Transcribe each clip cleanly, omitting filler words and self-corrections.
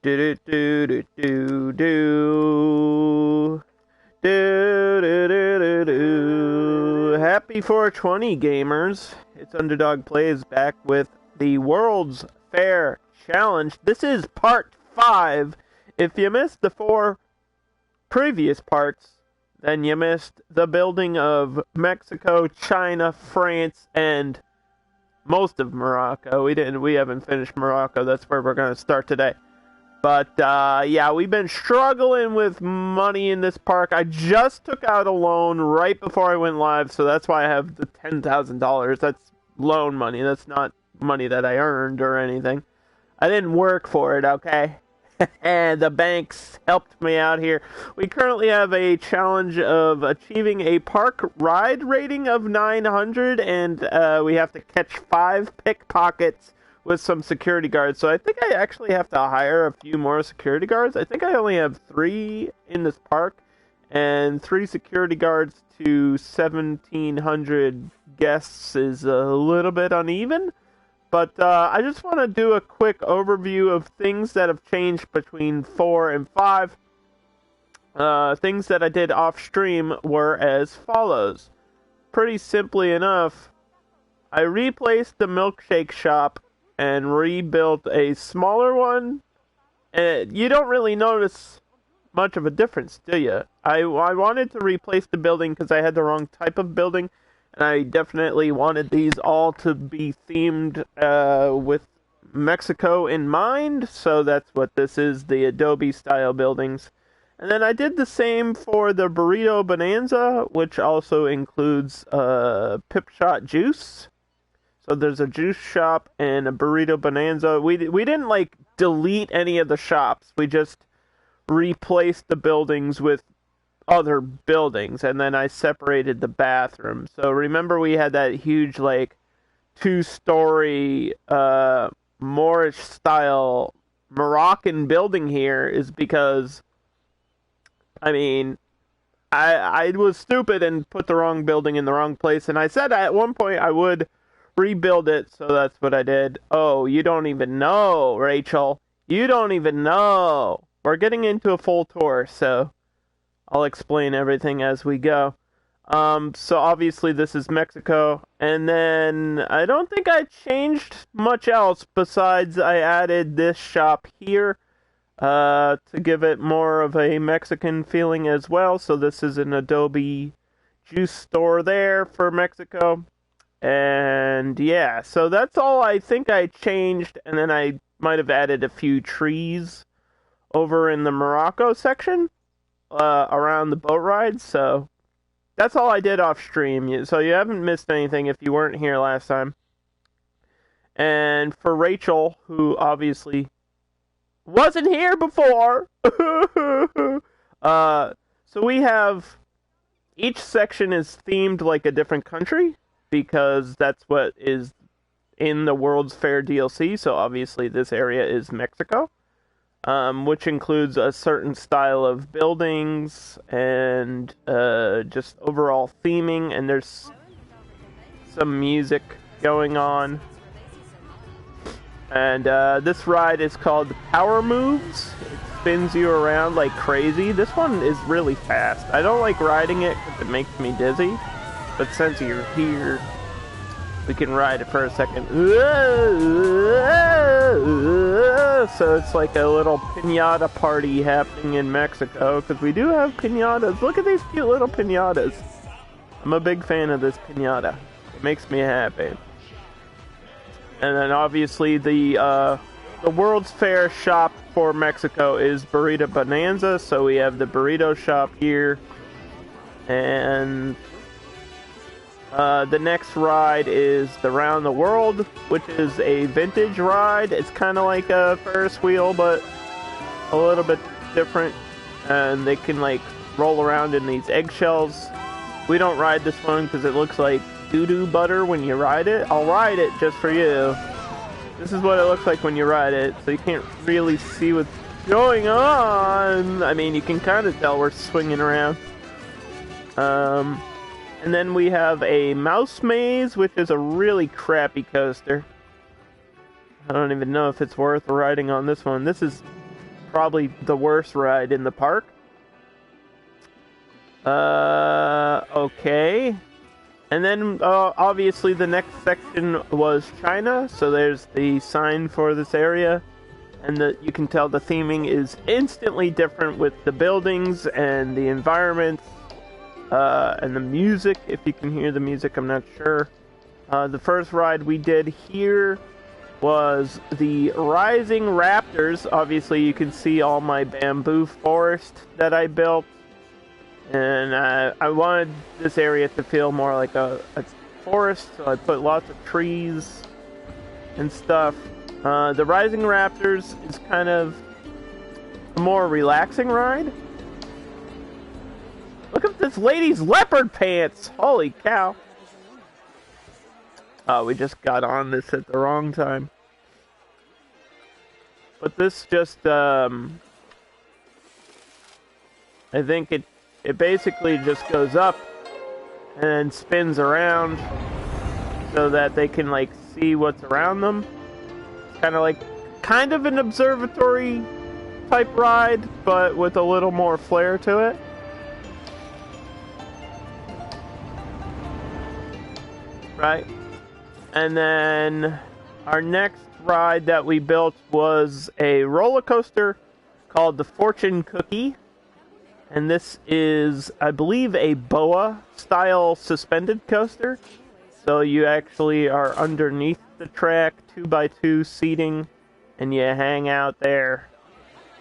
Do do do do do do do do do do. Happy 420 gamers! It's Underdog Plays back with the World's Fair Challenge. This is part 5. If you missed the 4 previous parts, then you missed the building of Mexico, China, France, and most of Morocco. We haven't finished Morocco. That's where we're going to start today. But, yeah, we've been struggling with money in this park. I just took out a loan right before I went live, so that's why I have the $10,000. That's loan money. That's not money that I earned or anything. I didn't work for it, okay? And the banks helped me out here. We currently have a challenge of achieving a park ride rating of 900, and we have to catch 5 pickpockets with some security guards. So I think I actually have to hire a few more security guards. I think I only have 3 in this park, and 3 security guards to 1,700 guests is a little bit uneven. But I just want to do a quick overview of things that have changed between 4 and 5. Things that I did off stream were as follows. Pretty simply enough, I replaced the milkshake shop and rebuilt a smaller one. And you don't really notice much of a difference, do you? I wanted to replace the building because I had the wrong type of building. And I definitely wanted these all to be themed with Mexico in mind. So that's what this is, the Adobe style buildings. And then I did the same for the Burrito Bonanza, which also includes Pip Shot Juice. So there's a juice shop and a Burrito Bonanza. We didn't like delete any of the shops. We just replaced the buildings with other buildings, and then I separated the bathroom. So remember we had that huge like 2-story Moorish style Moroccan building here is because I was stupid and put the wrong building in the wrong place, and I said at one point I would rebuild it, so that's what I did. Oh, you don't even know, Rachel. You don't even know. We're getting into a full tour, so I'll explain everything as we go. So obviously this is Mexico, and then I don't think I changed much else besides I added this shop here to give it more of a Mexican feeling as well. So this is an Adobe juice store there for Mexico. And yeah, so that's all I think I changed, and then I might have added a few trees over in the Morocco section. Around the boat ride, so that's all I did off stream, so you haven't missed anything if you weren't here last time. And for Rachel, who obviously wasn't here before, so we have, each section is themed like a different country, because that's what is in the World's Fair DLC, so obviously this area is Mexico. Which includes a certain style of buildings and just overall theming, and there's some music going on. And this ride is called Power Moves. It spins you around like crazy. This one is really fast. I don't like riding it because it makes me dizzy, but since you're here, we can ride it for a second. So it's like a little piñata party happening in Mexico, because we do have piñatas. Look at these cute little piñatas. I'm a big fan of this piñata. It makes me happy. And then obviously the World's Fair shop for Mexico is Burrito Bonanza. So we have the burrito shop here. And the next ride is the Round the World, which is a vintage ride. It's kind of like a Ferris wheel, but a little bit different. And they can like roll around in these eggshells. We don't ride this one because it looks like doo-doo butter when you ride it. I'll ride it just for you. This is what it looks like when you ride it, so you can't really see what's going on. I mean, you can kind of tell we're swinging around. And then we have a mouse maze, which is a really crappy coaster. I don't even know if it's worth riding on this one. This is probably the worst ride in the park. Okay. And then, obviously, the next section was China, so there's the sign for this area. And you can tell the theming is instantly different with the buildings and the environments, and the music. If you can hear the music, I'm not sure. The first ride we did here was the Rising Raptors. Obviously, you can see all my bamboo forest that I built. And I wanted this area to feel more like a forest, so I put lots of trees and stuff. The Rising Raptors is kind of a more relaxing ride. Look at this lady's leopard pants! Holy cow! Oh, we just got on this at the wrong time. But this just, I think it basically just goes up and spins around so that they can, like, see what's around them. It's kind of an observatory type ride, but with a little more flair to it. Right? And then our next ride that we built was a roller coaster called the Fortune Cookie. And this is, I believe, a boa-style suspended coaster. So you actually are underneath the track, 2x2 seating, and you hang out there.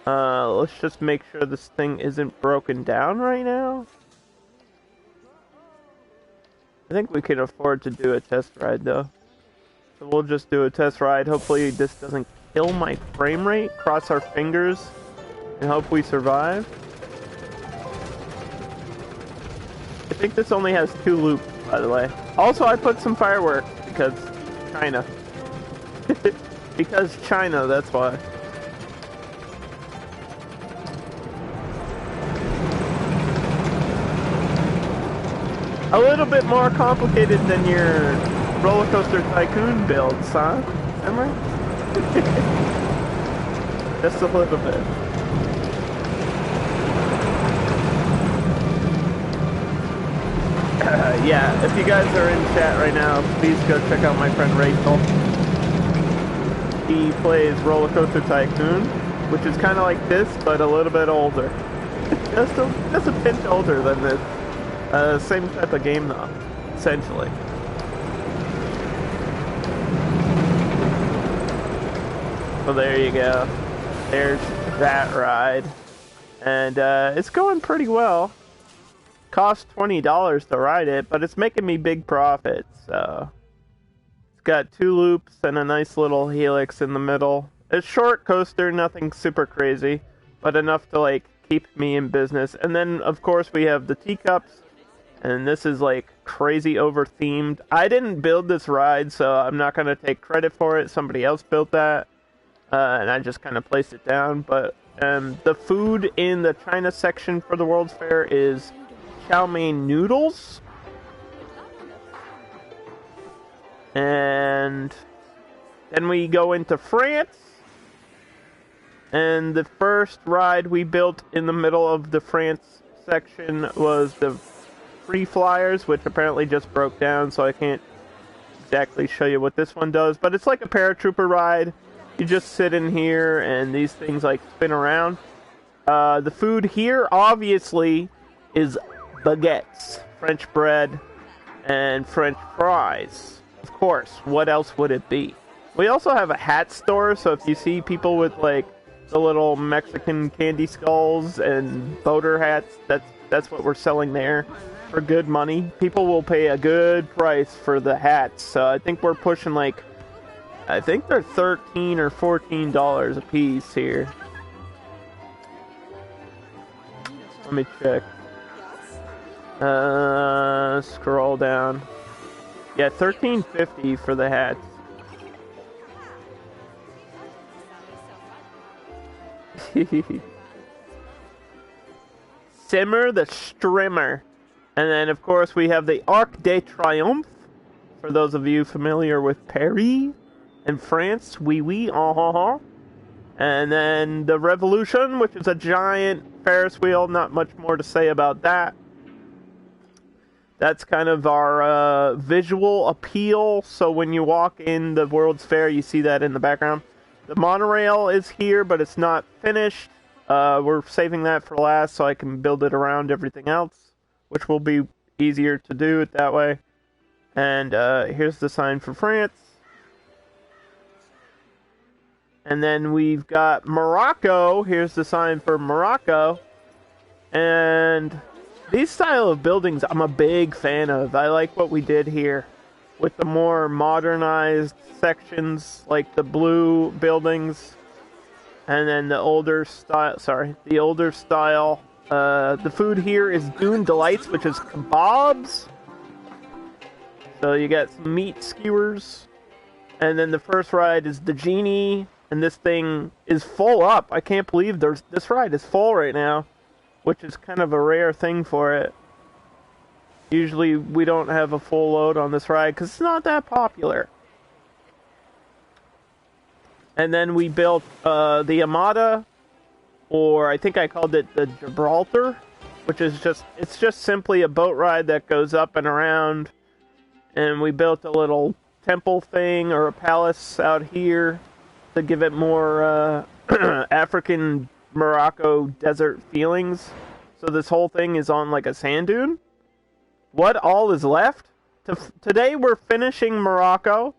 Let's just make sure this thing isn't broken down right now. I think we can afford to do a test ride, though. So we'll just do a test ride. Hopefully this doesn't kill my frame rate. Cross our fingers and hope we survive. I think this only has 2 loops, by the way. Also, I put some fireworks because China. Because China, that's why. A little bit more complicated than your roller coaster tycoon builds, huh? Am I? Just a little bit. Yeah, if you guys are in chat right now, please go check out my friend Rachel. He plays Roller Coaster Tycoon, which is kind of like this, but a little bit older. just a pinch older than this. Same type of game though, essentially. So there you go. There's that ride. And it's going pretty well. Cost $20 to ride it, but it's making me big profits, so. It's got 2 loops and a nice little helix in the middle. It's a short coaster, nothing super crazy, but enough to, like, keep me in business. And then, of course, we have the teacups. And this is, like, crazy over-themed. I didn't build this ride, so I'm not going to take credit for it. Somebody else built that. And I just kind of placed it down. But the food in the China section for the World's Fair is chow mein noodles. And then we go into France. And the first ride we built in the middle of the France section was the Free Flyers, which apparently just broke down, so I can't exactly show you what this one does, but it's like a paratrooper ride. You just sit in here and these things like spin around. The food here obviously is baguettes, French bread, and French fries. Of course, what else would it be? We also have a hat store, so if you see people with like the little Mexican candy skulls and boater hats, that's what we're selling there. For good money. People will pay a good price for the hats, so I think we're pushing like, I think they're $13 or $14 a piece here. Let me check. Scroll down. Yeah, $13.50 for the hats. Simmer the Strimmer. And then, of course, we have the Arc de Triomphe. For those of you familiar with Paris and France, oui, oui, And then the Revolution, which is a giant Ferris wheel. Not much more to say about that. That's kind of our visual appeal. So when you walk in the World's Fair, you see that in the background. The monorail is here, but it's not finished. We're saving that for last so I can build it around everything else, which will be easier to do it that way. And here's the sign for France. And then we've got Morocco. Here's the sign for Morocco. And these style of buildings I'm a big fan of. I like what we did here with the more modernized sections, like the blue buildings, and then the older style. The older style. The food here is Dune Delights, which is kebabs. So you got some meat skewers. And then the first ride is the Genie. And this thing is full up. I can't believe this ride is full right now, which is kind of a rare thing for it. Usually we don't have a full load on this ride because it's not that popular. And then we built the Armada, or I think I called it the Gibraltar, which is it's just simply a boat ride that goes up and around. And we built a little temple thing or a palace out here to give it more African Morocco desert feelings. So this whole thing is on like a sand dune. What all is left? Today we're finishing Morocco,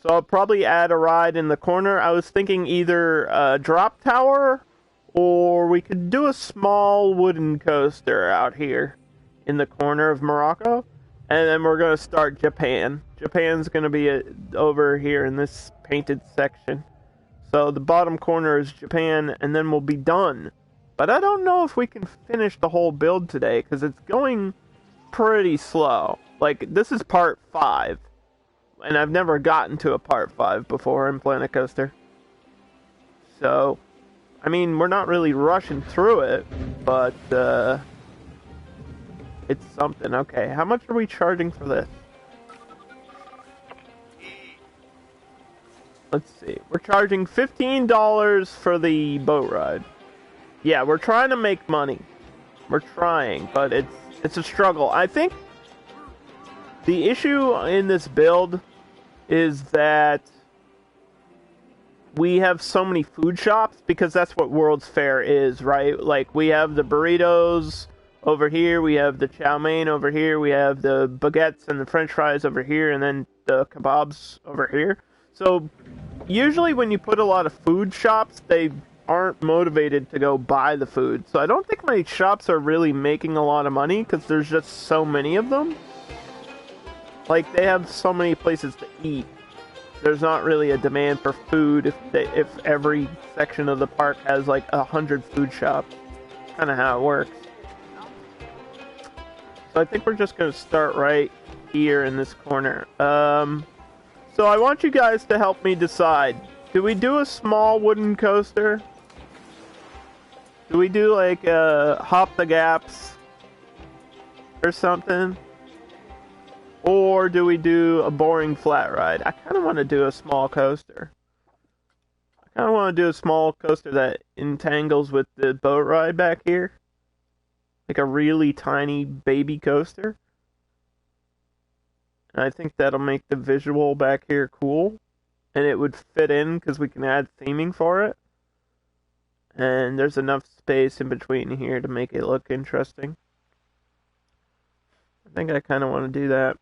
so I'll probably add a ride in the corner. I was thinking either a drop tower, or we could do a small wooden coaster out here in the corner of Morocco. And then we're going to start Japan. Japan's going to be over here in this painted section. So the bottom corner is Japan, and then we'll be done. But I don't know if we can finish the whole build today, because it's going pretty slow. Like, this is part 5. And I've never gotten to a part 5 before in Planet Coaster. So, I mean, we're not really rushing through it, but it's something. Okay, how much are we charging for this? Let's see. We're charging $15 for the boat ride. Yeah, we're trying to make money. We're trying, but it's a struggle. I think the issue in this build is that we have so many food shops, because that's what World's Fair is, right? Like, we have the burritos over here, we have the chow mein over here, we have the baguettes and the french fries over here, and then the kebabs over here. So, usually when you put a lot of food shops, they aren't motivated to go buy the food. So I don't think my shops are really making a lot of money, because there's just so many of them. Like, they have so many places to eat. There's not really a demand for food if every section of the park has like 100 food shops. Kind of how it works. So I think we're just going to start right here in this corner. So I want you guys to help me decide. Do we do a small wooden coaster? Do we do like Hop the Gaps or something? Or do we do a boring flat ride? I kind of want to do a small coaster. I kind of want to do a small coaster that entangles with the boat ride back here. Like a really tiny baby coaster. And I think that'll make the visual back here cool. And it would fit in because we can add theming for it. And there's enough space in between here to make it look interesting. I think I kind of want to do that.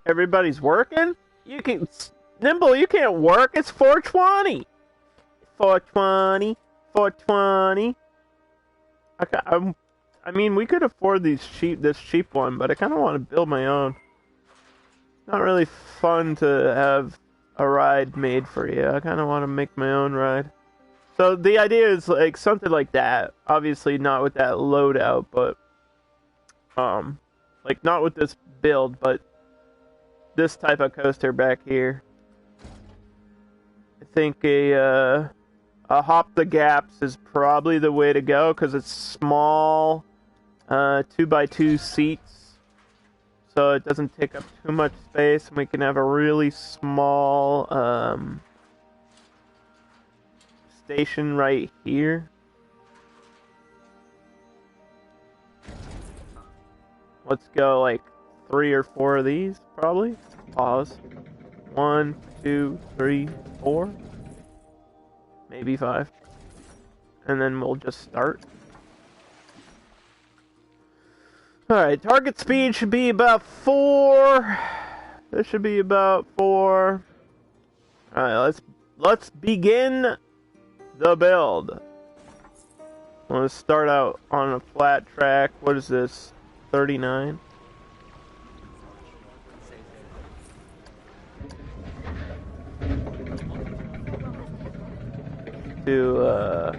Everybody's working? You can... Nimble, you can't work. It's 420. 420. 420. I mean, we could afford this cheap one, but I kind of want to build my own. It's not really fun to have a ride made for you. I kind of want to make my own ride. So the idea is like something like that. Obviously not with that loadout, but like not with this build, but this type of coaster back here. I think a Hop the Gaps is probably the way to go because it's small, 2x2 seats, so it doesn't take up too much space, and we can have a really small station right here. Let's go like 3 or 4 of these, probably. Pause. 1, 2, 3, 4. Maybe 5. And then we'll just start. Alright, target speed should be about 4. This should be about 4. Alright, let's begin the build. I'm gonna start out on a flat track. What is this? 39. To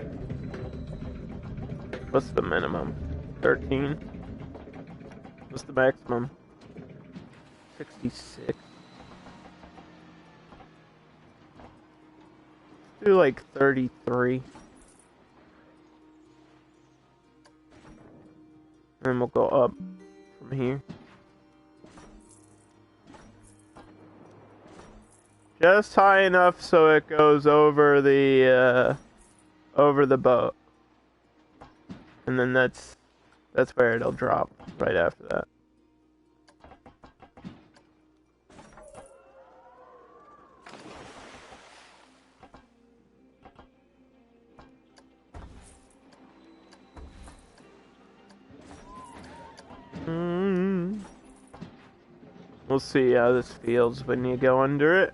what's the minimum? 13. What's the maximum? 66. Let's do like 33. And we'll go up from here. Just high enough so it goes over the boat. And then that's where it'll drop right after that. We'll see how this feels when you go under it.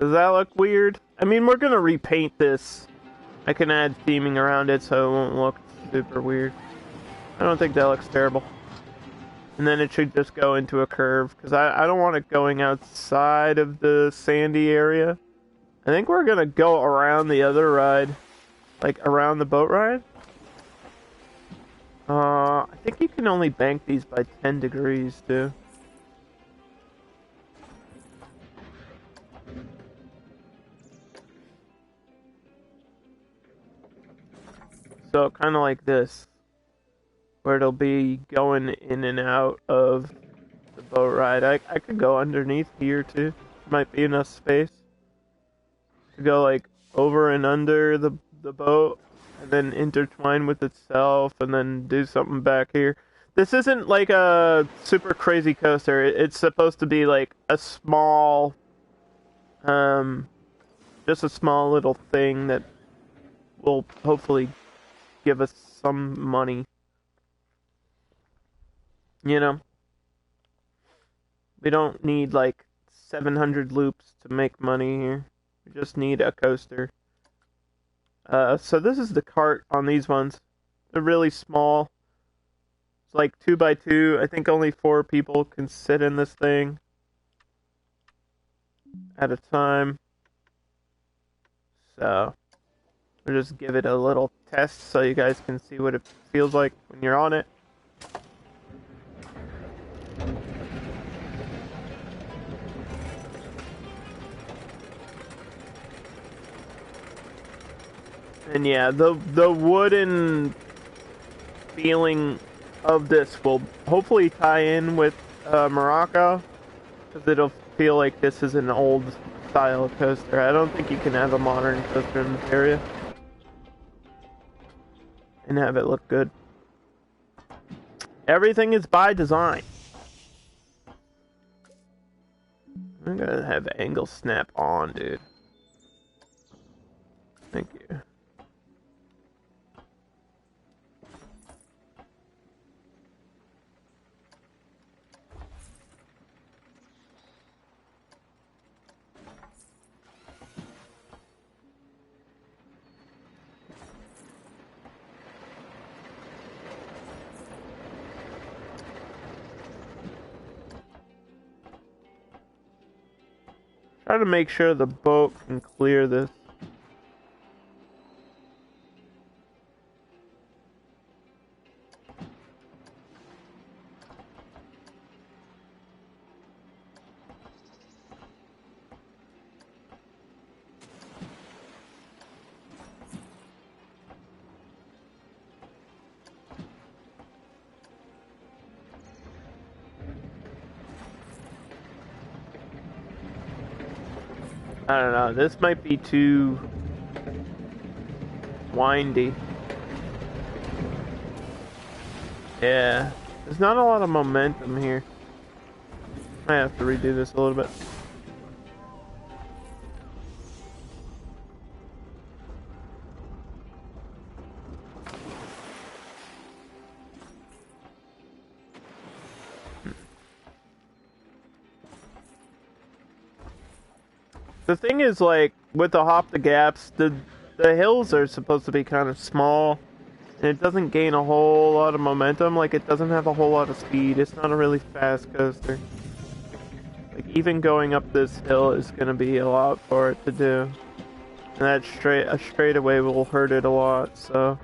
Does that look weird? I mean, we're gonna repaint this. I can add theming around it so it won't look super weird. I don't think that looks terrible. And then it should just go into a curve, because I don't want it going outside of the sandy area. I think we're gonna go around the other ride. Like, around the boat ride. I think you can only bank these by 10 degrees, too. So, kind of like this. Where it'll be going in and out of the boat ride. I could go underneath here, too. Might be enough space. To go, like, over and under the boat. And then intertwine with itself, and then do something back here. This isn't like a super crazy coaster. It's supposed to be like a small, just a small little thing that will hopefully give us some money. You know? We don't need like 700 loops to make money here. We just need a coaster. So this is the cart on these ones. They're really small. It's like 2x2. I think only 4 people can sit in this thing at a time. So we'll just give it a little test so you guys can see what it feels like when you're on it. And yeah, the wooden feeling of this will hopefully tie in with Morocco, because it'll feel like this is an old style coaster. I don't think you can have a modern coaster in this area and have it look good. Everything is by design. I'm gonna have angle snap on, dude. Thank you. Try to make sure the boat can clear this. I don't know, this might be too windy. Yeah, there's not a lot of momentum here. I have to redo this a little bit. The thing is, like, with the Hop the Gaps, the hills are supposed to be kind of small, and it doesn't gain a whole lot of momentum. Like, it doesn't have a whole lot of speed. It's not a really fast coaster. Like, even going up this hill is going to be a lot for it to do. And that straightaway will hurt it a lot, so...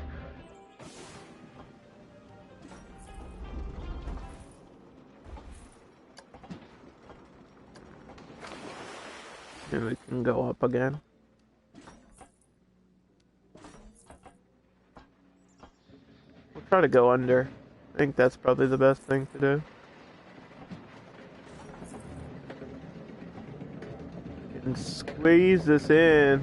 Maybe we can go up again. We'll try to go under. I think that's probably the best thing to do. And squeeze this in.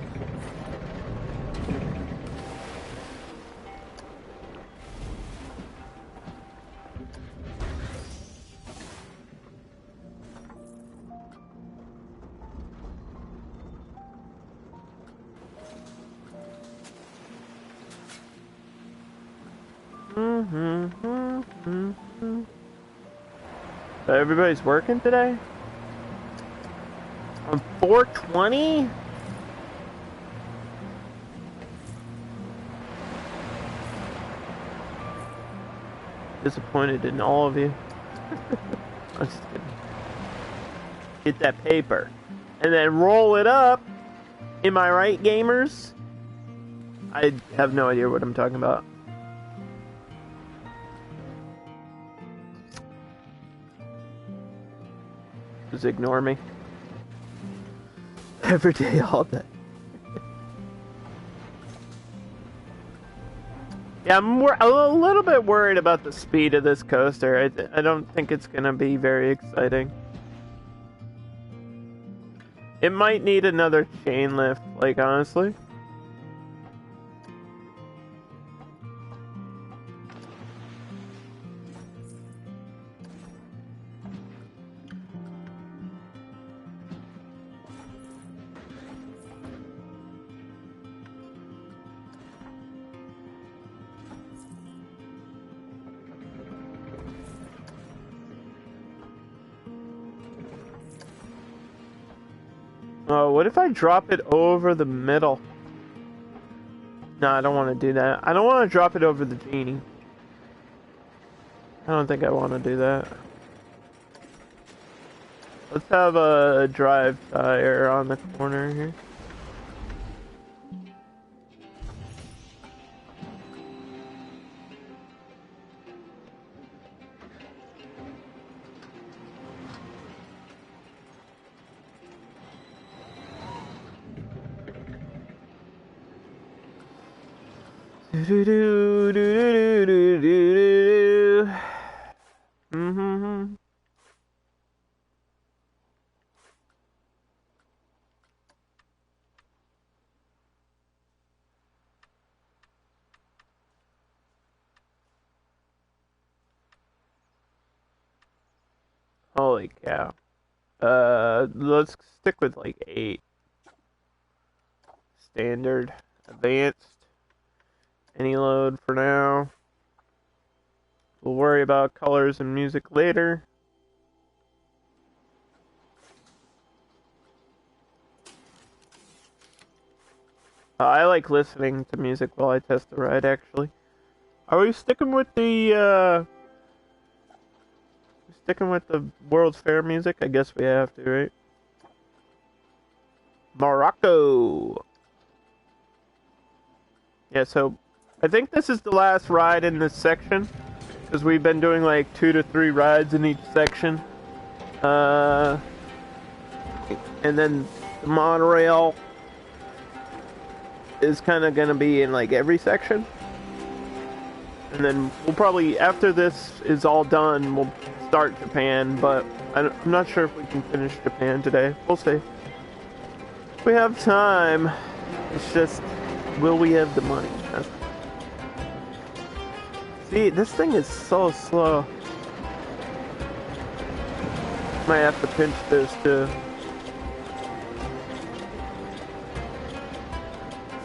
So everybody's working today? On 420? Disappointed in all of you. I'm just kidding. Get that paper. And then roll it up. Am I right, gamers? I have no idea what I'm talking about. Just ignore me. Every day, all day. Yeah, I'm a little bit worried about the speed of this coaster. I don't think it's going to be very exciting. It might need another chain lift, like, honestly. Oh, what if I drop it over the middle? No, I don't want to do that. I don't want to drop it over the genie. I don't think I want to do that. Let's have a drive tire on the corner here. Mm-hmm. Holy cow. Let's stick with like 8. Standard, advanced, any load for now. We'll worry about colors and music later. I like listening to music while I test the ride, actually. Are we sticking with the, World's Fair music? I guess we have to, right? Morocco! Yeah, so I think this is the last ride in this section, because we've been doing like 2 to 3 rides in each section. And then the monorail is kind of going to be in like every section. And then we'll probably, after this is all done, we'll start Japan, but I'm not sure if we can finish Japan today. We'll see. We have time. It's just, will we have the money? See, this thing is so slow. Might have to pinch this too.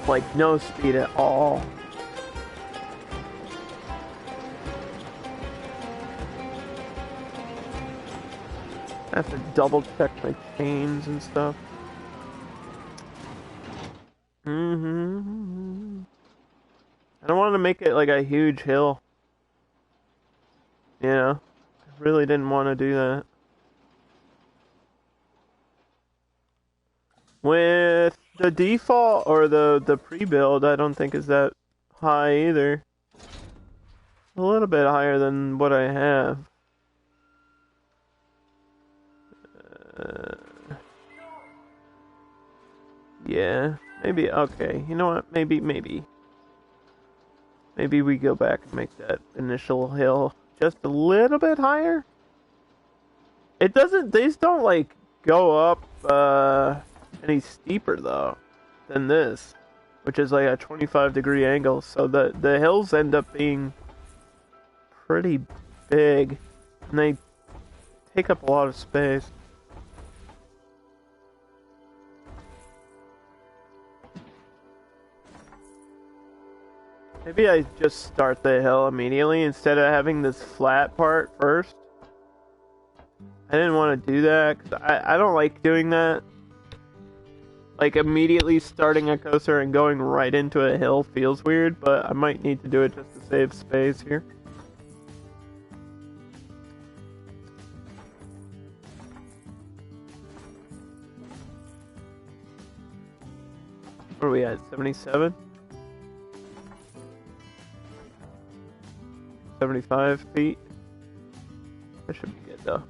Like no speed at all. I have to double check my chains and stuff. I don't want to make it like a huge hill. You know? I really didn't want to do that. With the default or the pre-build, I don't think is that high either. A little bit higher than what I have. Yeah, maybe, okay, you know what, maybe we go back and make that initial hill just a little bit higher. It doesn't, these don't like go up any steeper though than this, which is like a 25-degree angle, so the hills end up being pretty big and they take up a lot of space. Maybe I just start the hill immediately instead of having this flat part first. I didn't want to do that because I don't like doing that. Like immediately starting a coaster and going right into a hill feels weird, but I might need to do it just to save space here. Where are we at? 77? 75 feet. That should be good though.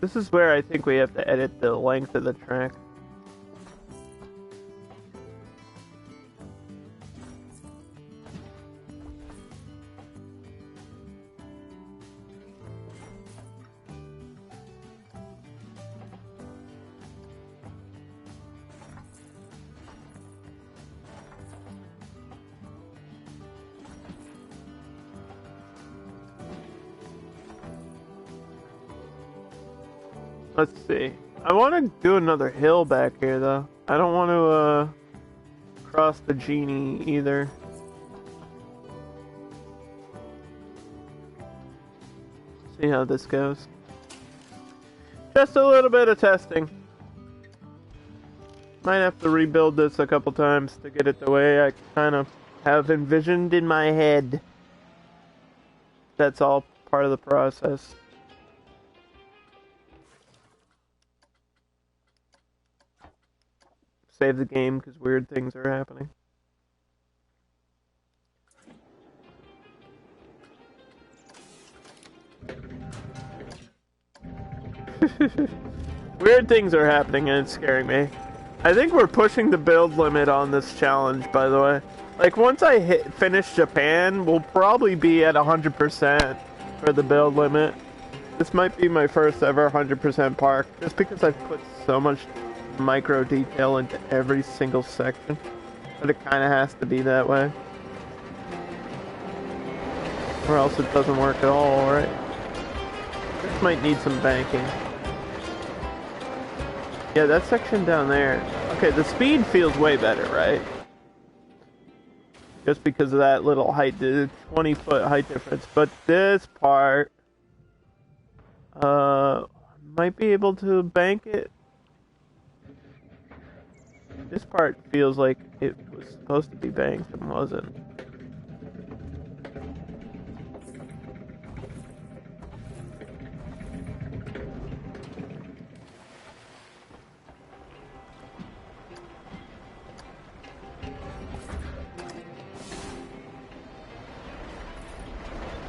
This is where I think we have to edit the length of the track. Let's see. I want to do another hill back here, though. I don't want to, cross the genie, either. See how this goes. Just a little bit of testing. Might have to rebuild this a couple times to get it the way I kind of have envisioned in my head. That's all part of the process. Save the game because weird things are happening. Weird things are happening and it's scaring me. I think we're pushing the build limit on this challenge, by the way. Like, once I finish Japan, we'll probably be at 100% for the build limit. This might be my first ever 100% park, just because I've put so much micro detail into every single section, but it kind of has to be that way, or else it doesn't work at all, right? This might need some banking. Yeah, that section down there. Okay, the speed feels way better, right? Just because of that little height, the 20-foot height difference. But this part, might be able to bank it. this part feels like it was supposed to be banked and wasn't.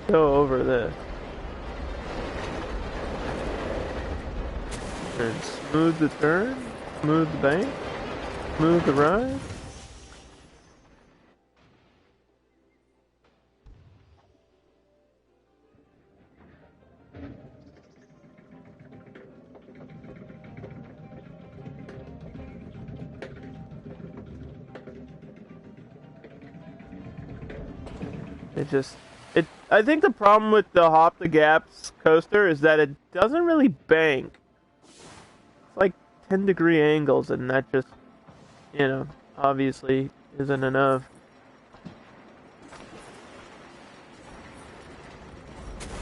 Go over this. And smooth the turn, smooth the bank, smooth the ride. I think the problem with the Hop the Gaps coaster is that it doesn't really bank. It's like 10-degree angles, and that just, obviously isn't enough.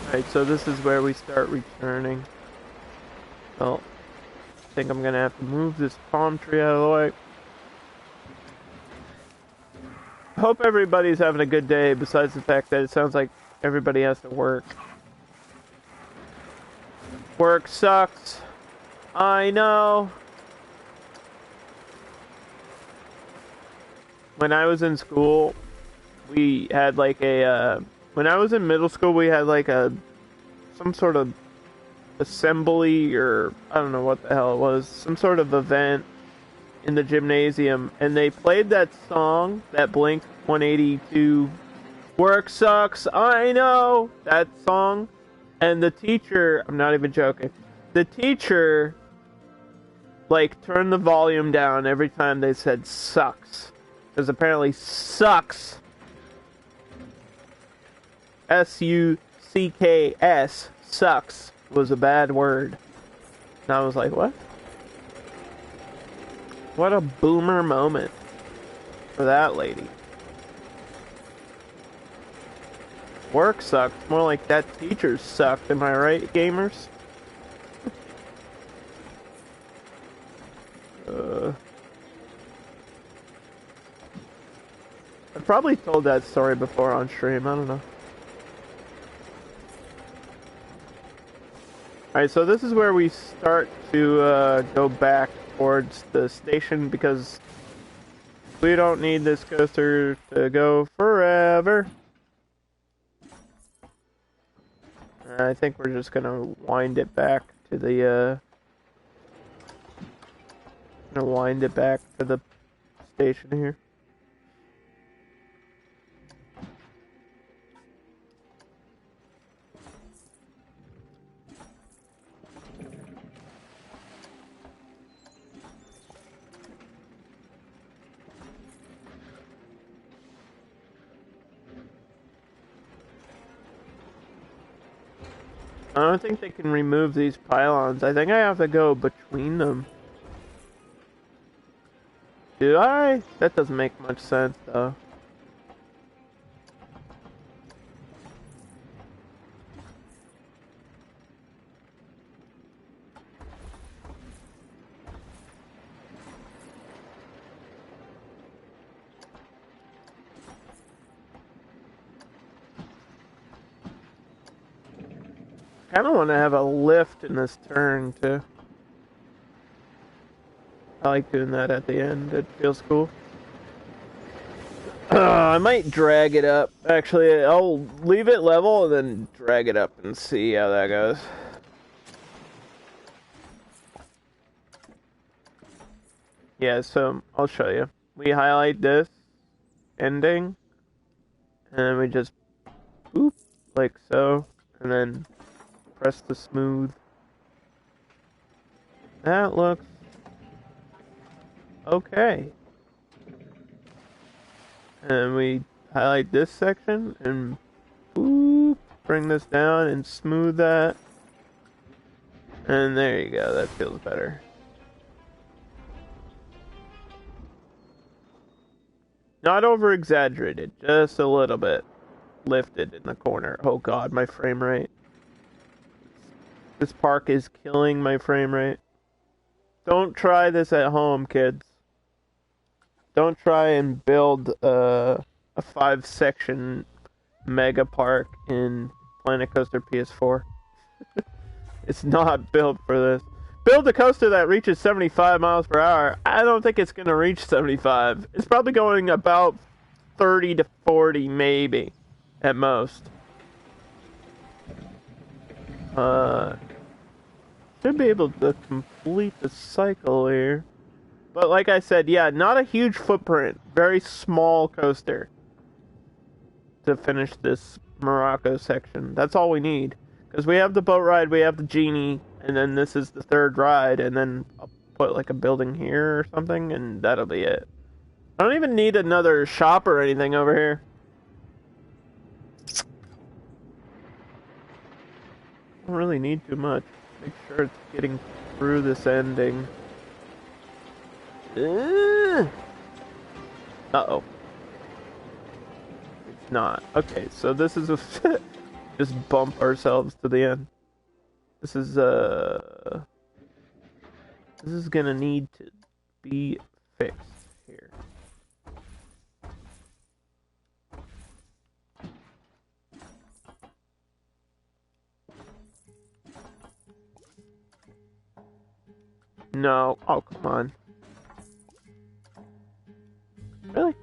Alright, so this is where we start returning. Well, I think I'm gonna have to move this palm tree out of the way. Hope everybody's having a good day, besides the fact that it sounds like everybody has to work. Work sucks. I know. When I was in school, we had like when I was in middle school, we had like some sort of assembly, or I don't know what the hell it was, some sort of event in the gymnasium, and they played that song, that Blink 182 "Work Sucks, I Know," that song, and the teacher, I'm not even joking, the teacher like turned the volume down every time they said sucks, because apparently sucks, S-U-C-K-S, sucks, was a bad word. And I was like, what? What a boomer moment for that lady. Work sucked. More like that teacher sucked. Am I right, gamers? I've probably told that story before on stream. I don't know. Alright, so this is where we start to go back towards the station, because we don't need this coaster to go forever. I think we're just gonna wind it back to the station here. I don't think they can remove these pylons. I think I have to go between them. Do I? That doesn't make much sense, though. I kind of want to have a lift in this turn, too. I like doing that at the end. It feels cool. I might drag it up. Actually, I'll leave it level and then drag it up and see how that goes. Yeah, so I'll show you. We highlight this ending, and then we just boop, like so, and then press the smooth. That looks okay. And we highlight this section and boop, bring this down and smooth that. And there you go, that feels better. Not over exaggerated, just a little bit lifted in the corner. Oh god, my frame rate. This park is killing my frame rate. Don't try this at home, kids. don't try and build a 5-section mega park in Planet Coaster PS4. It's not built for this. Build a coaster that reaches 75 miles per hour. I don't think it's going to reach 75. It's probably going about 30 to 40 maybe at most. Should be able to complete the cycle here. But like I said, yeah, not a huge footprint. Very small coaster to finish this Morocco section. That's all we need. Because we have the boat ride, we have the genie, and then this is the third ride, and then I'll put like a building here or something, and that'll be it. I don't even need another shop or anything over here. I don't really need too much. Make sure it's getting through this ending. Uh-oh. It's not. Okay, so this is a... just bump ourselves to the end. This is gonna need to be fixed here. No. Oh, come on. Really?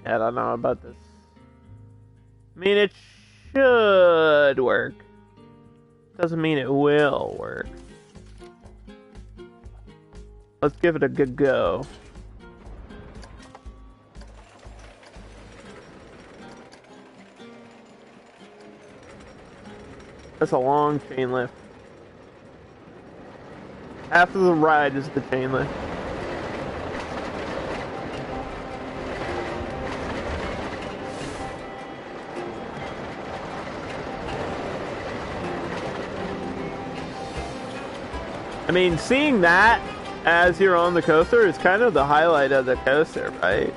I don't know about this. I mean, it should work. Doesn't mean it will work. Let's give it a good go. That's a long chain lift. After the ride is the chain lift. I mean, seeing that as you're on the coaster is kind of the highlight of the coaster, right?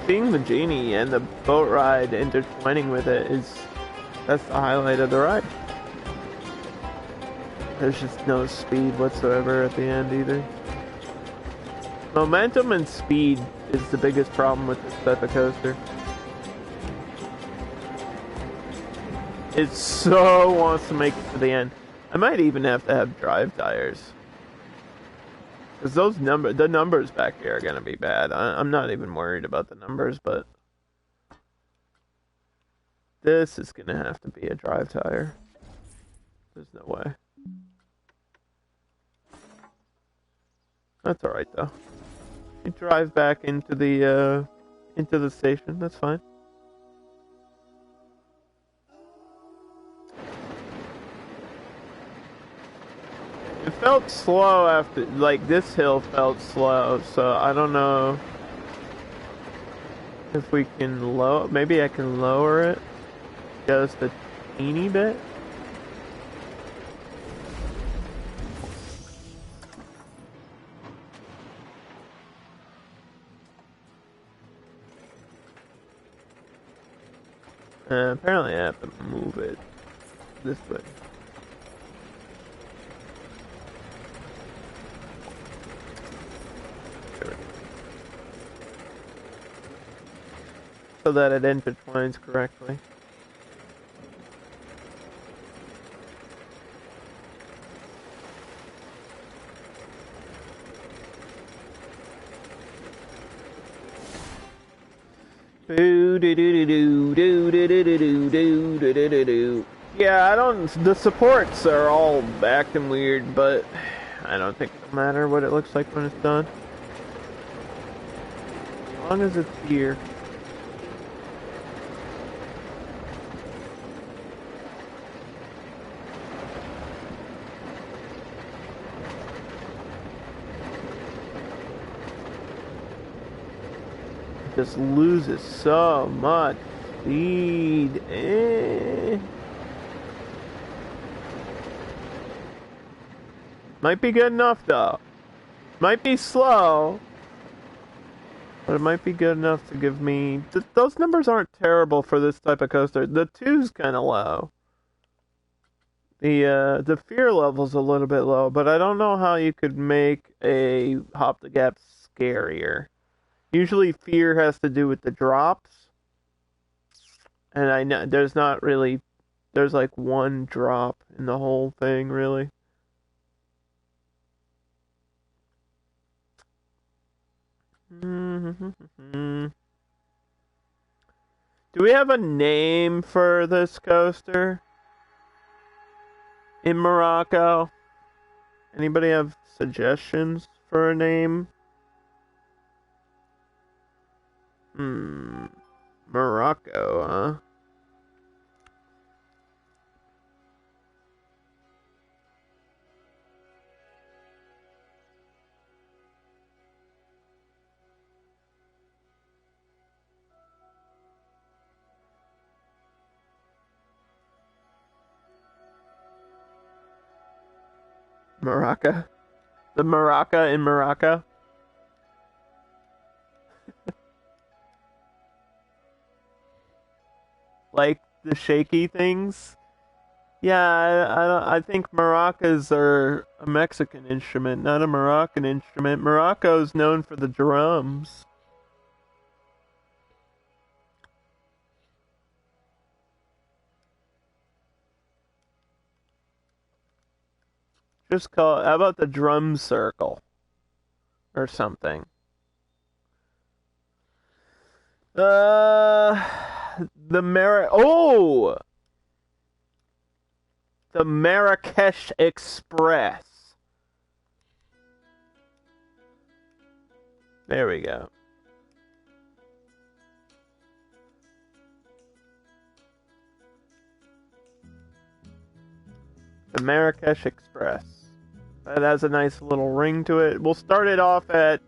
Seeing the genie and the boat ride intertwining with it that's the highlight of the ride. There's just no speed whatsoever at the end either. Momentum and speed is the biggest problem with this type of coaster. It so wants to make it to the end. I might even have to have drive tires. Because the numbers back here are going to be bad. I'm not even worried about the numbers, but this is going to have to be a drive tire. There's no way. That's alright though. You drive back into the station, that's fine. It felt slow after, like, this hill felt slow, so I don't know if we can maybe I can lower it just a teeny bit. Apparently I have to move it this way. So that it intertwines correctly. Yeah, the supports are all acting weird, but I don't think it'll matter what it looks like when it's done. As long as it's here. Just loses so much Speed. Might be good enough though. Might be slow, but it might be good enough to give me... those numbers aren't terrible for this type of coaster. The 2's kind of low. The fear level's a little bit low, but I don't know how you could make a Hop the Gap scarier. Usually fear has to do with the drops. And I know there's not really... there's like one drop in the whole thing, really. Do we have a name for this coaster in Morocco? Anybody have suggestions for a name? Morocco, huh? Morocco? The Maraca in Morocco? Like the shaky things? Yeah, I think maracas are a Mexican instrument, not a Moroccan instrument. Morocco's known for the drums. Just call it, how about the drum circle? Or something. The Marrakesh Express. There we go. The Marrakesh Express. That has a nice little ring to it. We'll start it off at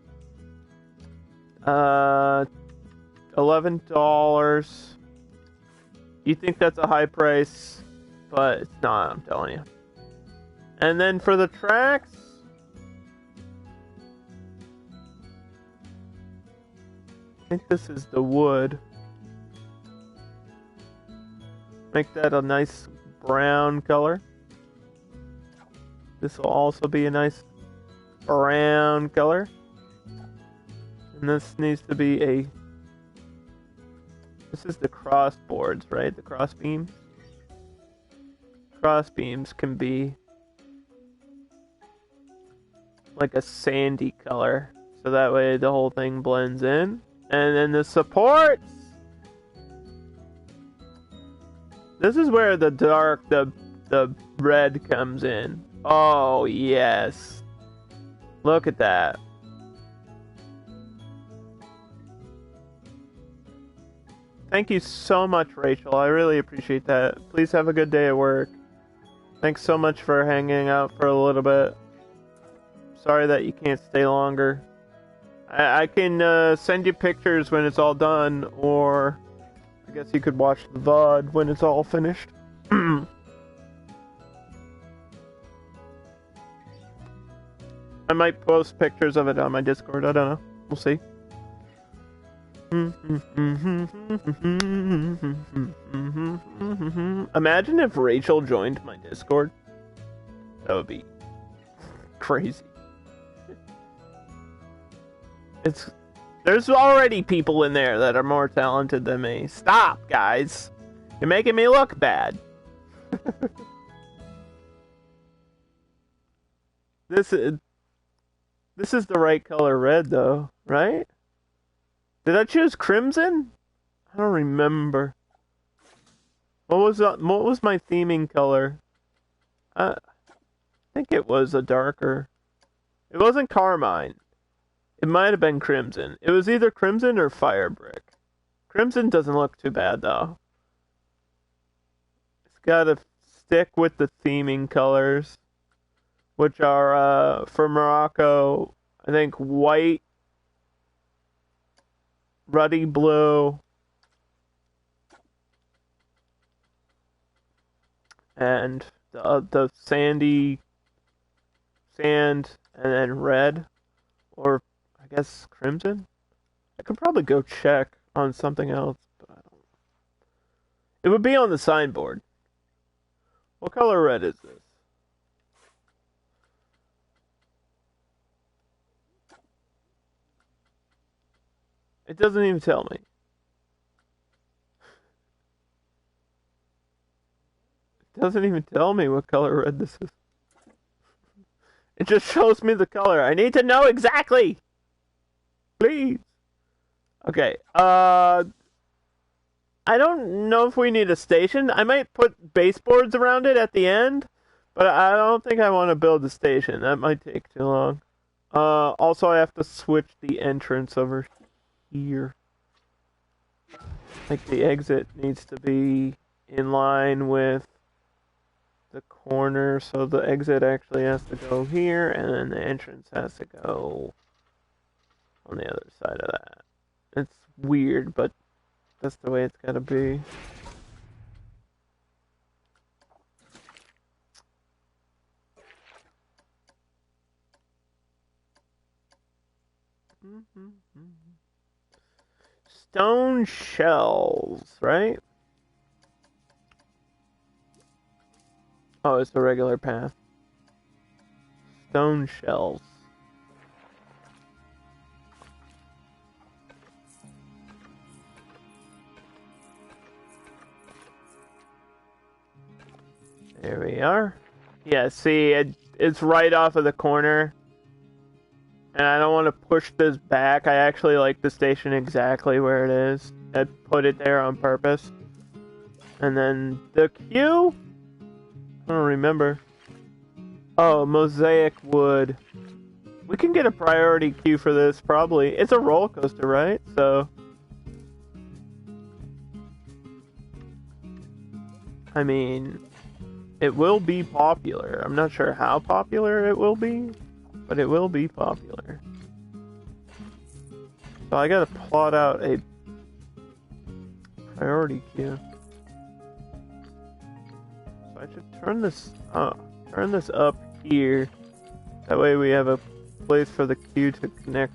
$11. You think that's a high price, but it's not, I'm telling you. And then for the tracks, I think this is the wood. Make that a nice brown color. This will also be a nice brown color. And this needs to be a... this is the cross boards, right? The cross beams. Cross beams can be like a sandy color. So that way the whole thing blends in. And then the supports! This is where the dark, the red comes in. Oh, yes. Look at that. Thank you so much, Rachel. I really appreciate that. Please have a good day at work. Thanks so much for hanging out for a little bit. Sorry that you can't stay longer. I can send you pictures when it's all done, or I guess you could watch the VOD when it's all finished. I might post pictures of it on my Discord. I don't know. We'll see. Imagine if Rachel joined my Discord. That would be crazy. There's already people in there that are more talented than me. Stop, guys. You're making me look bad. This is the right color red, though, right? Did I choose crimson? I don't remember. What was my theming color? I think it was a darker... It wasn't carmine. It might have been crimson. It was either crimson or fire brick. Crimson doesn't look too bad, though. It's gotta stick with the theming colors, which are, for Morocco, I think white, ruddy blue, and the sandy sand, and then red, or I guess crimson. I could probably go check on something else, but I don't. It would be on the signboard. What color red is this? It doesn't even tell me. It doesn't even tell me what color red this is. It just shows me the color. I need to know exactly. Please. Okay. I don't know if we need a station. I might put baseboards around it at the end, but I don't think I want to build a station. That might take too long. Also, I have to switch the entrance over here. Like, the exit needs to be in line with the corner, so the exit actually has to go here, and then the entrance has to go on the other side of that. It's weird, but that's the way it's gotta be. Stone shells, right? Oh, it's the regular path. Stone shells. There we are. Yeah, see, it's right off of the corner. And I don't want to push this back. I actually like the station exactly where it is. I put it there on purpose. And then the queue? I don't remember. Oh, mosaic wood. We can get a priority queue for this, probably. It's a roller coaster, right? So... I mean... It will be popular. I'm not sure how popular it will be, but it will be popular. So I gotta plot out a priority queue. So I should turn this up here. That way we have a place for the queue to connect.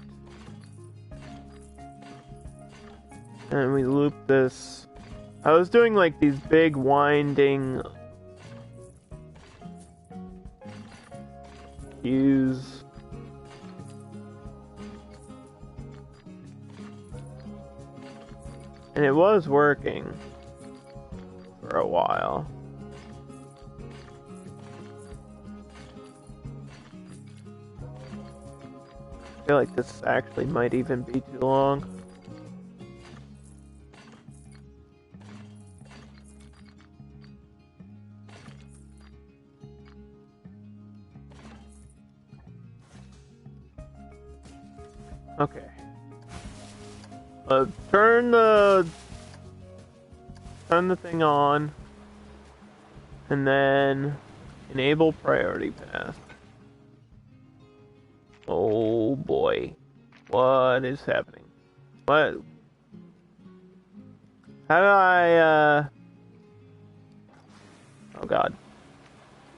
And we loop this. I was doing like these big winding queues. And it was working for a while. I feel like this actually might even be too long. Okay. Turn the thing on, and then enable priority path. Oh boy, what is happening? What? How do I? Oh god,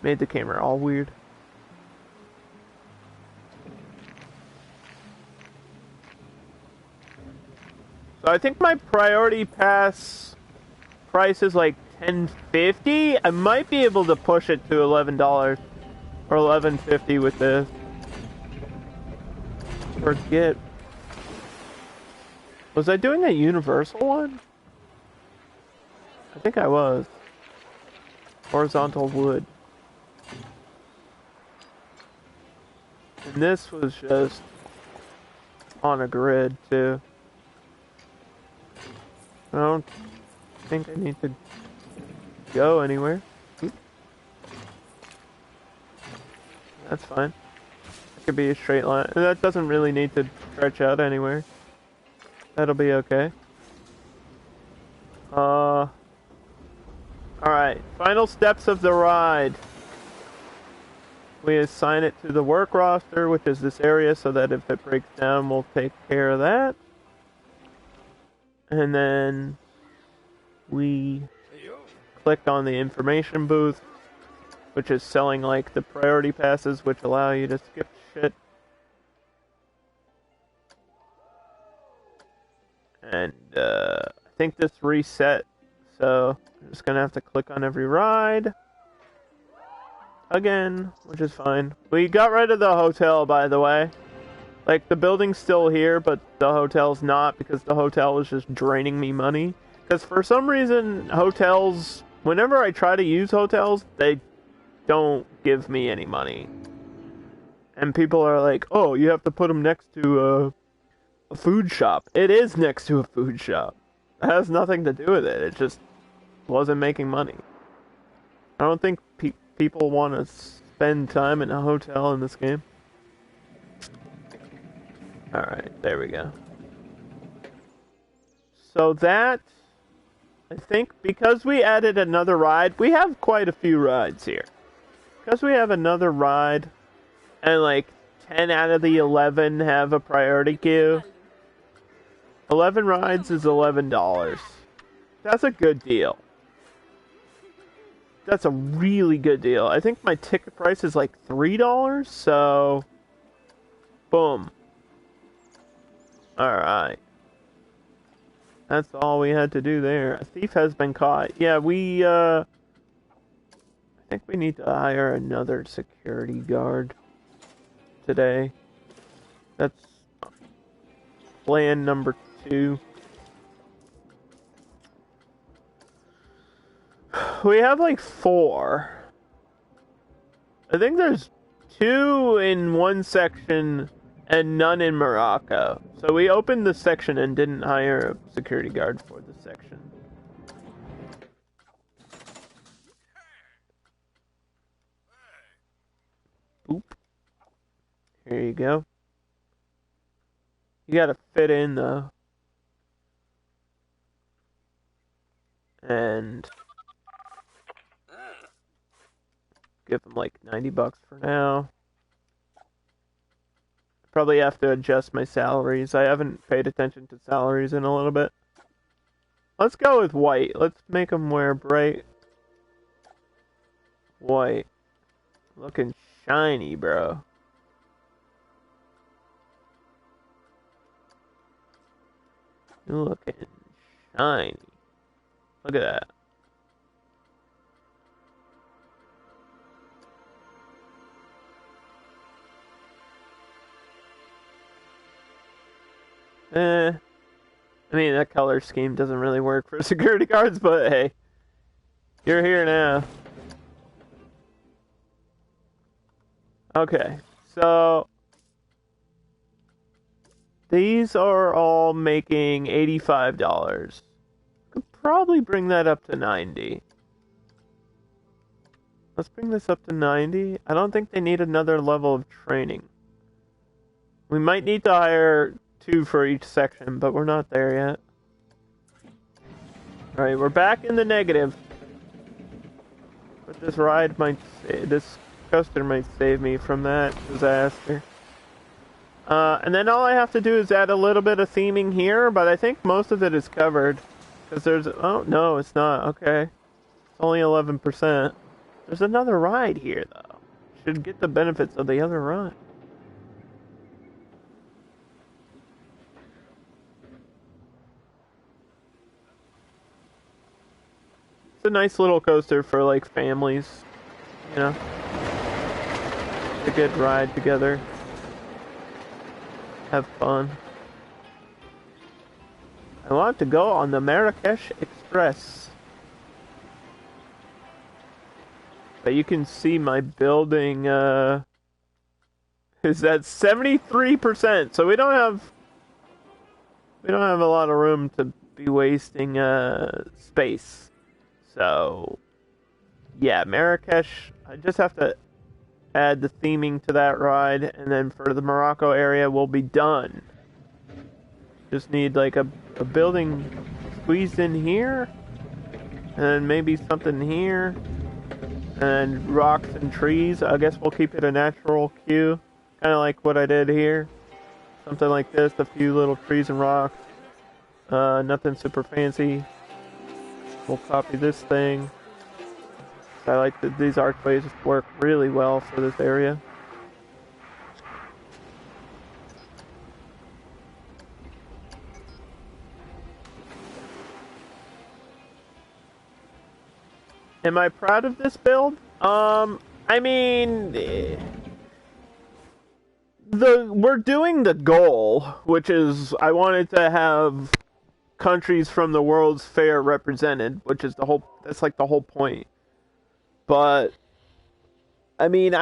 made the camera all weird. So I think my priority pass price is like $10.50. I might be able to push it to $11 or $11.50 with this. Forget. Was I doing a universal one? I think I was. Horizontal wood. And this was just on a grid too. I don't think I need to go anywhere. That's fine. It could be a straight line. That doesn't really need to stretch out anywhere. That'll be okay. Alright. Final steps of the ride. We assign it to the work roster, which is this area, so that if it breaks down, we'll take care of that. And then we click on the information booth which is selling like the priority passes, which allow you to skip shit. And I think this reset, so I'm just gonna have to click on every ride again, which is fine. We got rid of the hotel, by the way. Like, the building's still here, but the hotel's not, because the hotel was just draining me money. Because for some reason, hotels, whenever I try to use hotels, they don't give me any money. And people are like, oh, you have to put them next to a food shop. It is next to a food shop. It has nothing to do with it. It just wasn't making money. I don't think people want to spend time in a hotel in this game. Alright, there we go. So that, I think, because we added another ride, we have quite a few rides here. Because we have another ride, and like 10 out of the 11 have a priority queue, 11 rides is $11. That's a good deal. That's a really good deal. I think my ticket price is like $3, so boom. Alright. That's all we had to do there. A thief has been caught. Yeah, I think we need to hire another security guard today. That's plan number 2. We have like 4. I think there's 2 in one section and none in Morocco. So we opened the section and didn't hire a security guard for the section. Oop. Here you go. You gotta fit in though. And give them like $90 for now. Probably have to adjust my salaries. I haven't paid attention to salaries in a little bit. Let's go with white. Let's make them wear bright white. Looking shiny, bro. Looking shiny. Look at that. I mean, that color scheme doesn't really work for security guards, but hey, you're here now. Okay, so these are all making $85. Could probably bring that up to 90. Let's bring this up to 90. I don't think they need another level of training. We might need to hire 2 for each section, but we're not there yet. Alright, we're back in the negative. But this coaster might save me from that disaster. And then all I have to do is add a little bit of theming here, but I think most of it is covered. Because there's... Oh, no, it's not. Okay. It's only 11%. There's another ride here, though. Should get the benefits of the other ride. It's a nice little coaster for, like, families, you know? A good ride together. Have fun. I want to go on the Marrakesh Express. But you can see my building, is at 73%, so we don't have a lot of room to be wasting, space. So, yeah, Marrakesh, I just have to add the theming to that ride, and then for the Morocco area, we'll be done. Just need, like, a building squeezed in here, and maybe something here, and rocks and trees. I guess we'll keep it a natural queue, kind of like what I did here. Something like this, a few little trees and rocks. Nothing super fancy. We'll copy this thing. I like that these archways work really well for this area. Am I proud of this build? I mean, we're doing the goal, which is I wanted to have countries from the World's Fair represented, which is that's like the whole point. But I mean,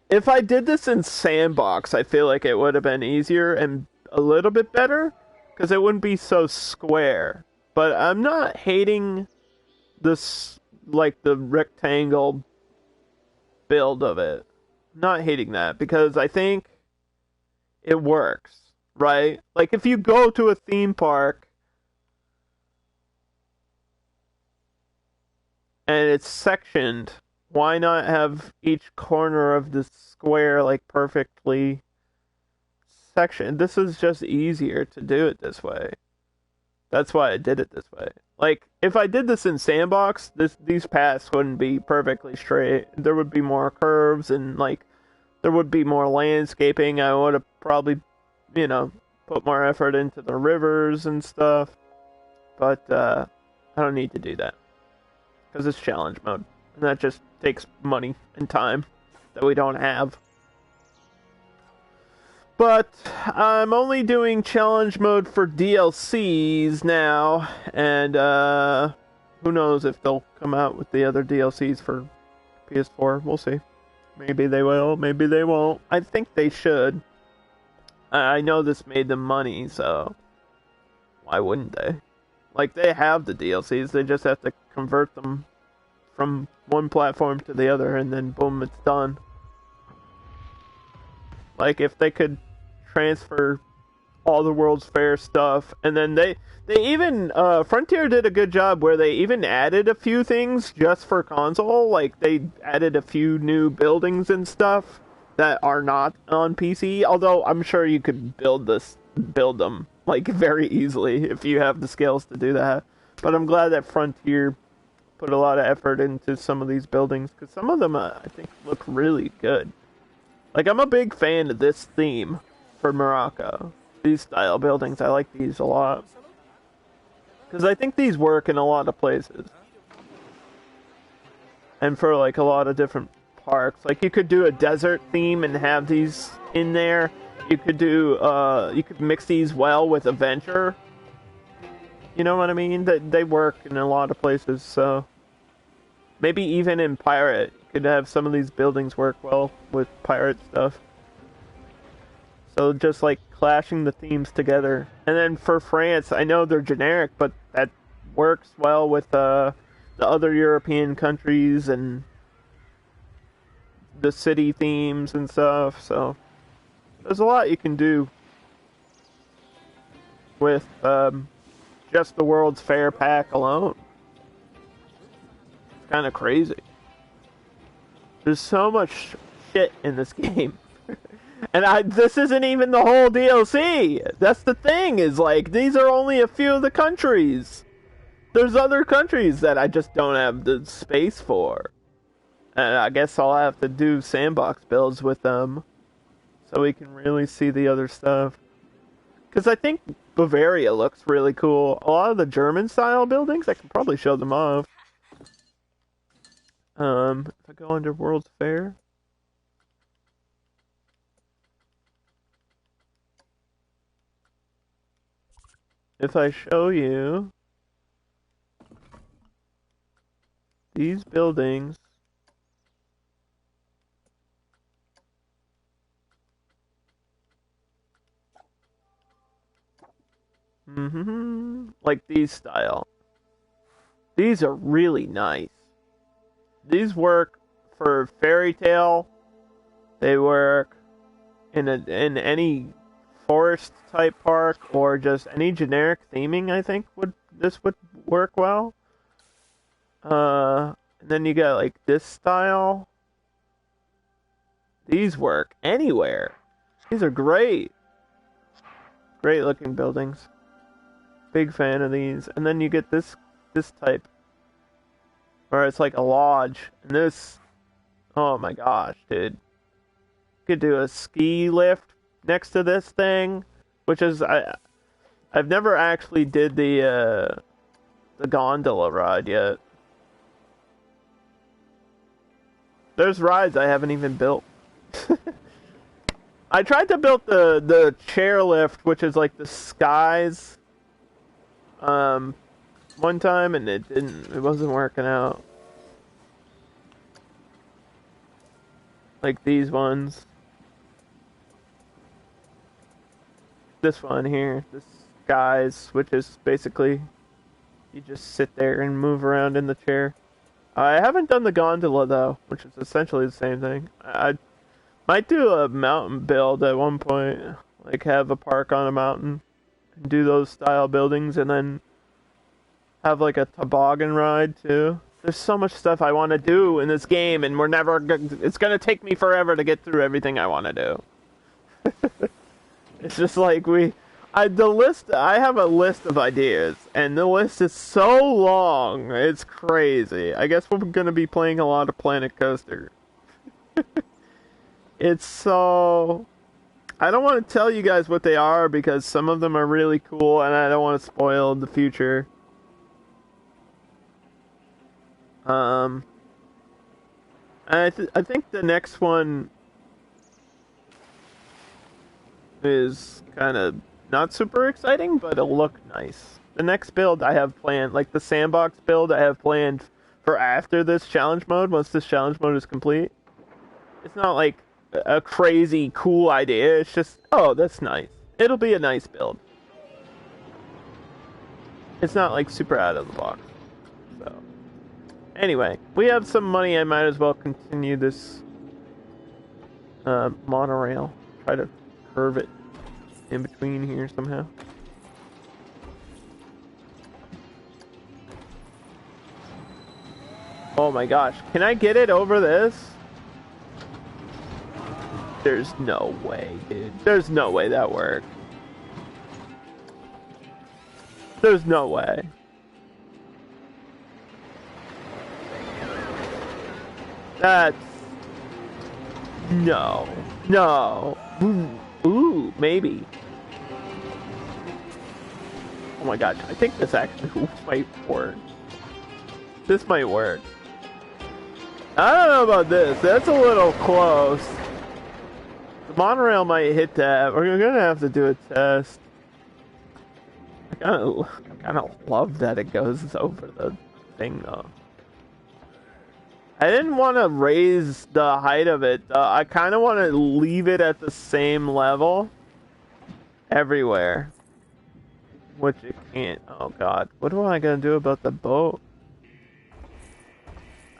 if I did this in Sandbox, I feel like it would have been easier and a little bit better because it wouldn't be so square. But I'm not hating this, like the rectangle build of it. I'm not hating that because I think it works, right? Like if you go to a theme park and it's sectioned, why not have each corner of the square like perfectly sectioned? This is just easier to do it this way. That's why I did it this way. Like if I did this in Sandbox, these paths wouldn't be perfectly straight. There would be more curves and like there would be more landscaping. I would have probably, put more effort into the rivers and stuff. But I don't need to do that because it's challenge mode. And that just takes money and time that we don't have. But I'm only doing challenge mode for DLCs now, and who knows if they'll come out with the other DLCs for PS4. We'll see. Maybe they will, maybe they won't. I think they should. I know this made them money, so why wouldn't they? Like, they have the DLCs, they just have to convert them from one platform to the other, and then boom, it's done. Like, if they could transfer all the World's Fair stuff, and then they even, Frontier did a good job where they even added a few things just for console, like, they added a few new buildings and stuff that are not on PC, although I'm sure you could build them, like, very easily if you have the skills to do that. But I'm glad that Frontier put a lot of effort into some of these buildings, because some of them, I think, look really good. Like, I'm a big fan of this theme for Morocco. These style buildings, I like these a lot. Because I think these work in a lot of places. And for, like, a lot of different parks. Like, you could do a desert theme and have these in there. You could do, you could mix these well with adventure. You know what I mean? They work in a lot of places, so... Maybe even in Pirate, you could have some of these buildings work well with Pirate stuff. So just like clashing the themes together. And then for France, I know they're generic, but that works well with the other European countries and the city themes and stuff. So there's a lot you can do with just the World's Fair pack alone. Kind of crazy. There's so much shit in this game. And this isn't even the whole DLC. That's the thing, is like, these are only a few of the countries. There's other countries that I just don't have the space for. And I guess I'll have to do Sandbox builds with them, so we can really see the other stuff. Because I think Bavaria looks really cool. A lot of the German-style buildings, I can probably show them off. If I go under World's Fair. If I show you these buildings, like these style. These are really nice. These work for Fairy Tale. They work in any forest type park or just any generic theming. I think this would work well. And then you got like this style. These work anywhere. These are great. Great looking buildings. Big fan of these. And then you get this type Or it's like a lodge. And this, oh my gosh, dude. You could do a ski lift next to this thing, which is, I've never actually did the gondola ride yet. There's rides I haven't even built. I tried to build the chairlift, which is like the skies, one time, and it wasn't working out. Like these ones. This one here, the skies, which is basically you just sit there and move around in the chair. I haven't done the gondola though, which is essentially the same thing. I might do a mountain build at one point, like have a park on a mountain, and do those style buildings, and then have like a toboggan ride too. There's so much stuff I want to do in this game, and it's gonna take me forever to get through everything I want to do. It's just like I have a list of ideas, and the list is so long, it's crazy. I guess we're gonna be playing a lot of Planet Coaster. It's so... I don't want to tell you guys what they are, because some of them are really cool, and I don't want to spoil the future. And I think the next one is kind of not super exciting, but it'll look nice. The next build I have planned, like the sandbox build I have planned for after this challenge mode, once this challenge mode is complete. It's not like a crazy cool idea, it's just, oh, that's nice. It'll be a nice build. It's not like super out of the box. So, anyway, we have some money, I might as well continue this monorail. Try to curve it in between here somehow. Oh my gosh, can I get it over this? There's no way, dude. There's no way that worked. There's no way. That's... No. No. Ooh, maybe. Oh my gosh, I think this actually might work. This might work. I don't know about this. That's a little close. The monorail might hit that. We're gonna have to do a test. I kind of love that it goes over the thing though. I didn't want to raise the height of it. I kind of want to leave it at the same level everywhere. Which it can't. Oh god. What am I going to do about the boat?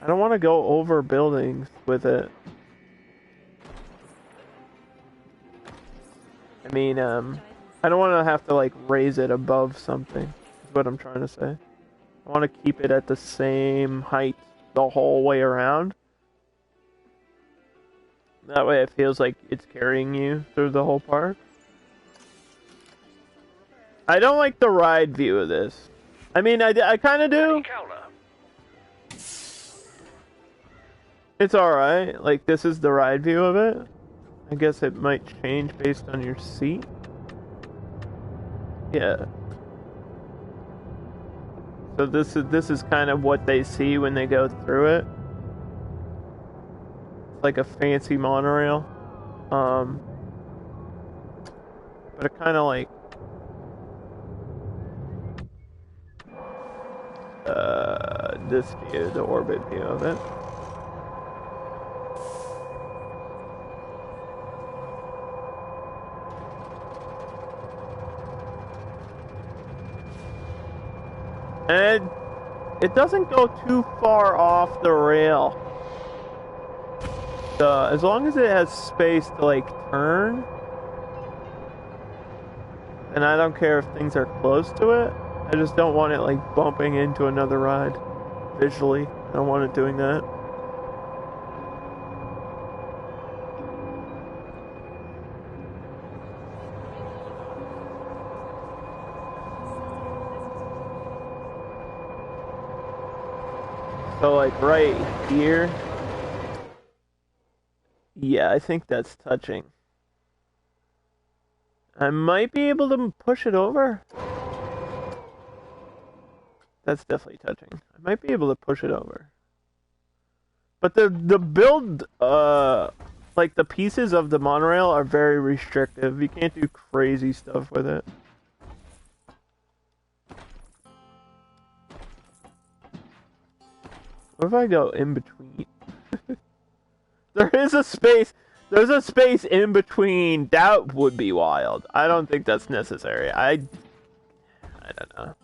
I don't want to go over buildings with it. I mean, I don't want to have to like raise it above something. Is what I'm trying to say. I want to keep it at the same height the whole way around. That way it feels like it's carrying you through the whole park. I don't like the ride view of this. I mean, I kind of do. It's alright. Like, this is the ride view of it. I guess it might change based on your seat. Yeah. So this is kind of what they see when they go through it. It's like a fancy monorail. But it kind of like this view, the orbit view of it. And it doesn't go too far off the rail. As long as it has space to like turn, and I don't care if things are close to it. I just don't want it like bumping into another ride visually. I don't want it doing that. So like right here. Yeah, I think that's touching. I might be able to push it over. That's definitely touching. I might be able to push it over. But the build, like the pieces of the monorail are very restrictive. You can't do crazy stuff with it. What if I go in between? There is a space. There's a space in between. That would be wild. I don't think that's necessary. I don't know.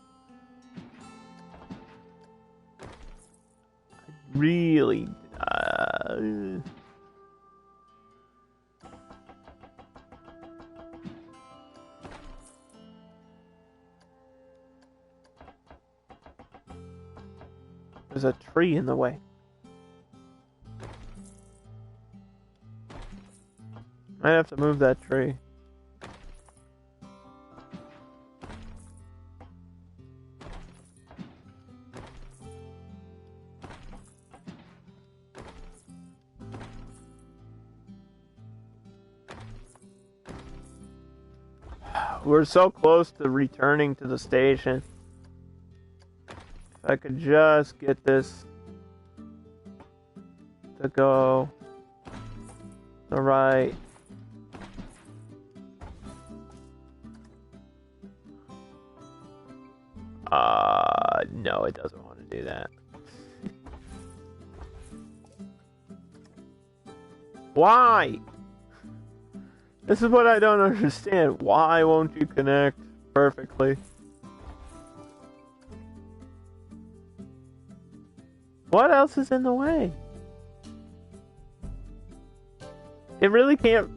Really. There's a tree in the way. I have to move that tree. We're so close to returning to the station. If I could just get this to go the right. No, it doesn't want to do that. Why? This is what I don't understand. Why won't you connect perfectly? What else is in the way? It really can't...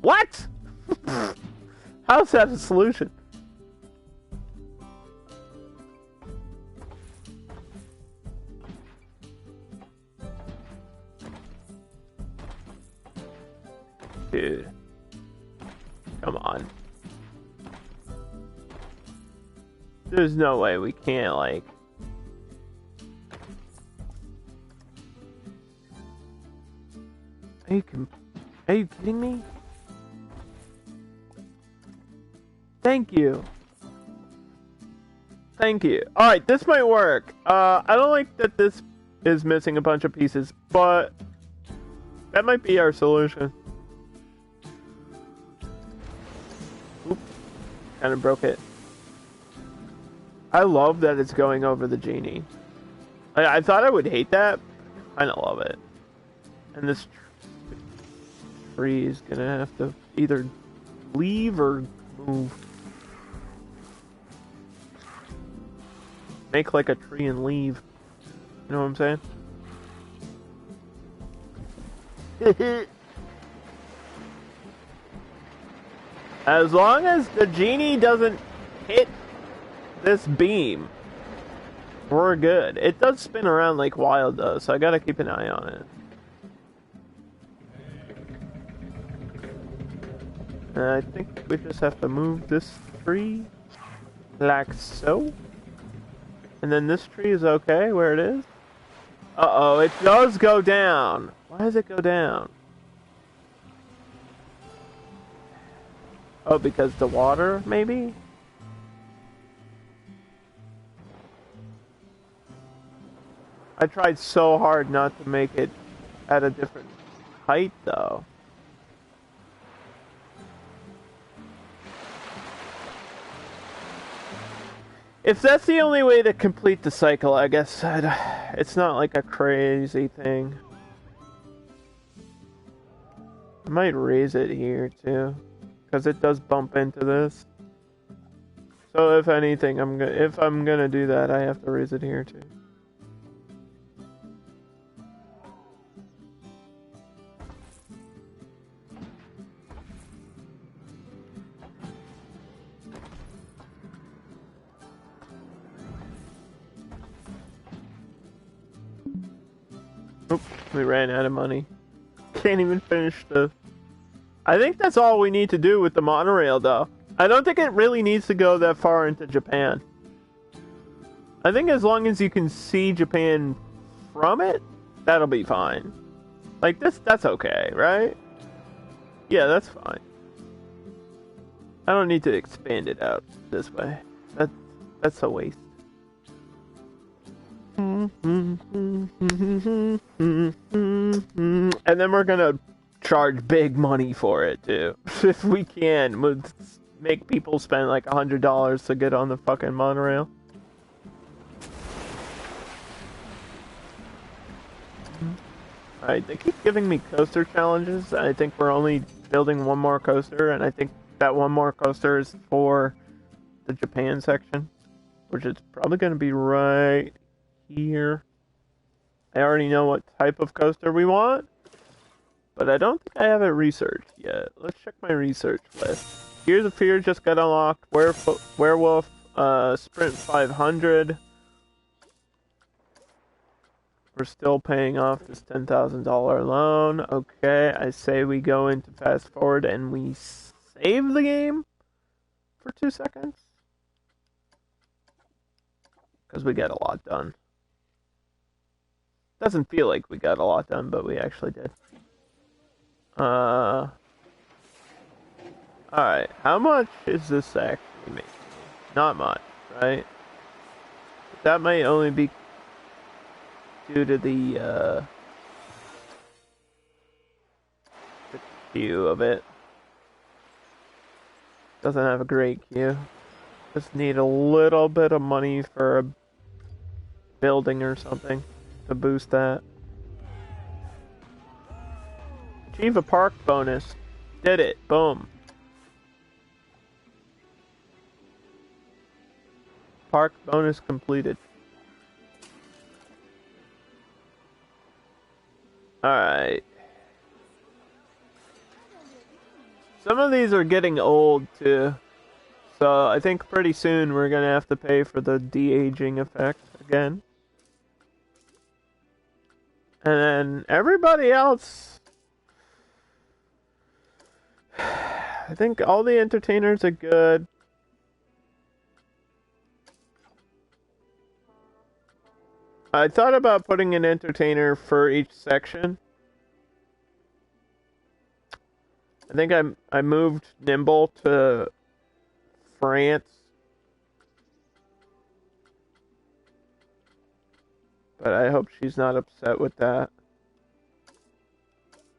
What? How's that a solution? Dude. Come on. There's no way we can't, like... Are you kidding me? Thank you. Thank you. Alright, this might work. I don't like that this is missing a bunch of pieces, but... that might be our solution. Kind of broke it. I love that it's going over the genie. I thought I would hate that. I kind of love it. And this tree is gonna have to either leave or move. Make like a tree and leave. You know what I'm saying? As long as the genie doesn't hit this beam, we're good. It does spin around like wild though, so I gotta keep an eye on it. And I think we just have to move this tree like so. And then this tree is okay where it is. Uh-oh, it does go down. Why does it go down? Oh, because the water, maybe? I tried so hard not to make it at a different height, though. If that's the only way to complete the cycle, I guess it's not like a crazy thing. I might raise it here, too. Because it does bump into this. So if anything, if I'm gonna do that, I have to raise it here too. Oops, we ran out of money. Can't even finish the... I think that's all we need to do with the monorail, though. I don't think it really needs to go that far into Japan. I think as long as you can see Japan from it, that'll be fine. Like this, that's okay, right? Yeah, that's fine. I don't need to expand it out this way. That's a waste. And then we're gonna charge big money for it too. If we can, we'll make people spend like $100 to get on the fucking monorail. Alright, they keep giving me coaster challenges. I think we're only building one more coaster, and I think that one more coaster is for the Japan section, which is probably going to be right here. I already know what type of coaster we want, but I don't think I have it researched yet. Let's check my research list. Gears of Fear just got unlocked. Werewolf, Sprint 500. We're still paying off this $10,000 loan. Okay, I say we go into fast forward and we save the game for 2 seconds. Because we got a lot done. Doesn't feel like we got a lot done, but we actually did. Alright, how much is this actually making? Not much, right? That might only be due to the queue of it. Doesn't have a great queue. Just need a little bit of money for a building or something to boost that. Achieve a park bonus. Did it. Boom. Park bonus completed. Alright. Some of these are getting old too. So I think pretty soon we're gonna have to pay for the de-aging effect again. And then everybody else, I think all the entertainers are good. I thought about putting an entertainer for each section. I think I moved Nimble to France. But I hope she's not upset with that.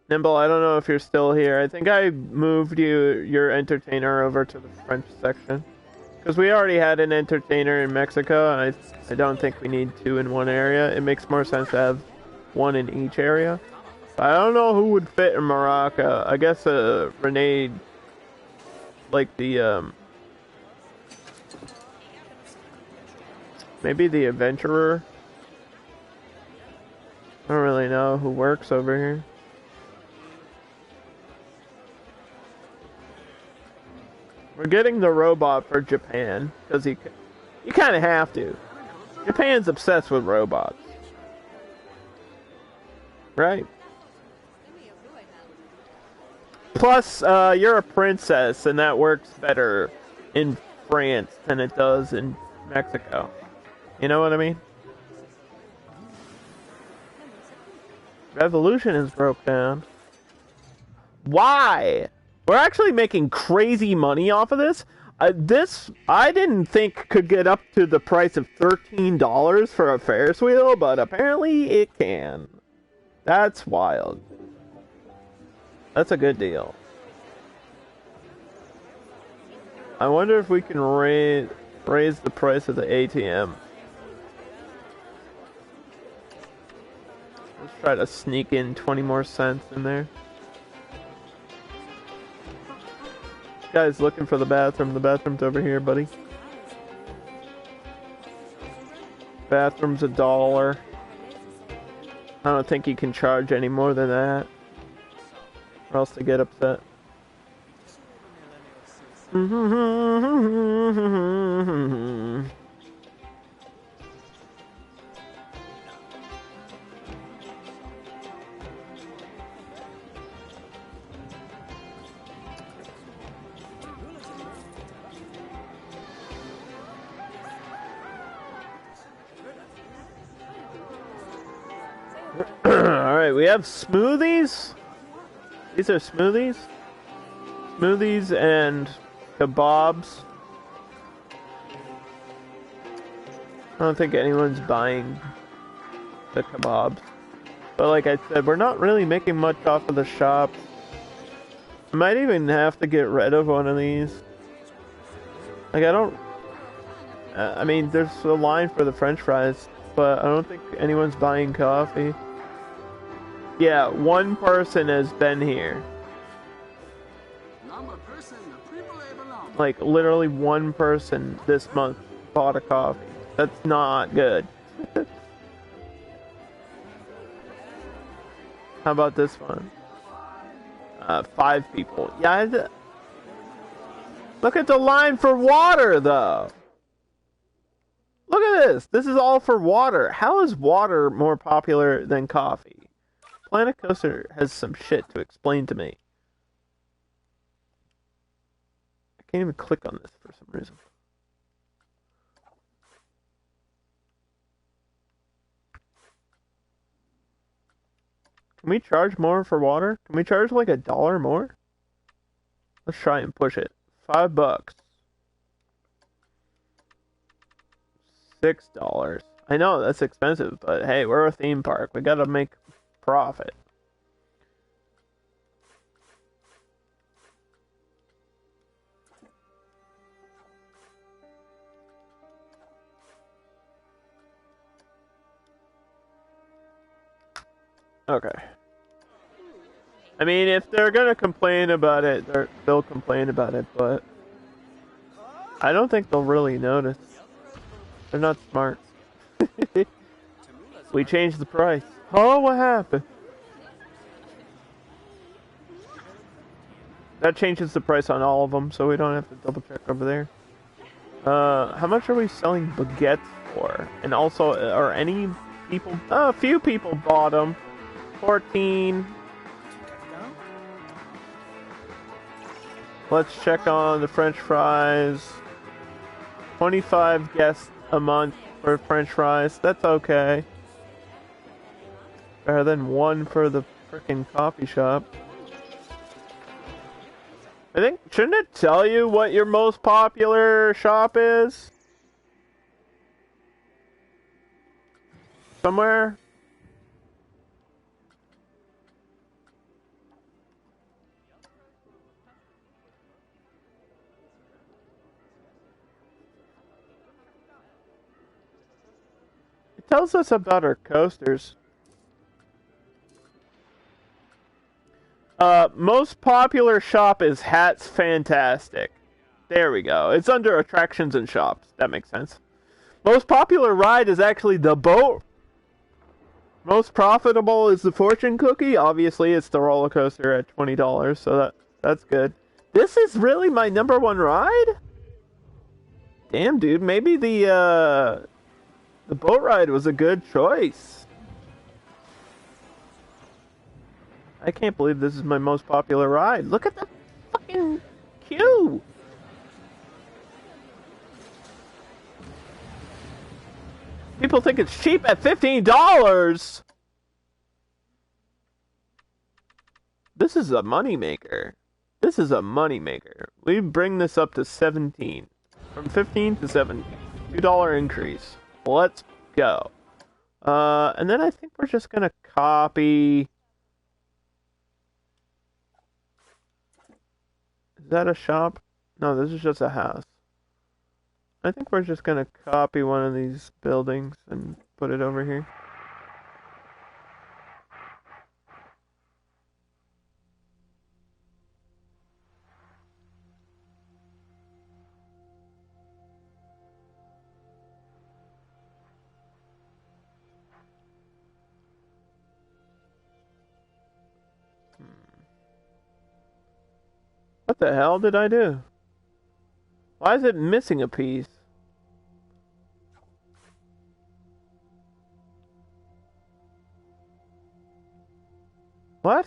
Nimble, I don't know if you're still here. I think I moved your entertainer over to the French section. Because we already had an entertainer in Mexico, and I don't think we need two in one area. It makes more sense to have one in each area. But I don't know who would fit in Morocco. I guess Renee, like the, maybe the adventurer. I don't really know who works over here. We're getting the robot for Japan, because you kind of have to. Japan's obsessed with robots. Right? Plus, you're a princess, and that works better in France than it does in Mexico. You know what I mean? Revolution is broke down. Why? We're actually making crazy money off of this. This, I didn't think could get up to the price of $13 for a Ferris wheel, but apparently it can. That's wild. That's a good deal. I wonder if we can raise the price of the ATM. Let's try to sneak in 20 more cents in there. Guy's looking for the bathroom. The bathroom's over here, buddy. Bathroom's $1. I don't think you can charge any more than that, or else they get upset. Wait, we have smoothies? These are smoothies? Smoothies and kebabs. I don't think anyone's buying the kebabs. But like I said, we're not really making much off of the shop. I might even have to get rid of one of these. Like, I don't... I mean, there's a line for the french fries, but I don't think anyone's buying coffee. Yeah, one person has been here. Like, literally one person this month bought a coffee. That's not good. How about this one? 5 people. Yeah, look at the line for water, though. Look at this. This is all for water. How is water more popular than coffee? Planet Coaster has some shit to explain to me. I can't even click on this for some reason. Can we charge more for water? Can we charge like $1 more? Let's try and push it. $5. $6. I know that's expensive, but hey, we're a theme park. We gotta make profit. Okay. I mean, if they're gonna complain about it, they'll complain about it, but I don't think they'll really notice. They're not smart. We changed the price. Oh, what happened? That changes the price on all of them, so we don't have to double check over there. How much are we selling baguettes for? And also, are any people... Oh, a few people bought them. 14. Let's check on the french fries. 25 guests a month for french fries. That's okay. Better than 1 for the frickin' coffee shop. I think, shouldn't it tell you what your most popular shop is? Somewhere? It tells us about our coasters. Most popular shop is Hats Fantastic. There we go. It's under attractions and shops. That makes sense. Most popular ride is actually the boat. Most profitable is the fortune cookie. Obviously, it's the roller coaster at $20, so that's good. This is really my number 1 ride? Damn, dude. Maybe the boat ride was a good choice. I can't believe this is my most popular ride. Look at the fucking queue. People think it's cheap at $15. This is a moneymaker. This is a moneymaker. We bring this up to 17. From 15 to 17. $2 increase. Let's go. And then I think we're just gonna copy... Is that a shop? No, this is just a house. I think we're just gonna copy one of these buildings and put it over here. What the hell did I do? Why is it missing a piece? What?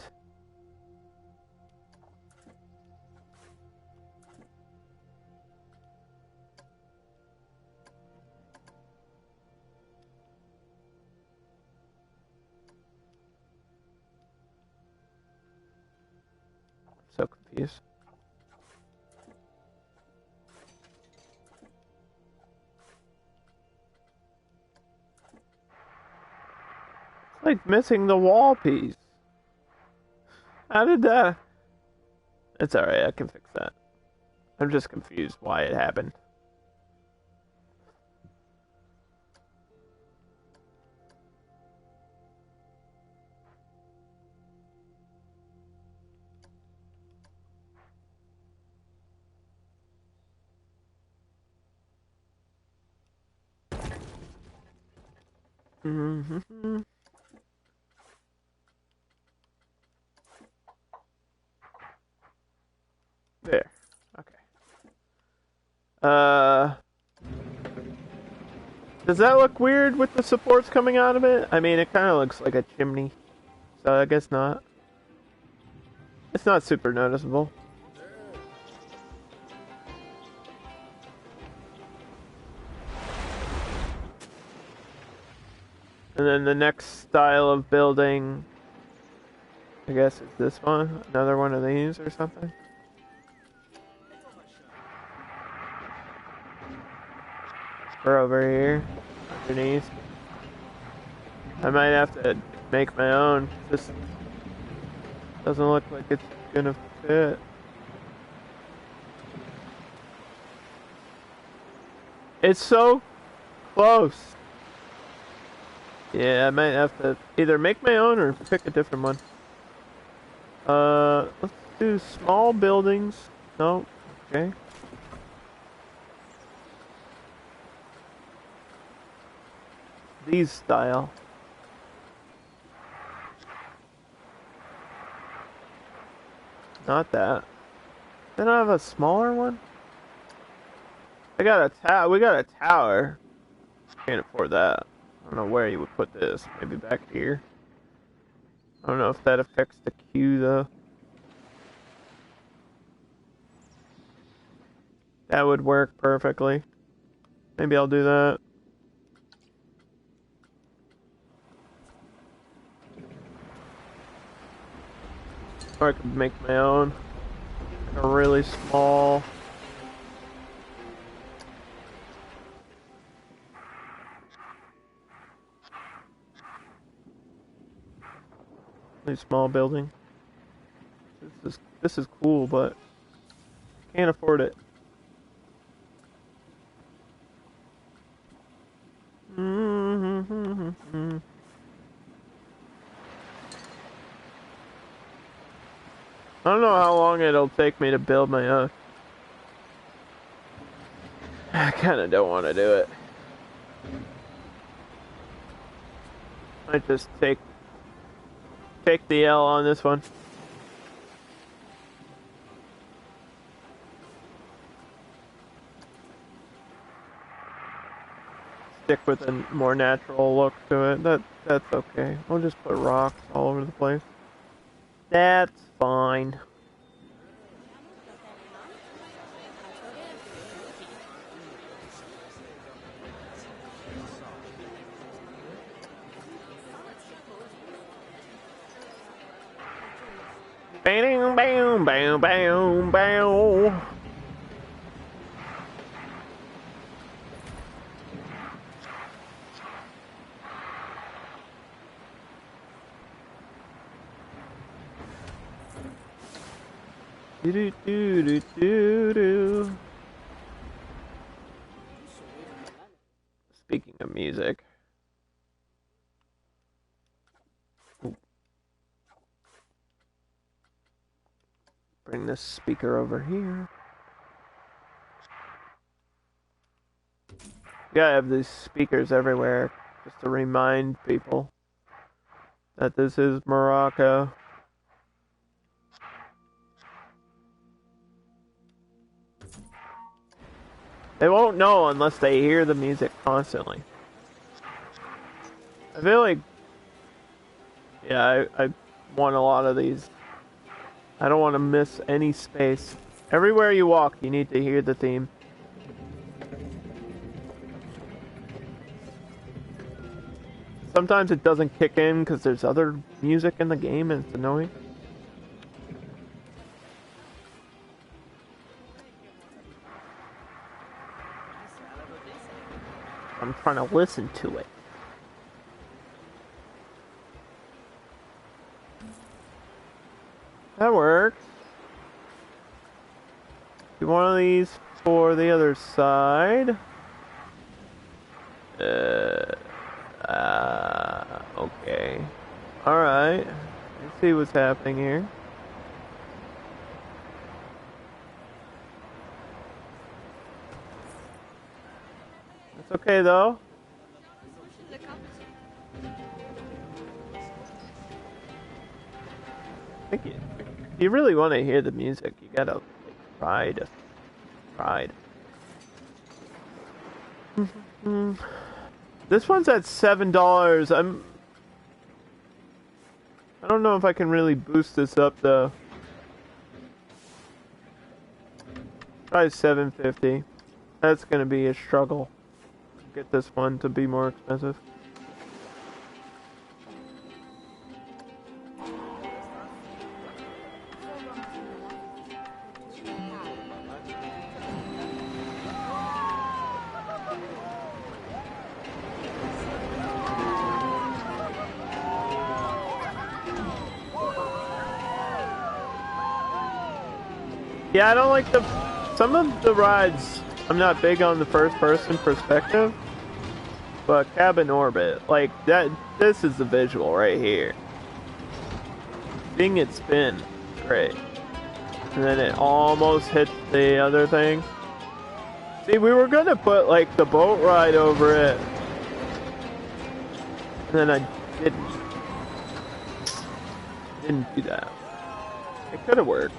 so confused. It's like missing the wall piece. How did that? It's alright, I can fix that. I'm just confused why it happened. Mm-hmm. There. Okay. Does that look weird with the supports coming out of it? I mean, it kind of looks like a chimney. So I guess not. It's not super noticeable. And then the next style of building, I guess, is this one. Another one of these or something. Or over here, underneath. I might have to make my own. This doesn't look like it's gonna fit. It's so close. Yeah, I might have to either make my own or pick a different one. Let's do small buildings. No, okay. These style. Not that. Then I have a smaller one. I got a we got a tower. Can't afford that. I don't know where you would put this. Maybe back here. I don't know if that affects the queue though. That would work perfectly. Maybe I'll do that. Or I could make my own. Like a really small. Really small building. This is cool, but can't afford it. I don't know how long it'll take me to build my own. I kind of don't want to do it. Might just take the L on this one. Stick with a more natural look to it. That's okay. We'll just put rocks all over the place. That's fine. Bam, bam, bam, bam, bam. Do do do do do do. Speaking of music. Bring this speaker over here. You gotta have these speakers everywhere just to remind people that this is Morocco. They won't know unless they hear the music constantly. I feel like, yeah, I want a lot of these. I don't want to miss any space. Everywhere you walk, you need to hear the theme. Sometimes it doesn't kick in because there's other music in the game and it's annoying. I'm trying to listen to it. That works. Do one of these for the other side. Okay. Alright. Let's see what's happening here. It's okay though. I think if you really want to hear the music, you gotta try to. This one's at $7. I don't know if I can really boost this up though. Try $7.50. That's gonna be a struggle. Get this one to be more expensive. Yeah, I don't like some of the rides. I'm not big on the first person perspective, but Cabin Orbit, like that, this is the visual right here. Seeing it spin, great. And then it almost hit the other thing. See, we were gonna put like the boat ride over it, and then I didn't do that. It could have worked.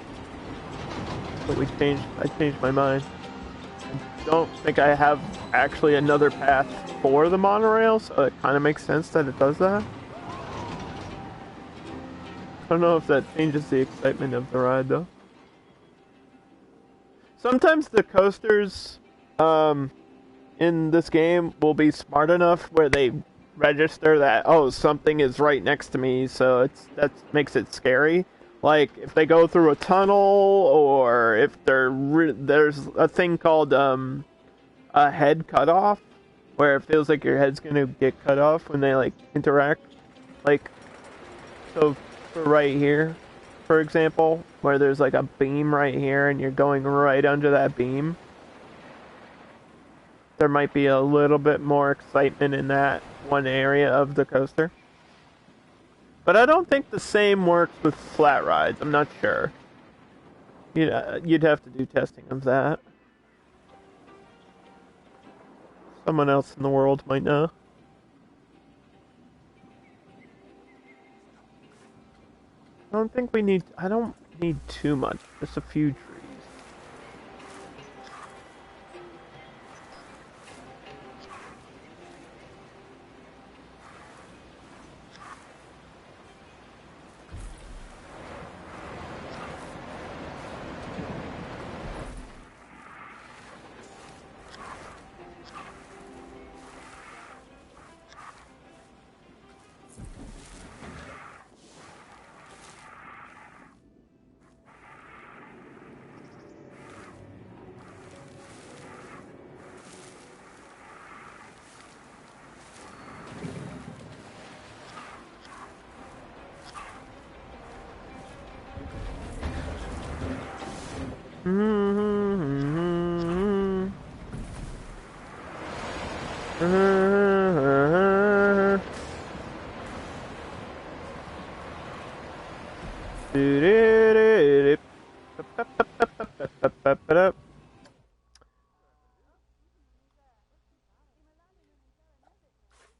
But I changed my mind. I don't think I have actually another path for the monorail, so it kind of makes sense that it does that. I don't know if that changes the excitement of the ride, though. Sometimes the coasters in this game will be smart enough where they register that, oh, something is right next to me, so that makes it scary. Like, if they go through a tunnel, or if there's a thing called a head cutoff, where it feels like your head's gonna get cut off when they, like, interact. Like, so for right here, for example, where there's, like, a beam right here, and you're going right under that beam, there might be a little bit more excitement in that one area of the coaster. But I don't think the same works with flat rides. I'm not sure. You'd have to do testing of that. Someone else in the world might know. I don't need too much. Just a few trees.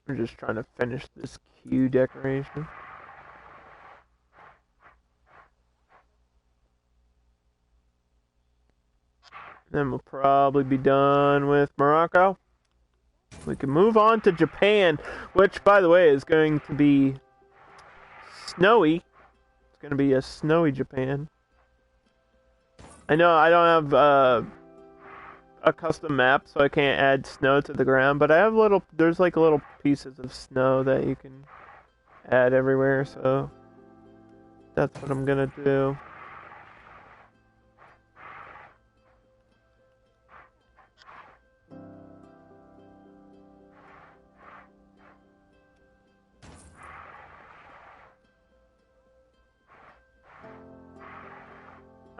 I'm just trying to finish this queue decoration. Then we'll probably be done with Morocco. We can move on to Japan, which, by the way, is going to be snowy. It's going to be a snowy Japan. I know I don't have a custom map, so I can't add snow to the ground, but I have there's like little pieces of snow that you can add everywhere, so that's what I'm going to do.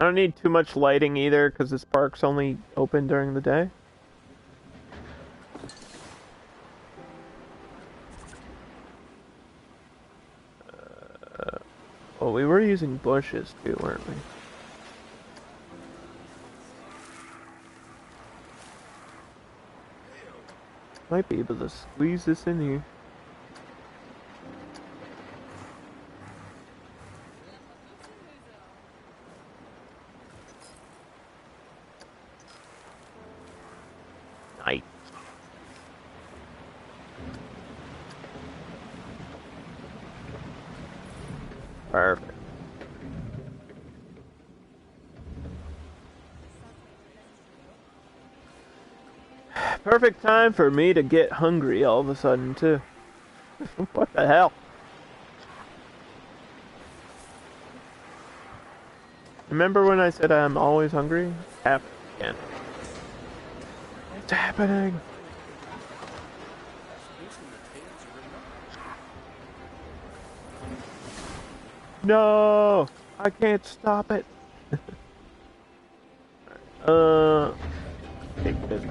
I don't need too much lighting either, because this park's only open during the day. Well, we were using bushes too, weren't we? Might be able to squeeze this in here. Nice. Perfect. Perfect time for me to get hungry all of a sudden, too. What the hell? Remember when I said I'm always hungry? Happened again. It's happening! No! I can't stop it! Take this.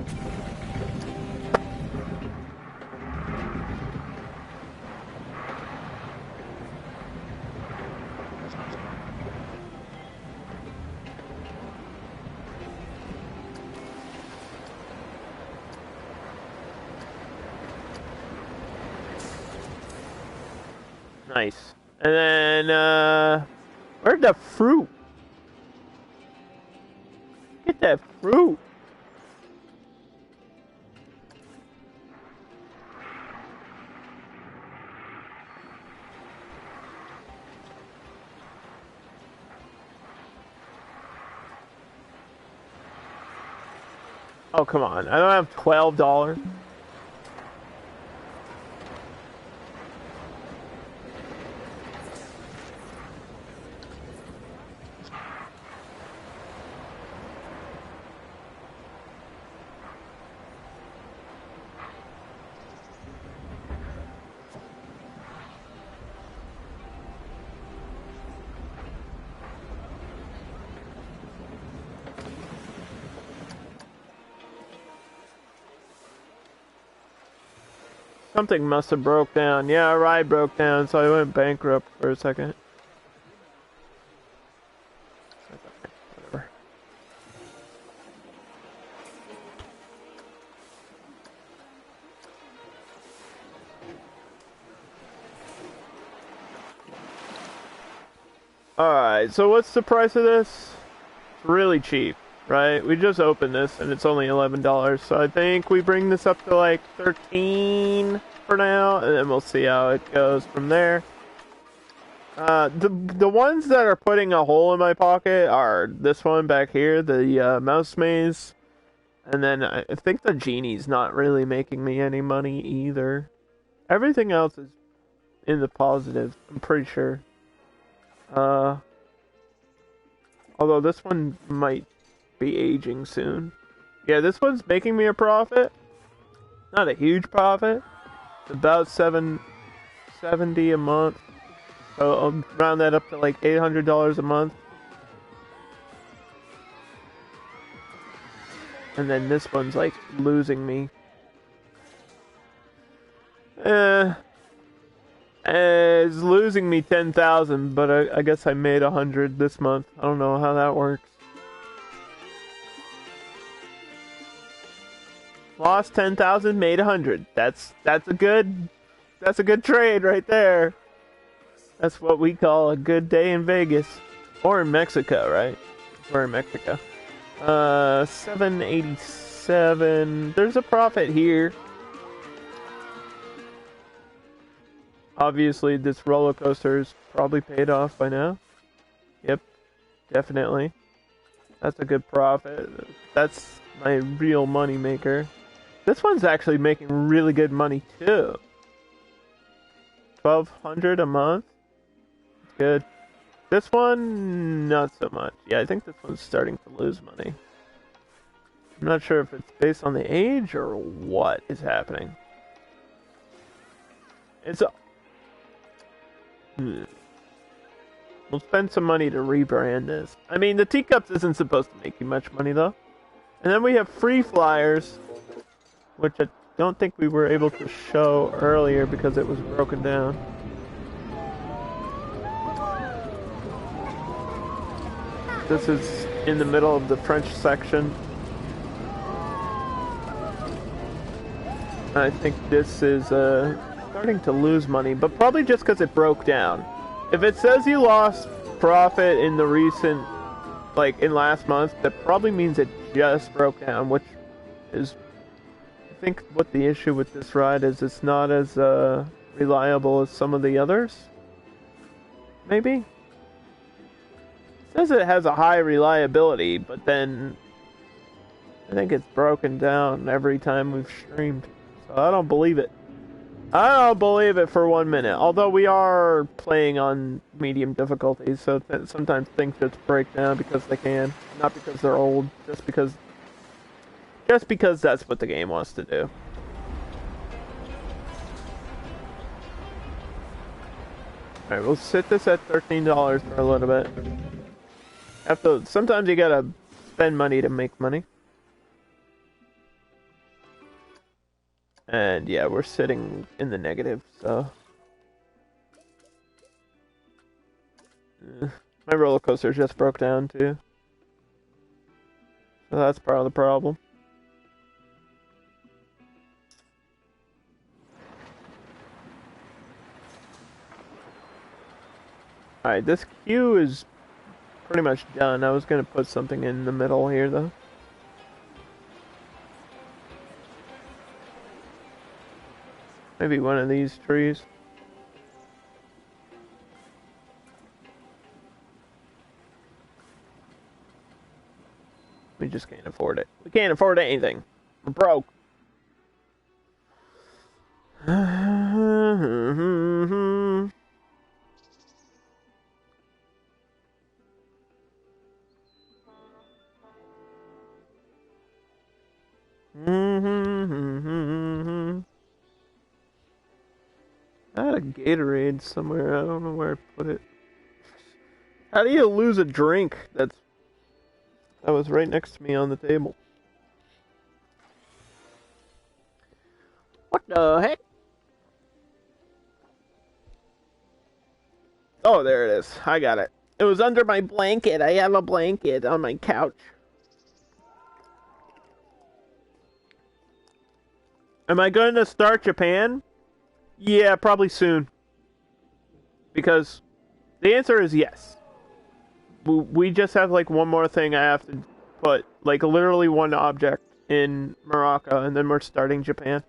Nice. And then, where'd the fruit? Get that fruit! Oh, come on. I don't have $12. Something must have broke down. Yeah, a ride broke down, so I went bankrupt for a second. Whatever. Alright, so what's the price of this? It's really cheap, right? We just opened this and it's only $11, so I think we bring this up to like 13 for now, and then we'll see how it goes from there. The ones that are putting a hole in my pocket are this one back here, the mouse maze, and then I think the genie's not really making me any money either. Everything else is in the positive, I'm pretty sure. Although this one might be aging soon. Yeah, this one's making me a profit. Not a huge profit. It's about $770 a month. So I'll round that up to like $800 a month. And then this one's like losing me. It's losing me 10,000, but I guess I made 100 this month. I don't know how that works. Lost 10,000, made 100. That's a good trade right there. That's what we call a good day in Vegas, or in Mexico, right? We're in Mexico. 787. There's a profit here. Obviously, this roller coaster is probably paid off by now. Yep, definitely. That's a good profit. That's my real money maker. This one's actually making really good money too. 1,200 a month. Good. This one, not so much. Yeah, I think this one's starting to lose money. I'm not sure if it's based on the age or what is happening. It's a... We'll spend some money to rebrand this. I mean, the teacups isn't supposed to make you much money, though. And then we have free flyers, which I don't think we were able to show earlier because it was broken down. This is in the middle of the French section. I think this is starting to lose money, but probably just because it broke down. If it says you lost profit in the recent, like in last month, that probably means it just broke down, which is, I think what the issue with this ride is, it's not as reliable as some of the others. Maybe? It says it has a high reliability, but then I think it's broken down every time we've streamed. So I don't believe it. I don't believe it for 1 minute. Although we are playing on medium difficulties, so sometimes things just break down because they can, not because they're old, just because that's what the game wants to do. All right, we'll sit this at $13 for a little bit. Sometimes you gotta spend money to make money. And yeah, we're sitting in the negative, so... my roller coaster just broke down, too. So that's part of the problem. Alright, this queue is pretty much done. I was gonna put something in the middle here, though. Maybe one of these trees. We just can't afford it. We can't afford anything. We're broke. I had a Gatorade somewhere. I don't know where I put it. How do you lose a drink that was right next to me on the table? What the heck? Oh, there it is. I got it. It was under my blanket. I have a blanket on my couch. Am I going to start Japan? Yeah, probably soon. Because the answer is yes. We just have like one more thing I have to put, like literally one object in Morocco, and then we're starting Japan.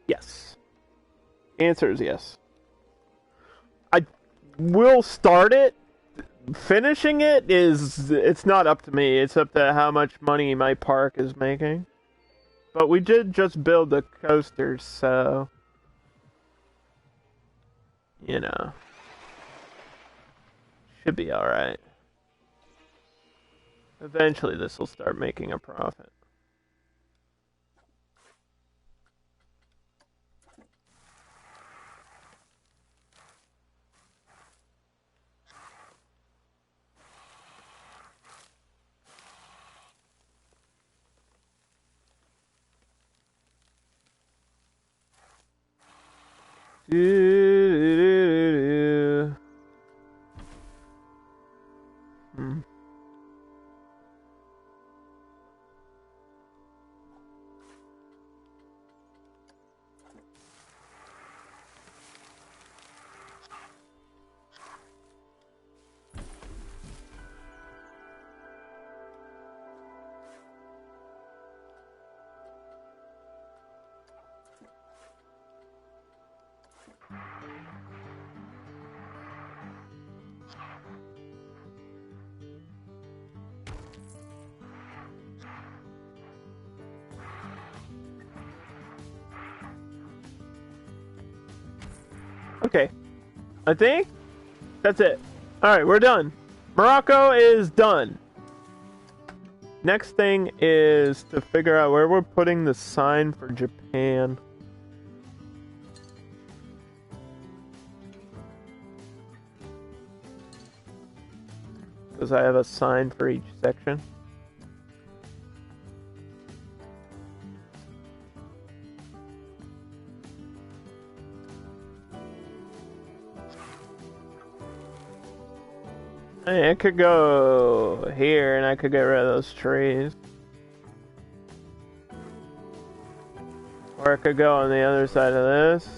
Yes. Answer is yes. I will start it. Finishing it it's not up to me. It's up to how much money my park is making. But we did just build the coasters, so... you know. Should be alright. Eventually this will start making a profit. Okay. I think that's it. Alright, we're done. Morocco is done. Next thing is to figure out where we're putting the sign for Japan. because I have a sign for each section. I could go here and I could get rid of those trees. Or I could go on the other side of this,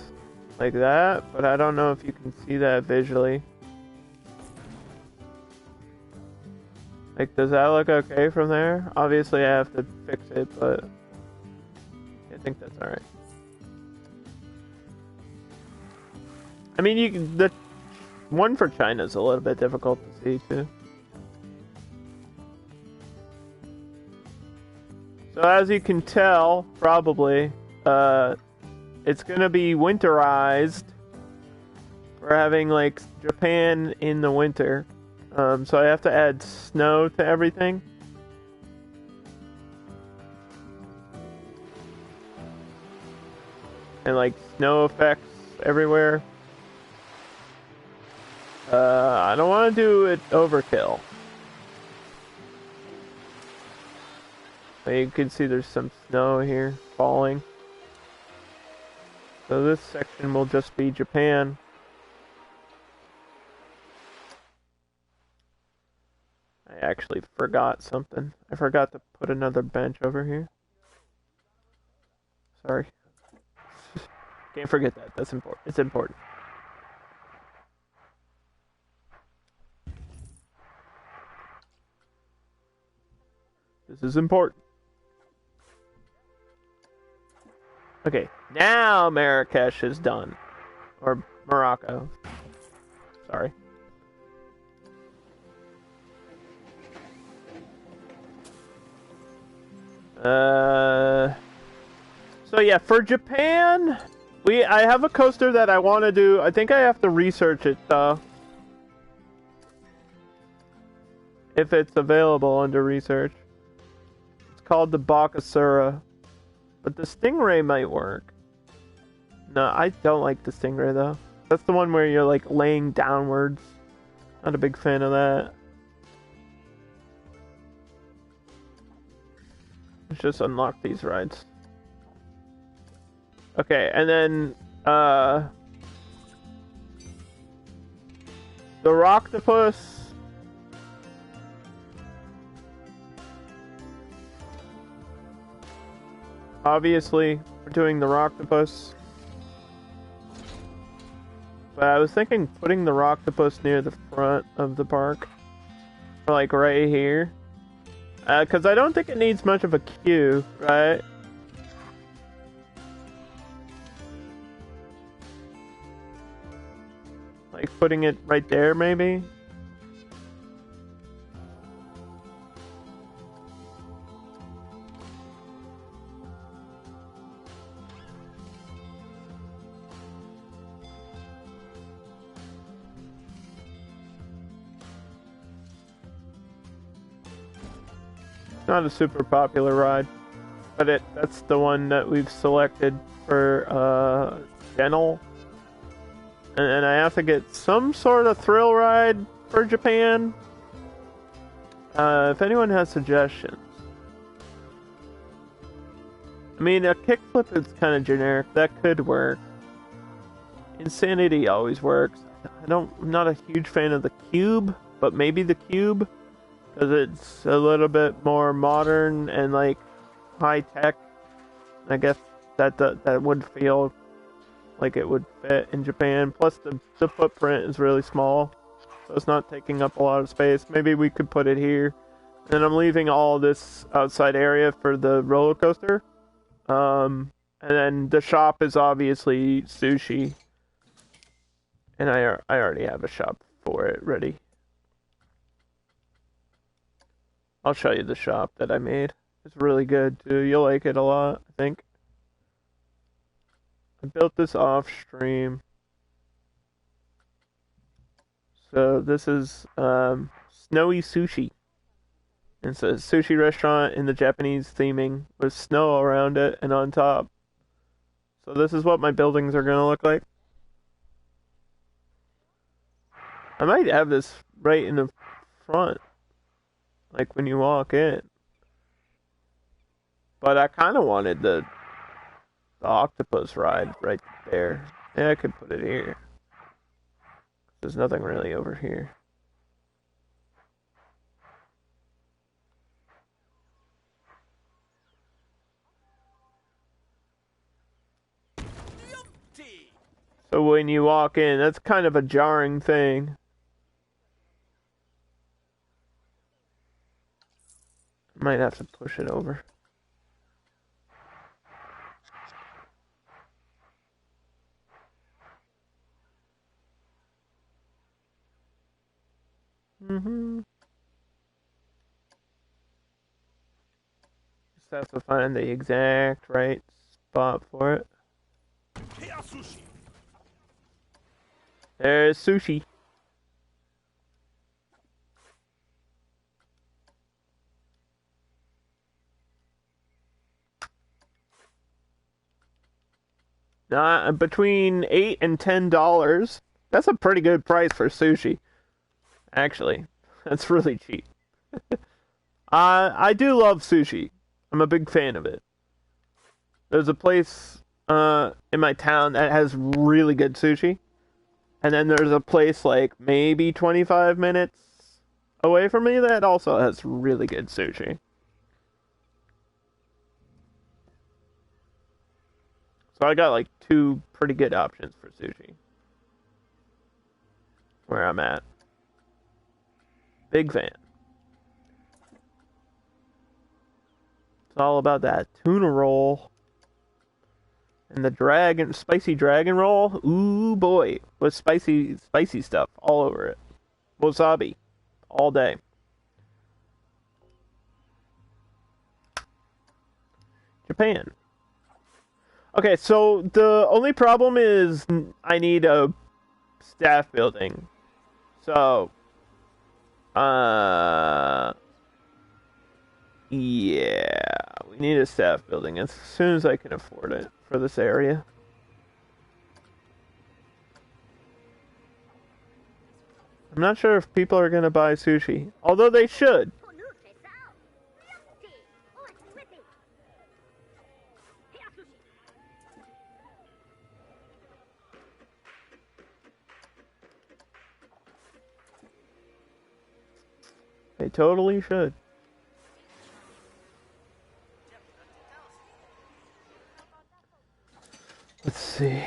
like that, but I don't know if you can see that visually. Like, does that look okay from there? Obviously I have to fix it, but I think that's alright. I mean, the one for China's a little bit difficult to see, too. So as you can tell, probably, it's gonna be winterized. We're having, like, Japan in the winter. So I have to add snow to everything. And, like, snow effects everywhere. I don't want to do it overkill. But you can see there's some snow here falling. So this section will just be Japan. I actually forgot something. I forgot to put another bench over here. Sorry. Can't forget that. That's important. It's important. This is important. Okay, now Marrakesh is done. Or Morocco. Sorry. So yeah, for Japan, I have a coaster that I want to do. I think I have to research it, though. If it's available under research. It's called the Bakasura. But the Stingray might work. No, I don't like the Stingray, though. That's the one where you're, like, laying downwards. Not a big fan of that. Let's just unlock these rides. Okay, and then, the Octopus. Obviously, we're doing the Octopus. But I was thinking putting the Octopus near the front of the park. Or like right here. Because I don't think it needs much of a queue, right? Like putting it right there, maybe? Not a super popular ride, but that's the one that we've selected for dental. And I have to get some sort of thrill ride for Japan. If anyone has suggestions. I mean, a kickflip is kind of generic. That could work. Insanity always works. I'm not a huge fan of the cube, but maybe the cube. Because it's a little bit more modern and like high tech. I guess that would feel like it would fit in Japan. Plus the footprint is really small, so it's not taking up a lot of space. Maybe we could put it here. And I'm leaving all this outside area for the roller coaster. And then the shop is obviously sushi. And I already have a shop for it ready. I'll show you the shop that I made. It's really good too. You'll like it a lot, I think. I built this off stream. So this is Snowy Sushi. It's a sushi restaurant in the Japanese theming with snow around it and on top. So this is what my buildings are going to look like. I might have this right in the front, like when you walk in. But I kind of wanted the octopus ride right there. Yeah, I could put it here. There's nothing really over here. So when you walk in, that's kind of a jarring thing. Might have to push it over. Just have to find the exact right spot for it. There's sushi. Between $8 and $10. That's a pretty good price for sushi. Actually, that's really cheap. I do love sushi. I'm a big fan of it. There's a place in my town that has really good sushi. And then there's a place like maybe 25 minutes away from me that also has really good sushi. So I got like two pretty good options for sushi. Where I'm at. Big fan. It's all about that tuna roll. And the spicy dragon roll. Ooh boy. With spicy stuff all over it. Wasabi. All day. Japan. Okay, so the only problem is I need a staff building. So, yeah, we need a staff building as soon as I can afford it for this area. I'm not sure if people are gonna buy sushi, although they should. They totally should. Let's see.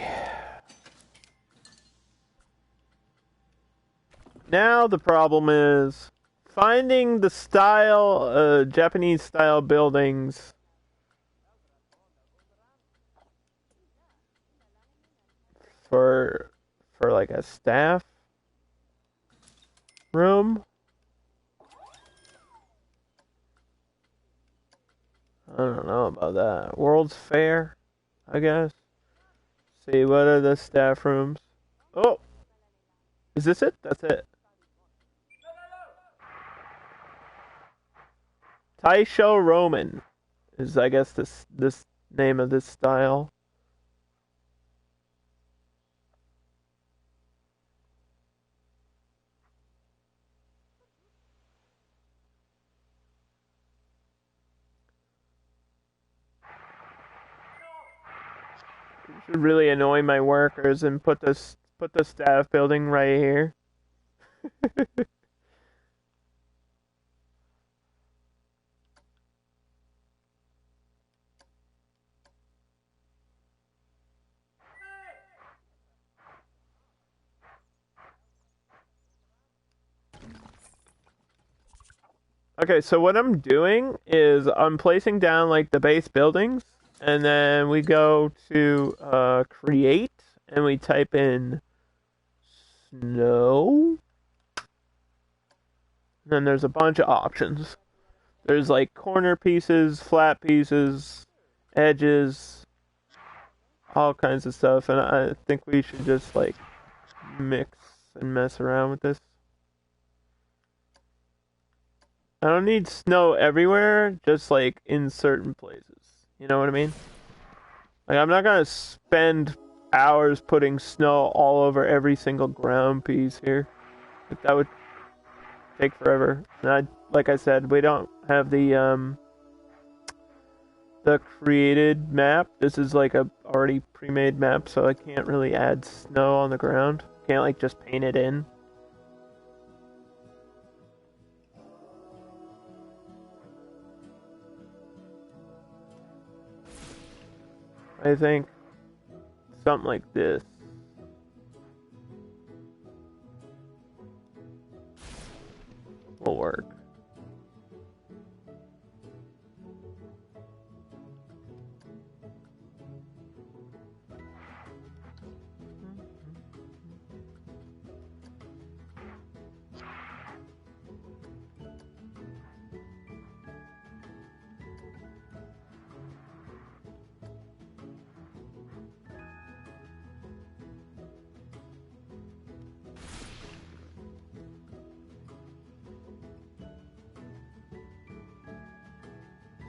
Now the problem is finding the style, Japanese style buildings for like a staff room. I don't know about that. World's Fair, I guess. See, what are the staff rooms? Oh! Is this it? That's it. Taisho Roman is, I guess, this name of this style. Should really annoy my workers and put the staff building right here. Okay, so what I'm doing is I'm placing down like the base buildings, and then we go to create, and we type in snow. And then there's a bunch of options. There's like corner pieces, flat pieces, edges, all kinds of stuff, and I think we should just like mix and mess around with this. I don't need snow everywhere, just like in certain places. You know what I mean? Like, I'm not gonna spend hours putting snow all over every single ground piece here. Like, that would take forever. And like I said, we don't have the created map. This is like a already pre-made map, so I can't really add snow on the ground. Can't like just paint it in. I think something like this will work.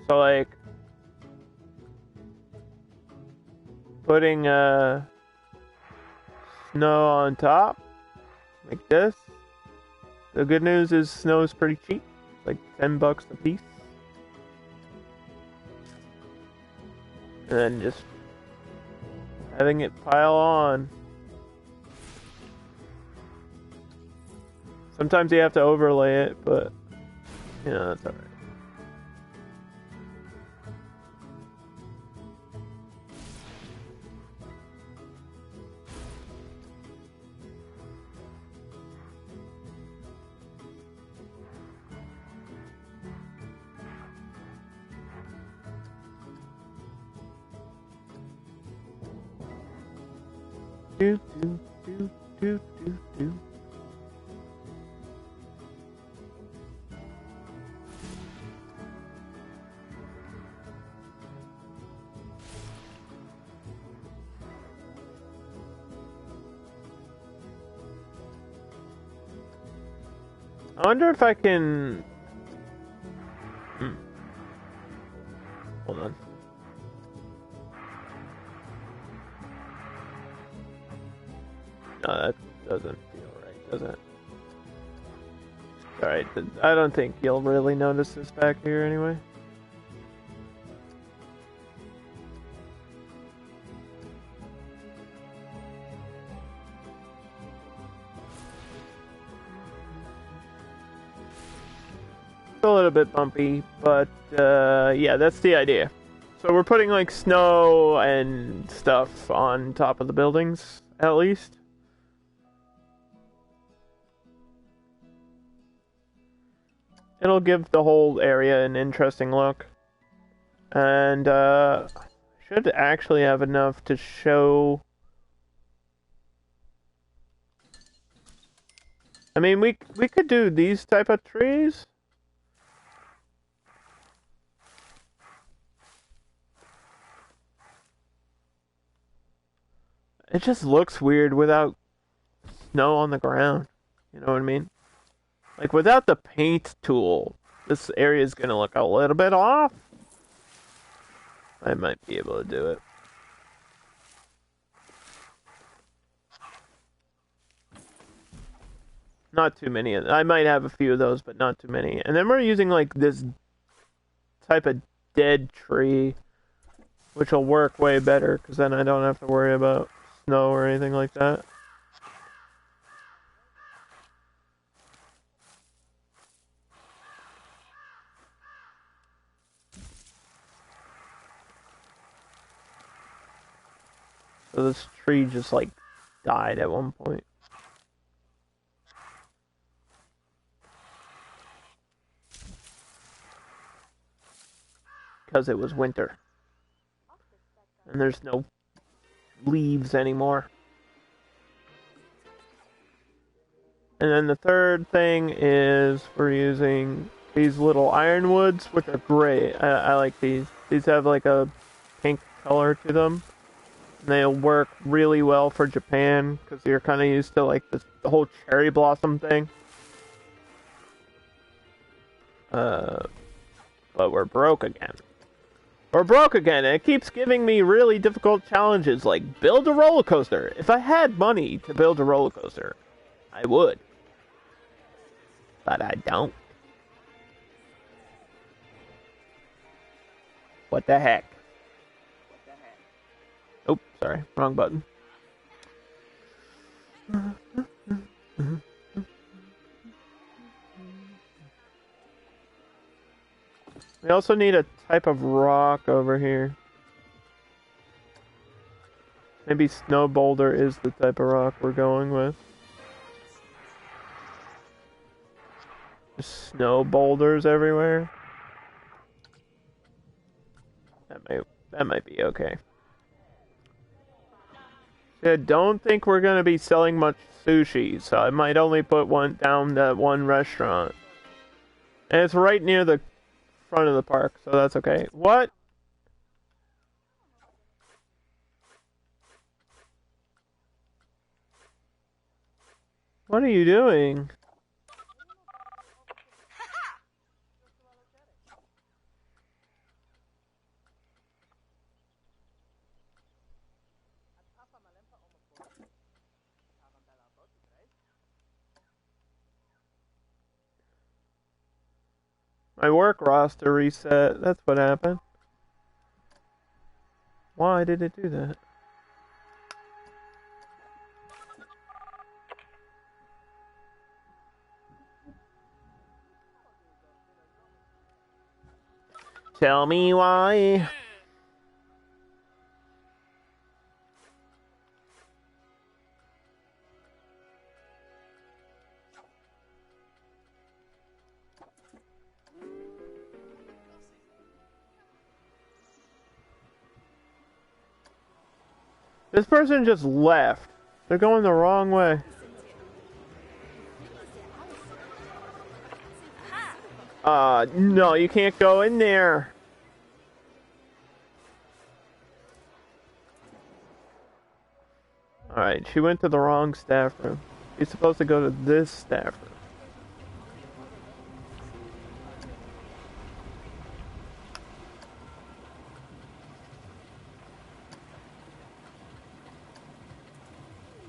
So like putting snow on top like this. The good news is snow is pretty cheap, like $10 a piece. And then just having it pile on. Sometimes you have to overlay it, but you know, that's alright. Do, do, do, do, do, do. I wonder if I can... Hold on. No, that doesn't feel right, does it? Alright, I don't think you'll really notice this back here anyway. It's a little bit bumpy, but yeah, that's the idea. So we're putting like snow and stuff on top of the buildings, at least. It'll give the whole area an interesting look. And should actually have enough to show... I mean, we could do these type of trees. It just looks weird without snow on the ground. You know what I mean? Like, without the paint tool, this area is going to look a little bit off. I might be able to do it. Not too many. I might have a few of those, but not too many. And then we're using, like, this type of dead tree, which will work way better, because then I don't have to worry about snow or anything like that. So this tree just like died at one point. Because it was winter. And there's no leaves anymore. And then the third thing is we're using these little ironwoods, which are great. I like these. These have like a pink color to them. They'll work really well for Japan because you're kind of used to like the whole cherry blossom thing. But we're broke again. We're broke again, and it keeps giving me really difficult challenges like build a roller coaster. If I had money to build a roller coaster, I would. but I don't. What the heck? Oh, sorry. Wrong button. We also need a type of rock over here. Maybe snow boulder is the type of rock we're going with. There's snow boulders everywhere. That might be okay. I don't think we're gonna be selling much sushi, so I might only put one down that one restaurant. And it's right near the front of the park, so that's okay. What? What are you doing? My work roster reset. That's what happened. Why did it do that? Tell me why. This person just left. They're going the wrong way. No, you can't go in there. Alright, she went to the wrong staff room. She's supposed to go to this staff room.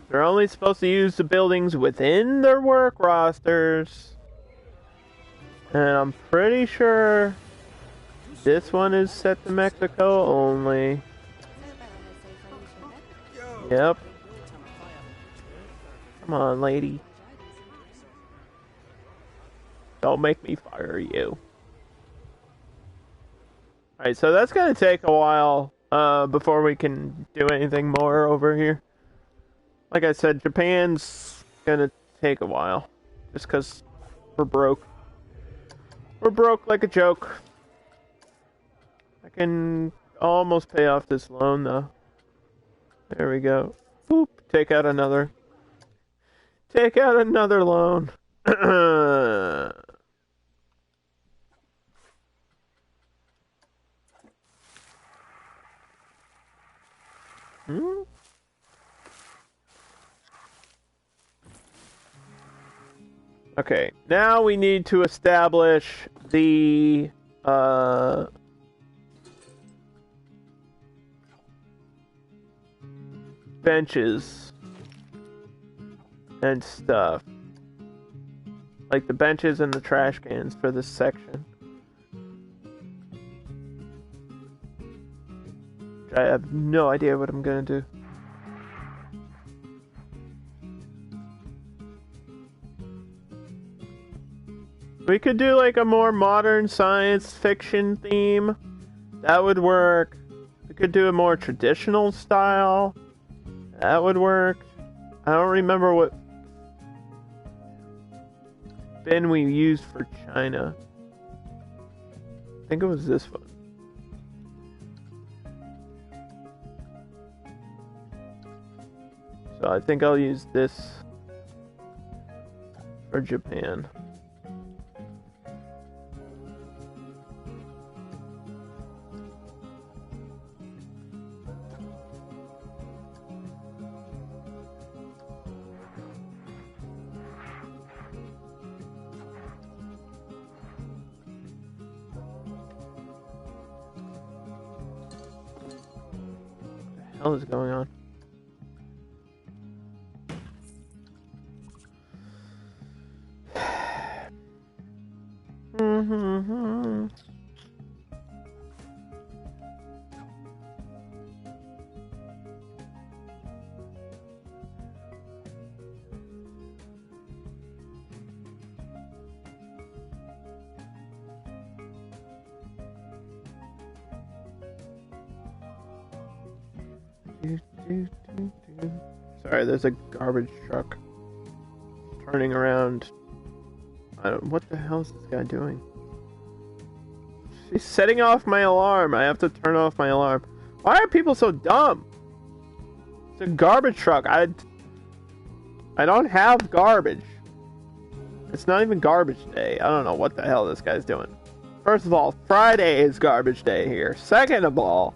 They're only supposed to use the buildings within their work rosters. And I'm pretty sure this one is set to Mexico only. Yep. Come on, lady. Don't make me fire you. Alright, so that's gonna take a while before we can do anything more over here. Like I said, Japan's gonna take a while. Just because we're broke. We're broke like a joke. I can almost pay off this loan, though. There we go. Boop. Take out another. Take out another loan. Hmm? Okay, now we need to establish the benches and stuff. Like the benches and the trash cans for this section. I have no idea what I'm gonna do. We could do like a more modern science fiction theme. That would work. We could do a more traditional style. That would work. I don't remember what bin we used for China. I think it was this one. So I think I'll use this for Japan. What the hell is going on? Sorry, there's a garbage truck turning around. What the hell is this guy doing? She's setting off my alarm. I have to turn off my alarm. Why are people so dumb? It's a garbage truck. I don't have garbage. It's not even garbage day. I don't know what the hell this guy's doing. First of all, Friday is garbage day here. Second of all,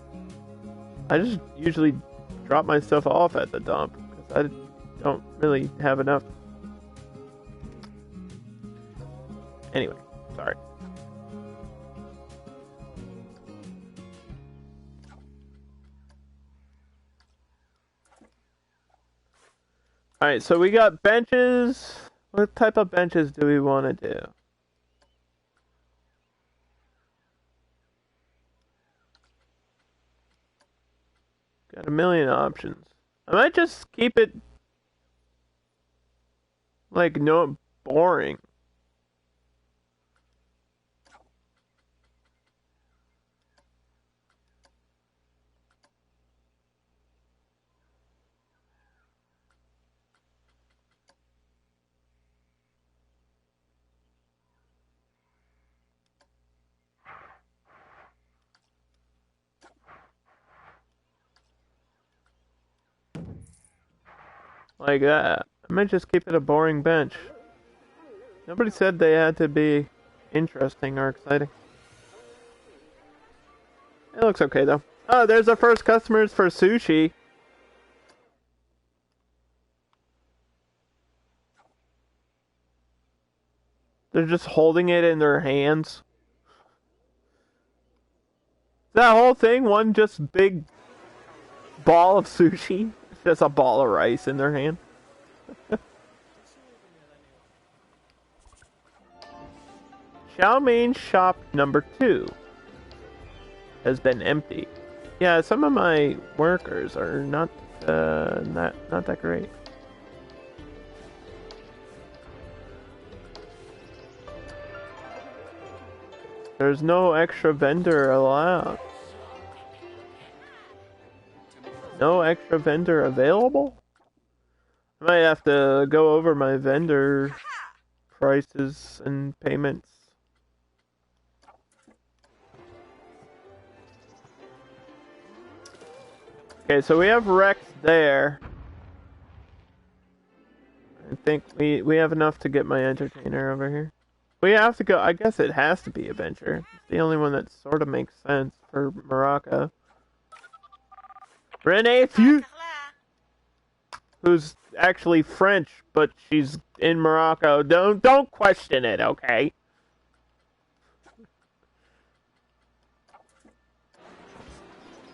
I just usually drop my stuff off at the dump because I don't really have enough. Anyway, sorry. Alright, so we got benches. What type of benches do we want to do? Got a million options. I might just keep it like no boring. Like that. I might just keep it a boring bench. Nobody said they had to be interesting or exciting. It looks okay though. Oh, there's our first customers for sushi. They're just holding it in their hands. That whole thing, one just big ball of sushi. Just a ball of rice in their hand. Chow mein shop number 2 has been empty. Yeah, some of my workers are not that great. There's no extra vendor allowed. No extra vendor available? I might have to go over my vendor prices and payments. Okay, so we have Rex there. I think we have enough to get my entertainer over here. We have to go. I guess it has to be a venture. It's the only one that sort of makes sense for Morocco. Renee Few, who's actually French, but she's in Morocco. Don't question it, okay?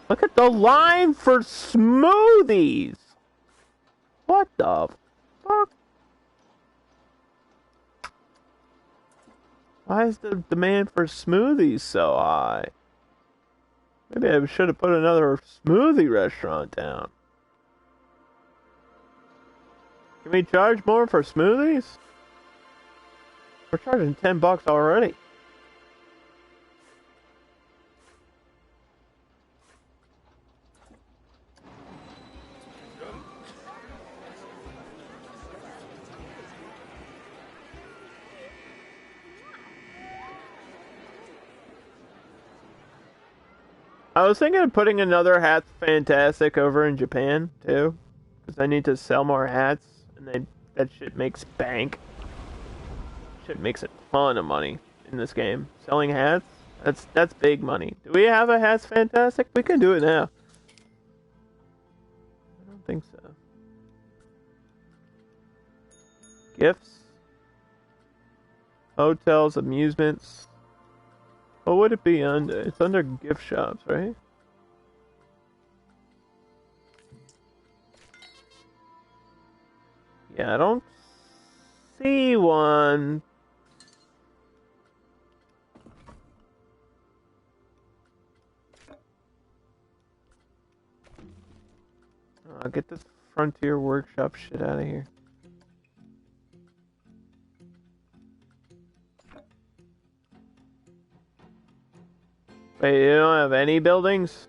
Look at the line for smoothies. What the fuck? Why is the demand for smoothies so high? Maybe I should have put another smoothie restaurant down. Can we charge more for smoothies? We're charging $10 already. I was thinking of putting another Hats Fantastic over in Japan, too. Because I need to sell more hats, and that shit makes bank. Shit makes a ton of money in this game. Selling hats, that's big money. Do we have a Hats Fantastic? We can do it now. I don't think so. Gifts. Hotels, amusements. What would it be under? It's under gift shops, right? Yeah, I don't see one. I'll get this Frontier Workshop shit out of here. Wait, you don't have any buildings?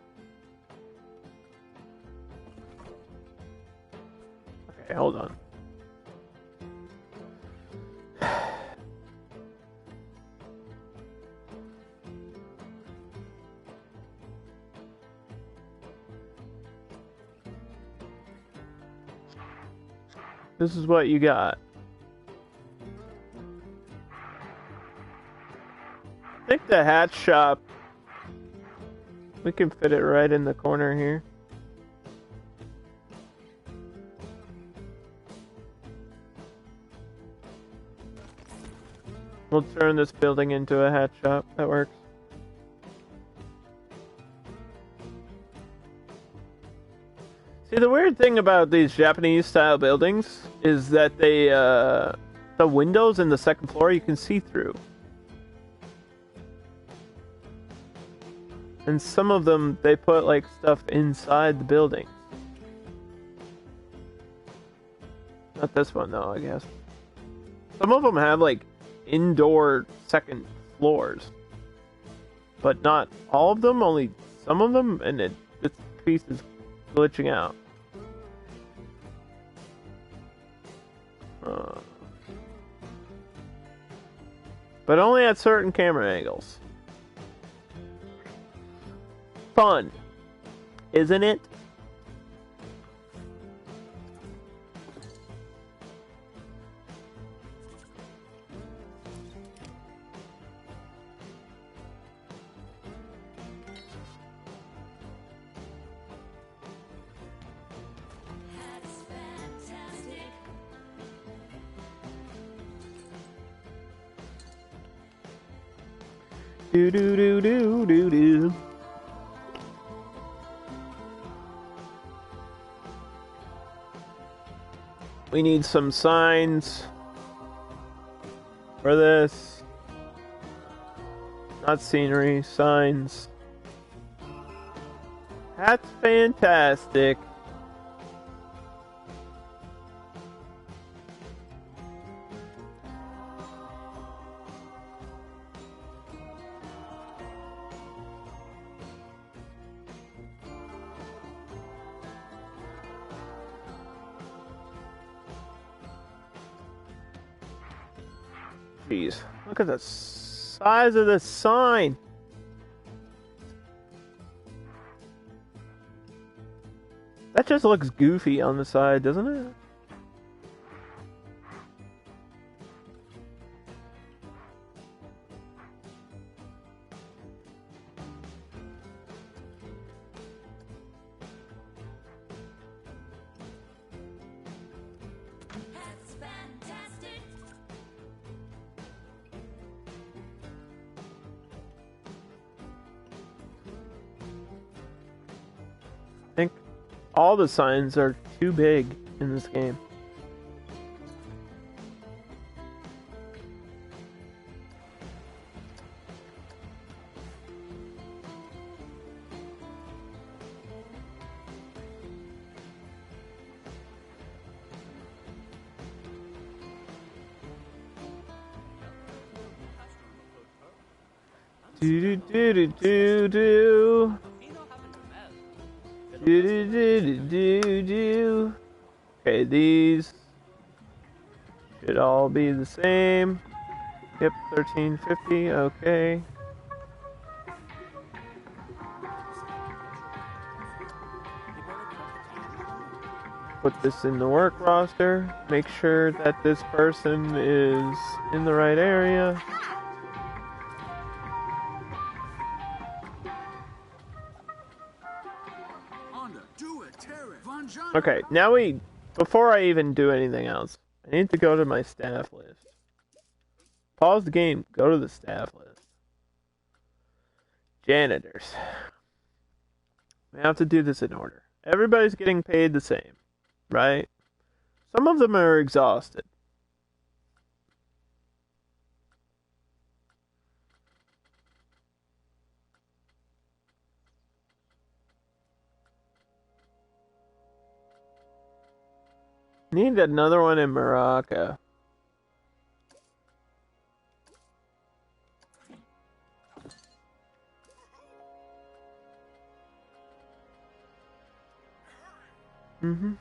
Okay, hold on. This is what you got. I think the hat shop, we can fit it right in the corner here. We'll turn this building into a hat shop. That works. See, the weird thing about these Japanese style buildings is that they, the windows in the second floor you can see through. And some of them, they put like stuff inside the building. Not this one though, I guess. Some of them have like indoor second floors. But not all of them, only some of them, and this piece is glitching out. But only at certain camera angles. Fun, isn't it? Do do do do do do. We need some signs for this. Not scenery, signs. That's fantastic. Jeez, look at the size of this sign. That just looks goofy on the side, doesn't it? I think all the signs are too big in this game. Do do do do do. Do. Okay, these should all be the same. Yep, 1350, okay. Put this in the work roster. Make sure that this person is in the right area. Okay, now before I even do anything else, I need to go to my staff list. Pause the game, go to the staff list. Janitors. We have to do this in order. Everybody's getting paid the same, right? Some of them are exhausted. Need another one in Morocco. Let's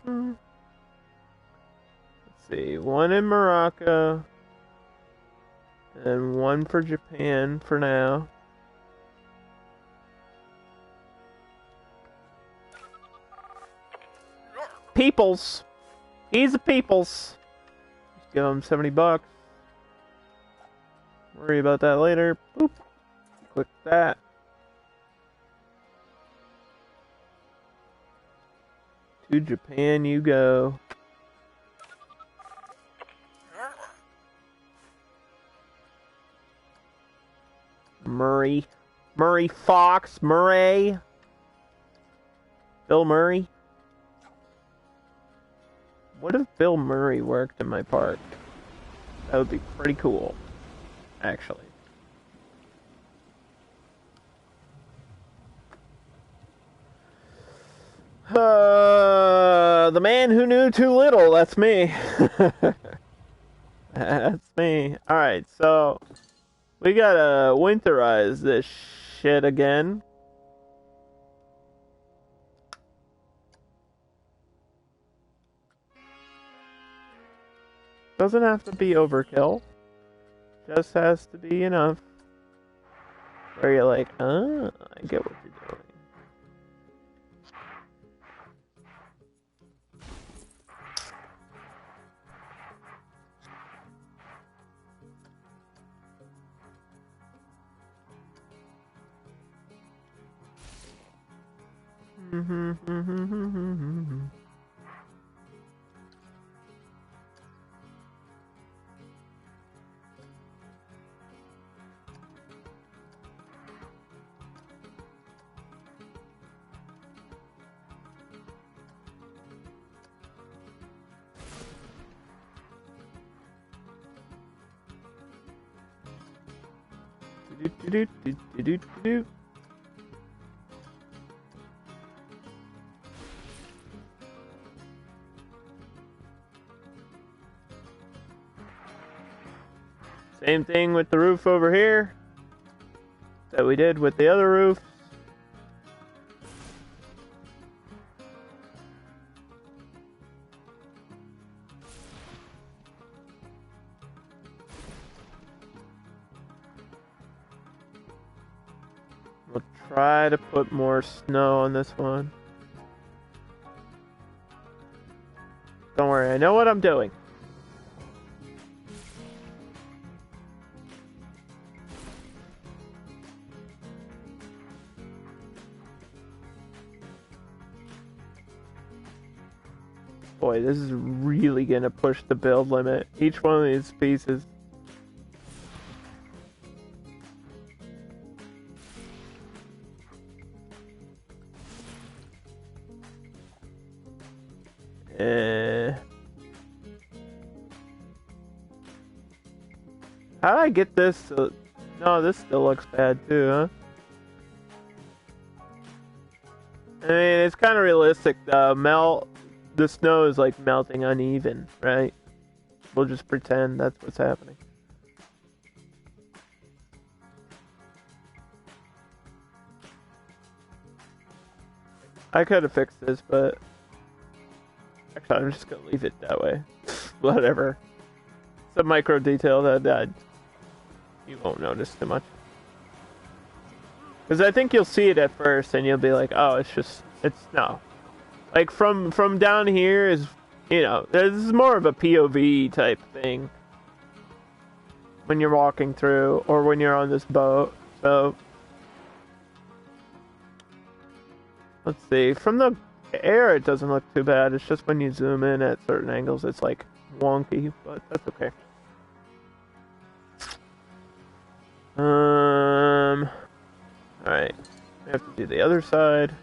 see, one in Morocco, and one for Japan for now. Peoples. He's a Peoples. Just give him $70. Worry about that later. Boop. Click that. To Japan you go. Murray. Murray Fox. Murray. Bill Murray. What if Bill Murray worked in my park? That would be pretty cool, actually. The man who knew too little, that's me. That's me. Alright, so we gotta winterize this shit again. Doesn't have to be overkill. Just has to be enough where you're like, I get what you're doing. Same thing with the roof over here that we did with the other roof. We'll try to put more snow on this one. Don't worry, I know what I'm doing. Boy, this is really gonna push the build limit. Each one of these pieces. How did I get this to... No, this still looks bad too, huh? I mean, it's kind of realistic. The snow is like melting uneven, right? We'll just pretend that's what's happening. I could have fixed this, but actually, I'm just gonna leave it that way. Whatever. It's a micro detail that you won't notice too much. Because I think you'll see it at first, and you'll be like, "Oh, it's no." Like from down here is, you know, this is more of a POV type thing when you're walking through or when you're on this boat. So let's see. From the air, it doesn't look too bad. It's just when you zoom in at certain angles, it's like wonky, but that's okay. All right. We have to do the other side.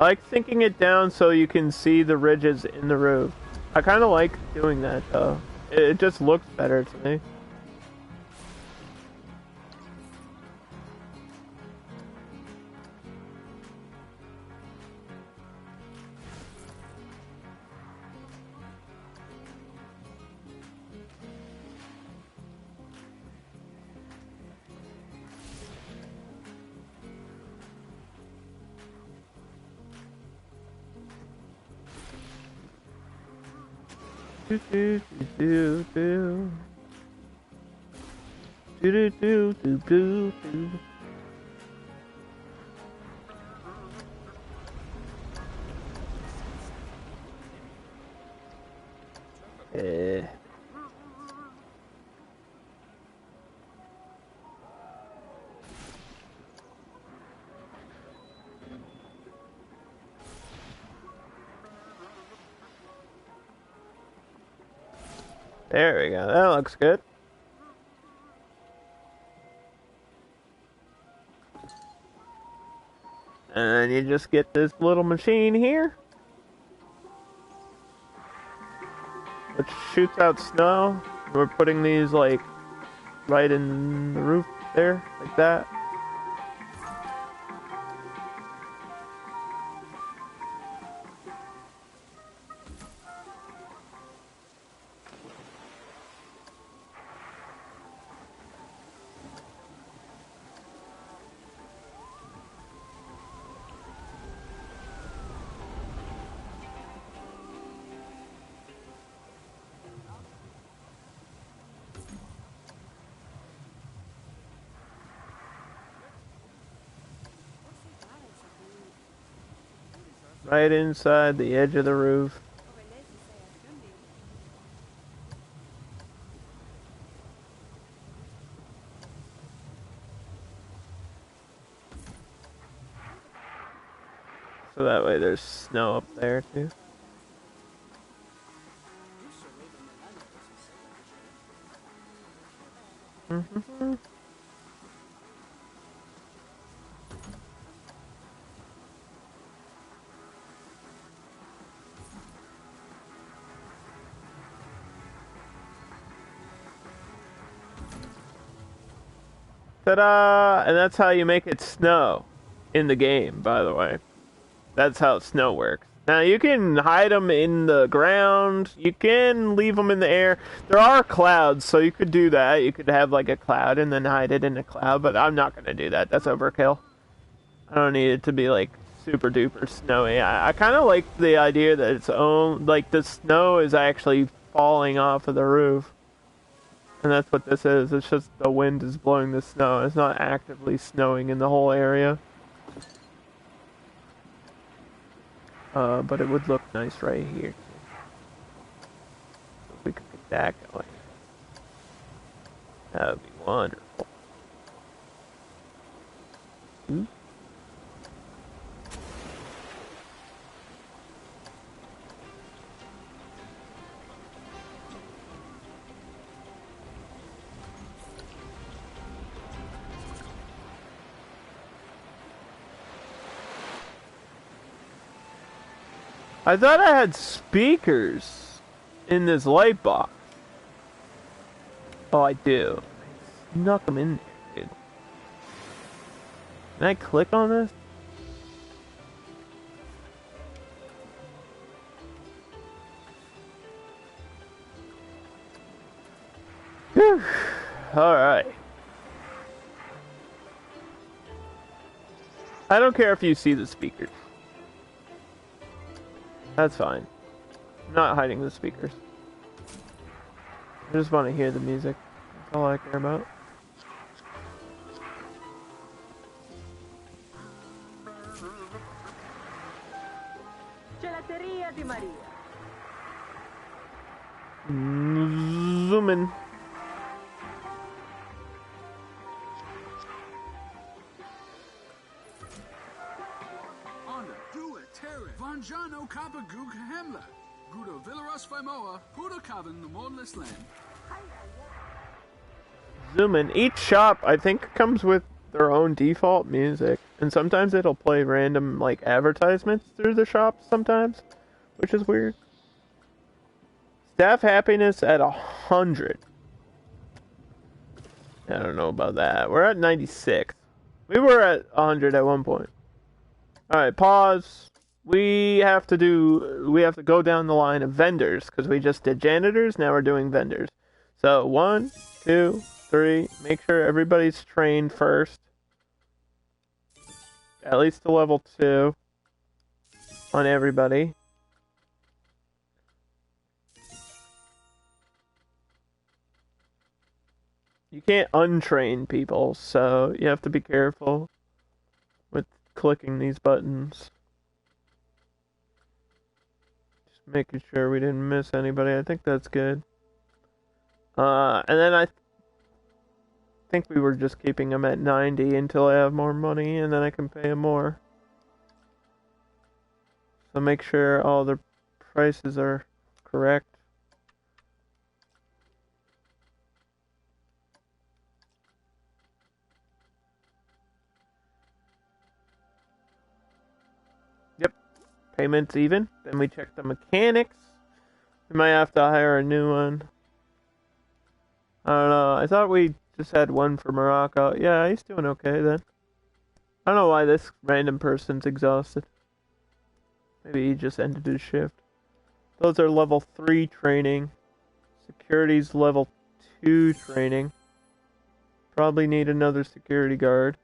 like sinking it down so you can see the ridges in the roof. I kind of like doing that though. It just looks better to me. Do do do do do do do do do do. There we go. That looks good. And you just get this little machine here, which shoots out snow. We're putting these like right in the roof there, like that. Right inside the edge of the roof. So that way there's snow up there too. Mm-hmm. Ta-da! And that's how you make it snow in the game, by the way. That's how snow works. Now, you can hide them in the ground. You can leave them in the air. There are clouds, so you could do that. You could have, like, a cloud and then hide it in a cloud, but I'm not going to do that. That's overkill. I don't need it to be, like, super duper snowy. I kind of like the idea that it's own, like, the snow is actually falling off of the roof. And that's what this is. It's just the wind is blowing the snow. It's not actively snowing in the whole area. But it would look nice right here. If we could get that going, that would be wonderful. Ooh. I thought I had speakers in this light box. Oh, I do. I snuck them in there, dude. Can I click on this? Whew. Alright. I don't care if you see the speakers. That's fine. I'm not hiding the speakers. I just want to hear the music. That's all I care about. Zoom in. Zoom in. Each shop, I think, comes with their own default music, and sometimes it'll play random like advertisements through the shop sometimes, which is weird. Staff happiness at 100. I don't know about that. We're at 96. We were at 100 at one point. Alright, pause. We have to go down the line of vendors, because we just did janitors, now we're doing vendors. So, 1, 2, 3, make sure everybody's trained first. At least to level 2 on everybody. You can't untrain people, so you have to be careful with clicking these buttons. Just making sure we didn't miss anybody. I think that's good. And then I think we were just keeping them at 90 until I have more money, and then I can pay them more. So make sure all the prices are correct. Yep, payment's even. Then we check the mechanics. We might have to hire a new one. I don't know. I thought we just had one for Morocco. Yeah, he's doing okay then. I don't know why this random person's exhausted. Maybe he just ended his shift. Those are level 3 training. Security's level 2 training. Probably need another security guard.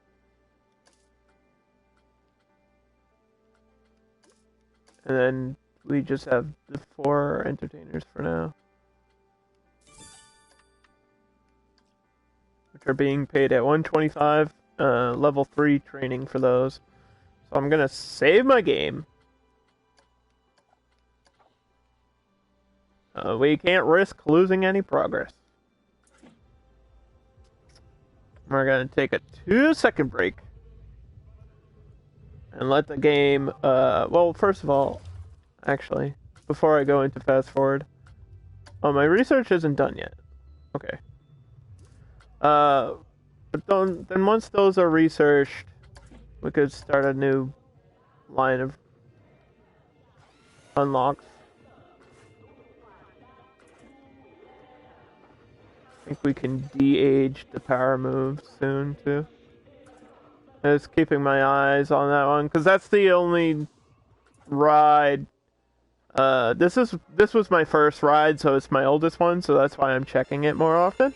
And then we just have the 4 entertainers for now. Which are being paid at 125, level 3 training for those. So I'm gonna save my game. We can't risk losing any progress. We're gonna take a 2-second break. And let the game, well, first of all, actually, before I go into fast forward. Oh, my research isn't done yet. Okay. But then once those are researched, we could start a new line of unlocks. I think we can de-age the power moves soon, too. I'm just keeping my eyes on that one, because that's the only ride. This was my first ride, so it's my oldest one, so that's why I'm checking it more often.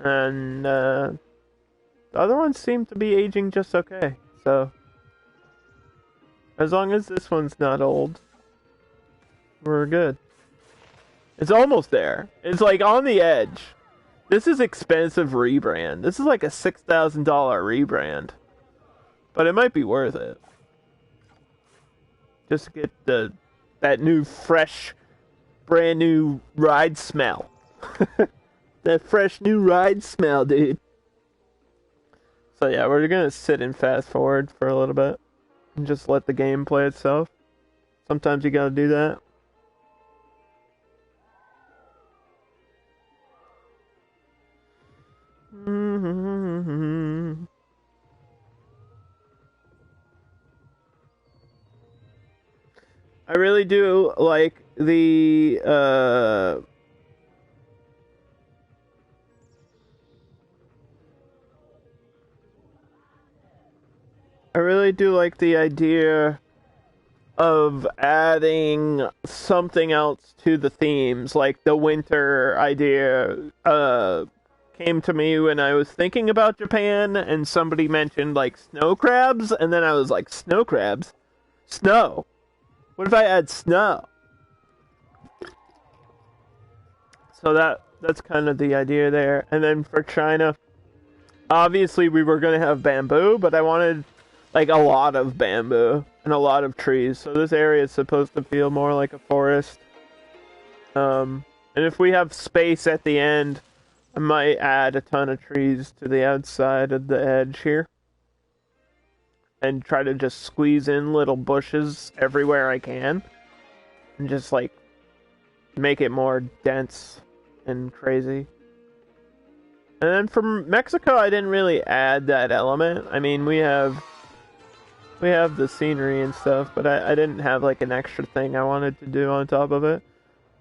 And the other ones seem to be aging just okay, so as long as this one's not old, we're good. It's almost there. It's like on the edge. This is expensive rebrand. This is like a $6,000 rebrand, but it might be worth it. Just to get that new fresh, brand new ride smell. That fresh new ride smell, dude. So yeah, we're gonna sit and fast forward for a little bit and just let the game play itself. Sometimes you gotta do that. I really do like the I really do like the idea of adding something else to the themes, like the winter idea came to me when I was thinking about Japan, and somebody mentioned like snow crabs, and then I was like, snow crabs? Snow? What if I add snow? So that's kind of the idea there. And then for China, obviously we were going to have bamboo, but I wanted like a lot of bamboo and a lot of trees. So this area is supposed to feel more like a forest. And if we have space at the end, I might add a ton of trees to the outside of the edge here. And try to just squeeze in little bushes everywhere I can. And just like make it more dense and crazy. And then from Mexico, I didn't really add that element. I mean, we have the scenery and stuff, but I didn't have like an extra thing I wanted to do on top of it.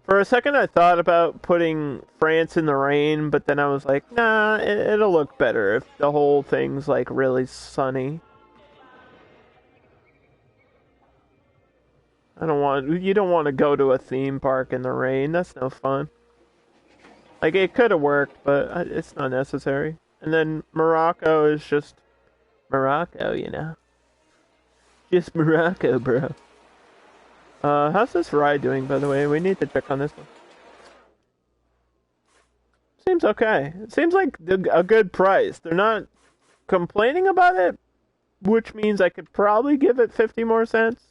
For a second, I thought about putting France in the rain, but then I was like, nah, it'll look better if the whole thing's like really sunny. You don't want to go to a theme park in the rain. That's no fun. Like, it could have worked, but it's not necessary. And then Morocco is just Morocco, you know? Just Morocco, bro. How's this ride doing, by the way? We need to check on this one. Seems okay. It seems like a good price. They're not complaining about it, which means I could probably give it 50 more cents.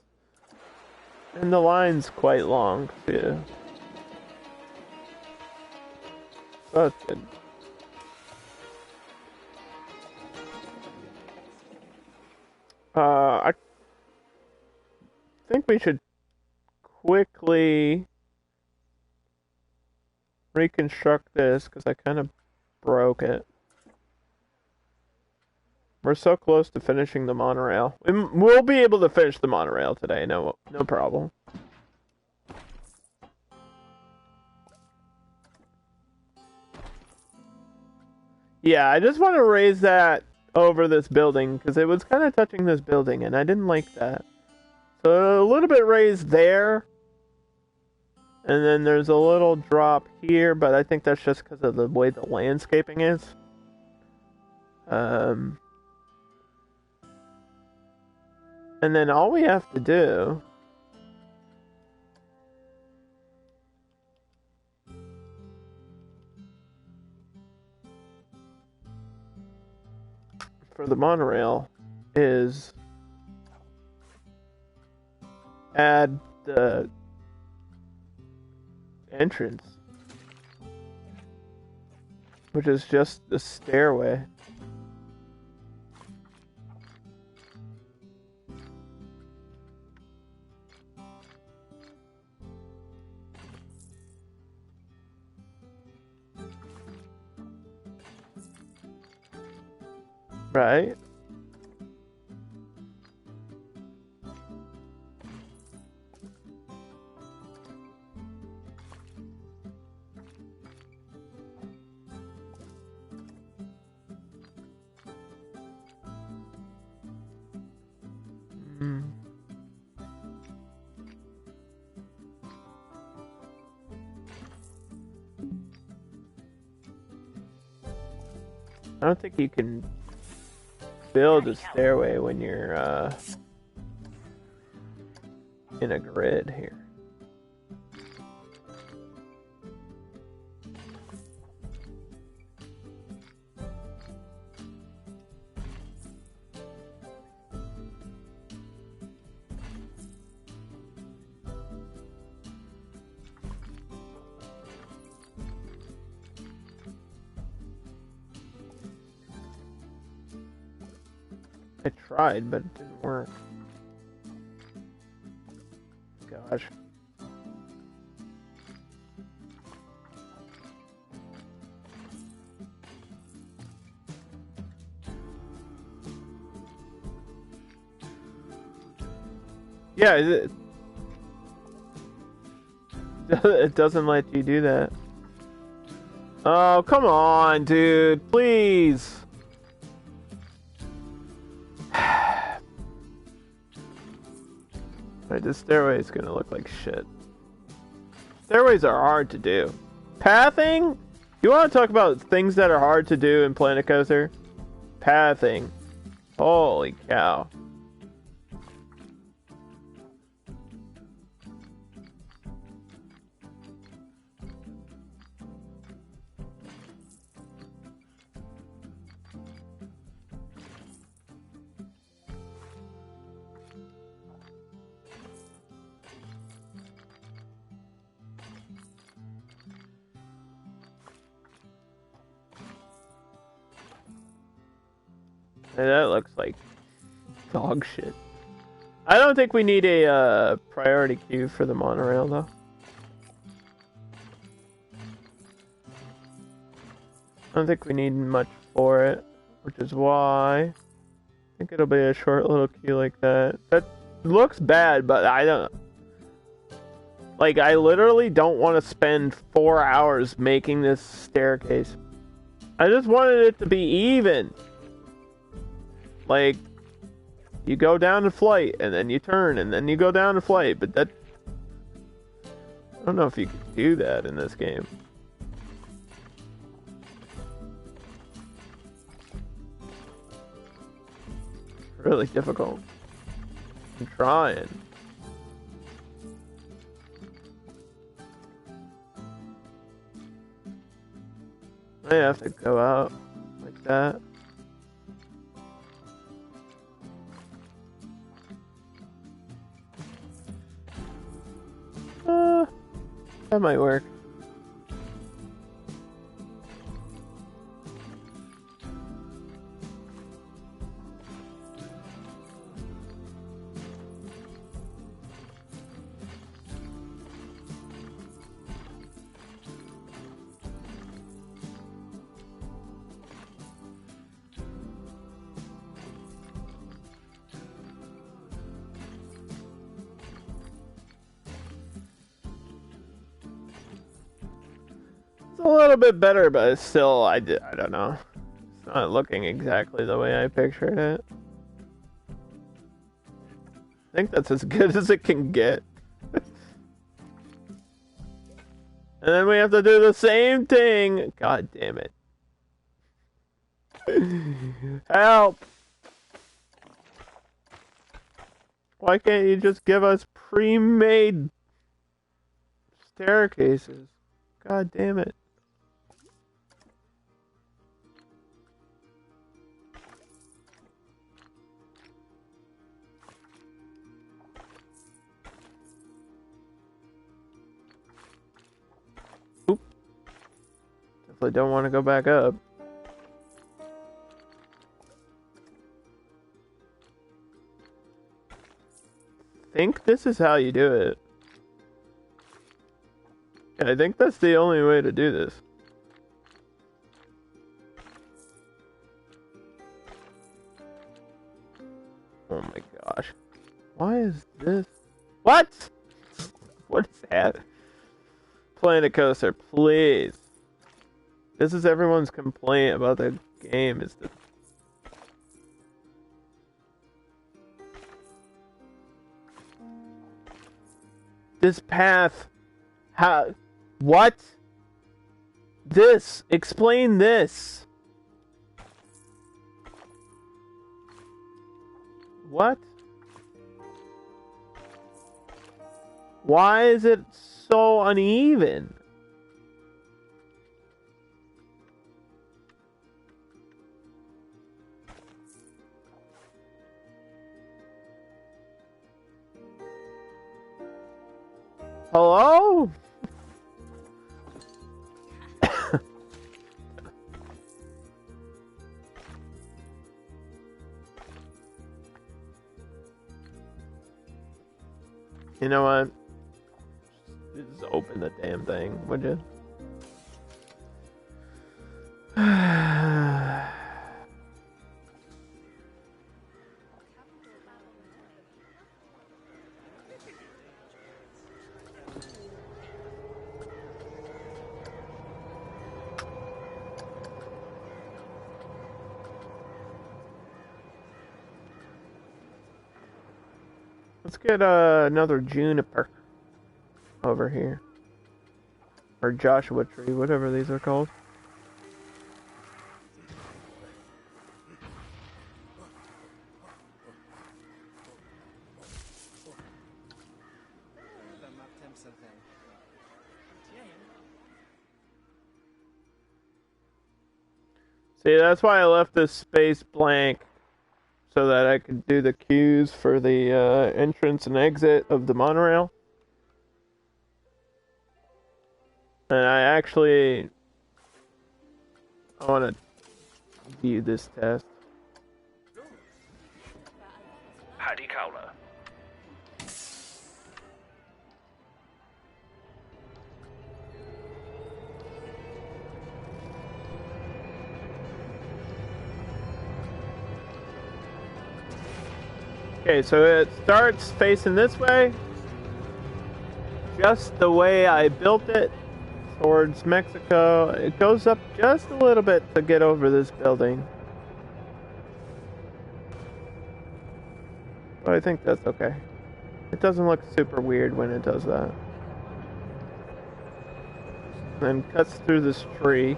And the line's quite long, too. So that's good. I think we should quickly reconstruct this, because I kind of broke it. We're so close to finishing the monorail. We'll be able to finish the monorail today, no problem. Yeah, I just want to raise that over this building, because it was kind of touching this building, and I didn't like that. So a little bit raised there. And then there's a little drop here, but I think that's just because of the way the landscaping is. And then all we have to do for the monorail is add the entrance, which is just the stairway. Right? I don't think you can build a stairway when you're in a grid here. I tried, but it didn't work. Gosh. Yeah, it doesn't let you do that. Oh, come on, dude. Please. Alright, this stairway is gonna look like shit. Stairways are hard to do. Pathing? You want to talk about things that are hard to do in Planet Coaster? Pathing. Holy cow. That looks like dog shit. I don't think we need a priority queue for the monorail, though. don't think we need much for it, which is why I think it'll be a short little queue like that. That looks bad, but I don't... Like, I literally don't want to spend 4 hours making this staircase. I just wanted it to be even. Like, you go down to flight, and then you turn, and then you go down to flight, but that... I don't know if you can do that in this game. Really difficult. I'm trying. I have to go out like that. That might work. A little bit better, but it's still, I don't know. It's not looking exactly the way I pictured it. I think that's as good as it can get. And then we have to do the same thing. God damn it. Help! Why can't you just give us pre-made staircases? God damn it. I don't want to go back up. I think this is how you do it. I think that's the only way to do this. Oh my gosh. Why is this? What? What is that? Planet Coaster, please. This is everyone's complaint about the game, is that this path, how, what? This, explain this. What? Why is it so uneven? Hello? You know what? Just open the damn thing, would you? Let's get another juniper over here. Or Joshua tree, whatever these are called. See, that's why I left this space blank. So that I could do the queues for the entrance and exit of the monorail. And I want to view this test. Paddy Cowler. Okay, so it starts facing this way. Just the way I built it. Towards Mexico. It goes up just a little bit to get over this building. But I think that's okay. It doesn't look super weird when it does that. Then cuts through this tree.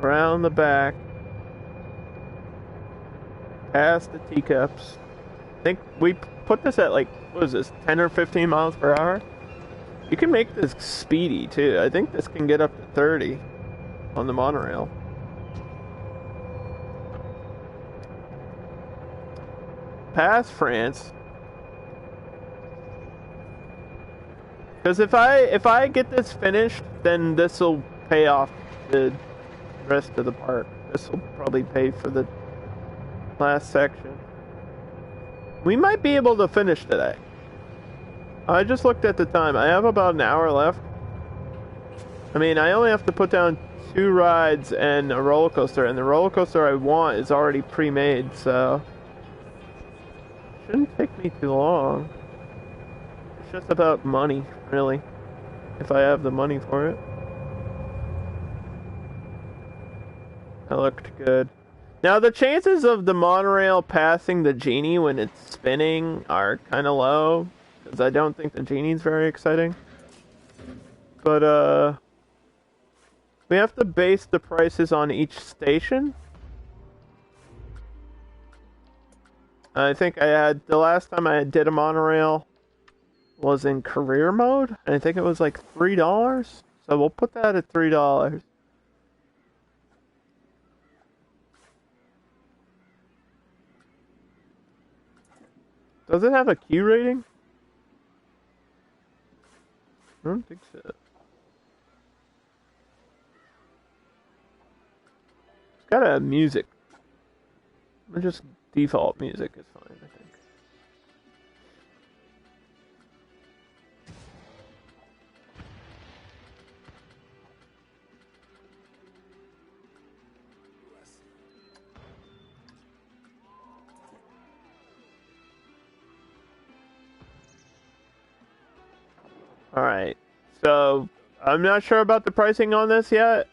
Around the back. Past the teacups. I think we put this at like, what is this, 10 or 15 miles per hour? You can make this speedy too. I think this can get up to 30 on the monorail. Past France. Because if I get this finished, then this will pay off the rest of the park. This will probably pay for the last section. We might be able to finish today. I just looked at the time. I have about an hour left. I mean, I only have to put down 2 rides and a roller coaster, and the roller coaster I want is already pre-made, so shouldn't take me too long. It's just about money, really, if I have the money for it. That looked good. Now, the chances of the monorail passing the genie when it's spinning are kind of low, because I don't think the genie's very exciting. But, we have to base the prices on each station. I think I had, the last time I did a monorail was in career mode, and I think it was like $3. So we'll put that at $3. Does it have a Q rating? I don't think so. It's got a music. Or just default music is fine, I think. Alright, so I'm not sure about the pricing on this yet.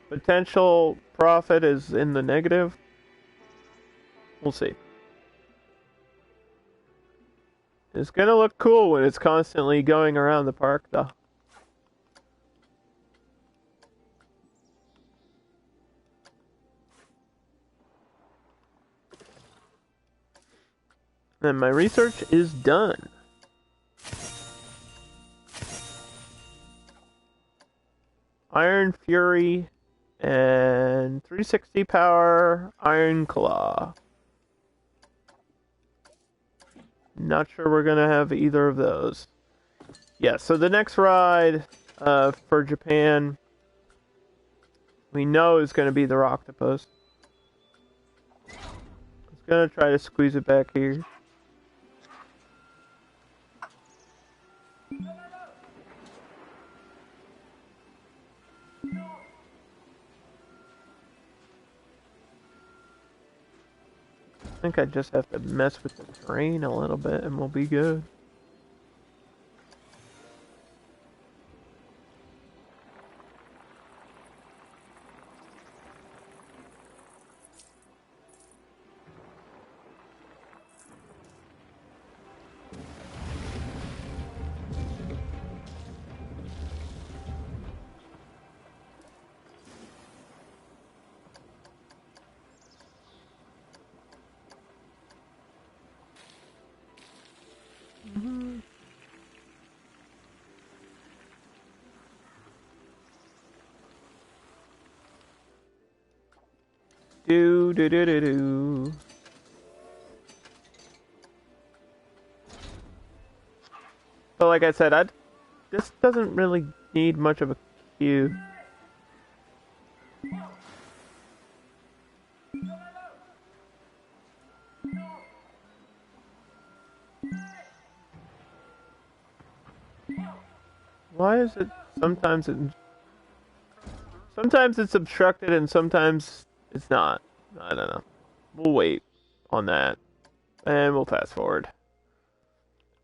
Potential profit is in the negative. We'll see. It's gonna look cool when it's constantly going around the park, though. And my research is done. Iron Fury and 360 power Iron Claw. Not sure we're gonna have either of those. Yeah, so the next ride for Japan we know is gonna be the Octopus. I was gonna try to squeeze it back here. I think I just have to mess with the terrain a little bit and we'll be good. Do do do do do. But like I said, this doesn't really need much of a queue. Why is it sometimes it's obstructed and sometimes it's not. I don't know. We'll wait on that. And we'll fast forward.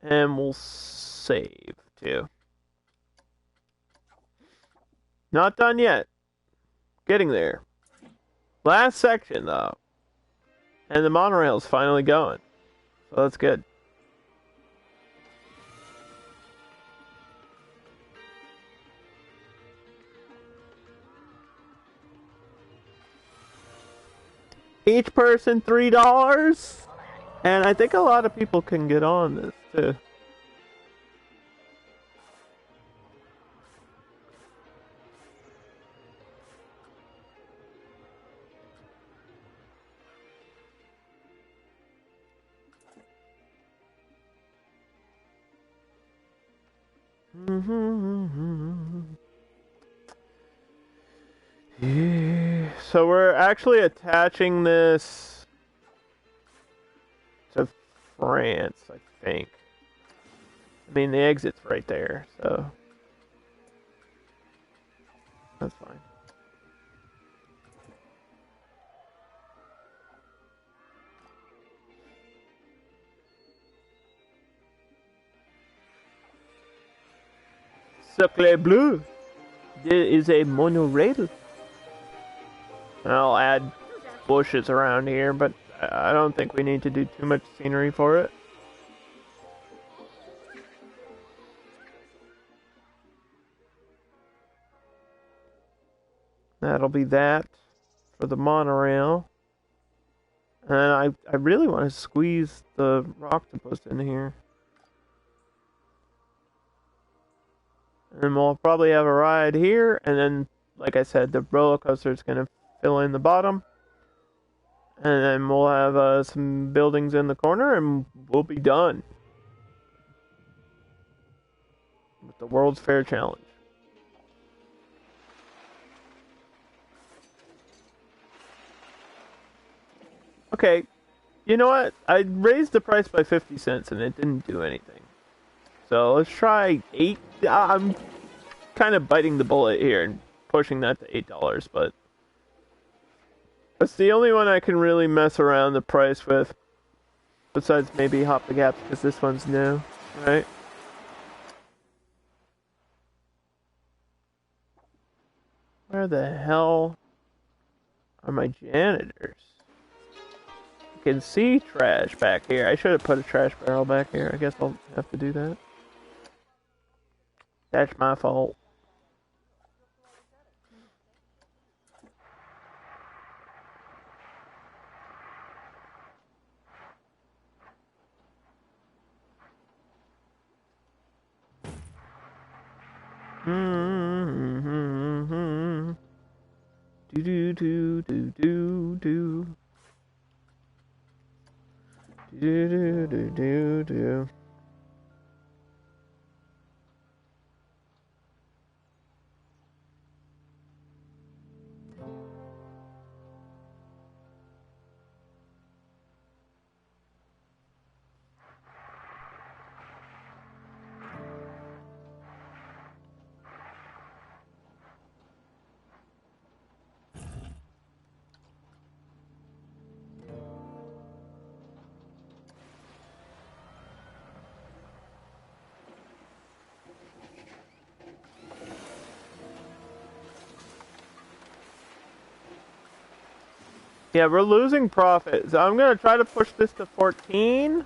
And we'll save too. Not done yet. Getting there. Last section though. And the monorail's finally going. So that's good. Each person $3, and I think a lot of people can get on this too. Yeah. So we're actually attaching this to France, I think. I mean, the exit's right there, so that's fine. Sacre bleu! There is a monorail. I'll add bushes around here, but I don't think we need to do too much scenery for it. That'll be that for the monorail. And I really want to squeeze the Octopus in here. And we'll probably have a ride here, and then, like I said, the roller coaster is going to fill in the bottom. And then we'll have some buildings in the corner, and we'll be done with the World's Fair Challenge. Okay, you know what? I raised the price by 50 cents, and it didn't do anything. So let's try 8. I'm kind of biting the bullet here and pushing that to $8, but that's the only one I can really mess around the price with, besides maybe Hop the Gaps, because this one's new, right? Where the hell are my janitors? I can see trash back here. I should have put a trash barrel back here. I guess I'll have to do that. That's my fault. Do do do do do do. Do do do do do. Yeah, we're losing profit. So I'm going to try to push this to 14.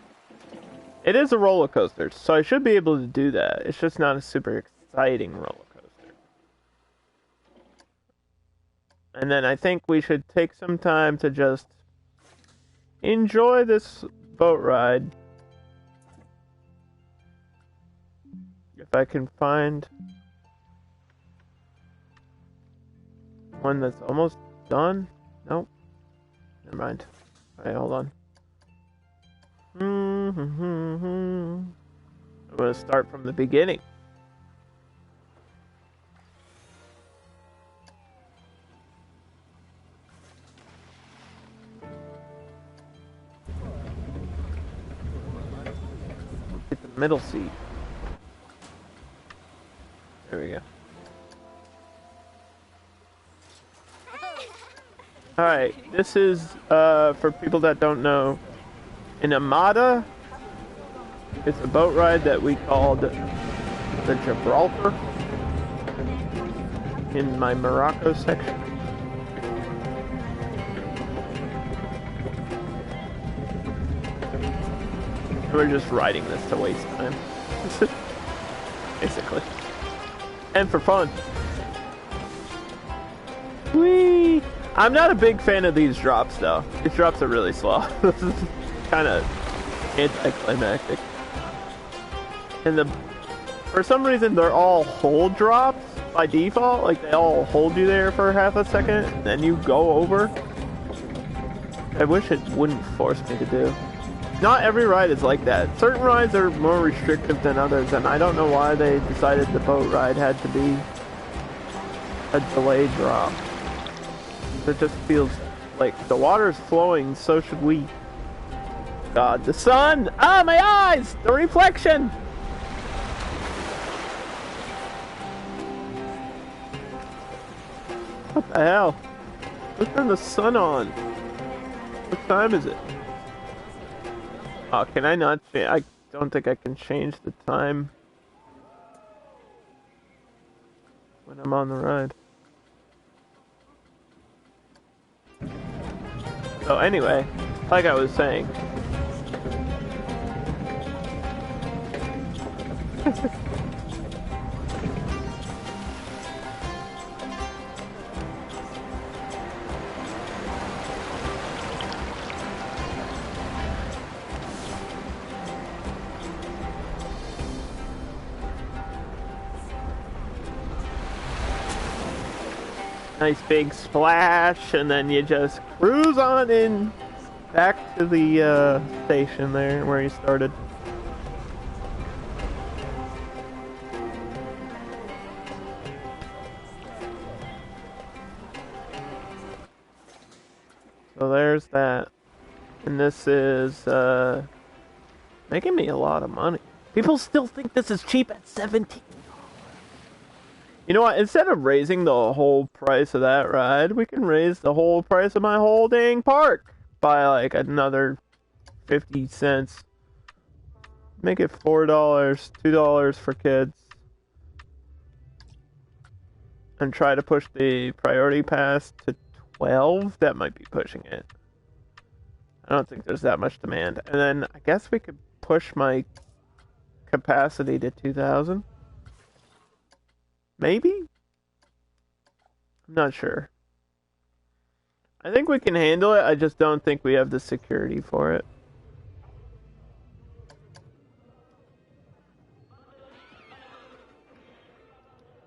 It is a roller coaster, so I should be able to do that. It's just not a super exciting roller coaster. And then I think we should take some time to just enjoy this boat ride. If I can find one that's almost done. Nope. Never mind. Alright, hold on. I'm going to start from the beginning. Get the middle seat. There we go. Alright, this is, for people that don't know, in Amada, it's a boat ride that we called the Gibraltar in my Morocco section. We're just riding this to waste time. Basically. And for fun. Whee! I'm not a big fan of these drops though. These drops are really slow. This is kind of anticlimactic. And for some reason they're all hold drops by default. Like they all hold you there for half a second, and then you go over. I wish it wouldn't force me to do. Not every ride is like that. Certain rides are more restrictive than others, and I don't know why they decided the boat ride had to be a delayed drop. It just feels like the water's flowing, so should we. God, the sun! Ah, my eyes! The reflection! What the hell? Let's turn the sun on. What time is it? Oh, can I not? I don't think I can change the time when I'm on the ride. So anyway, like I was saying. Nice big splash, and then you just cruise on in back to the station there where you started. So there's that. And this is making me a lot of money. People still think this is cheap at $17. You know what? Instead of raising the whole price of that ride, we can raise the whole price of my whole dang park by like another 50 cents. Make it $4, $2 for kids. And try to push the priority pass to 12. That might be pushing it. I don't think there's that much demand. And then I guess we could push my capacity to 2,000. Maybe? I'm not sure. I think we can handle it, I just don't think we have the security for it.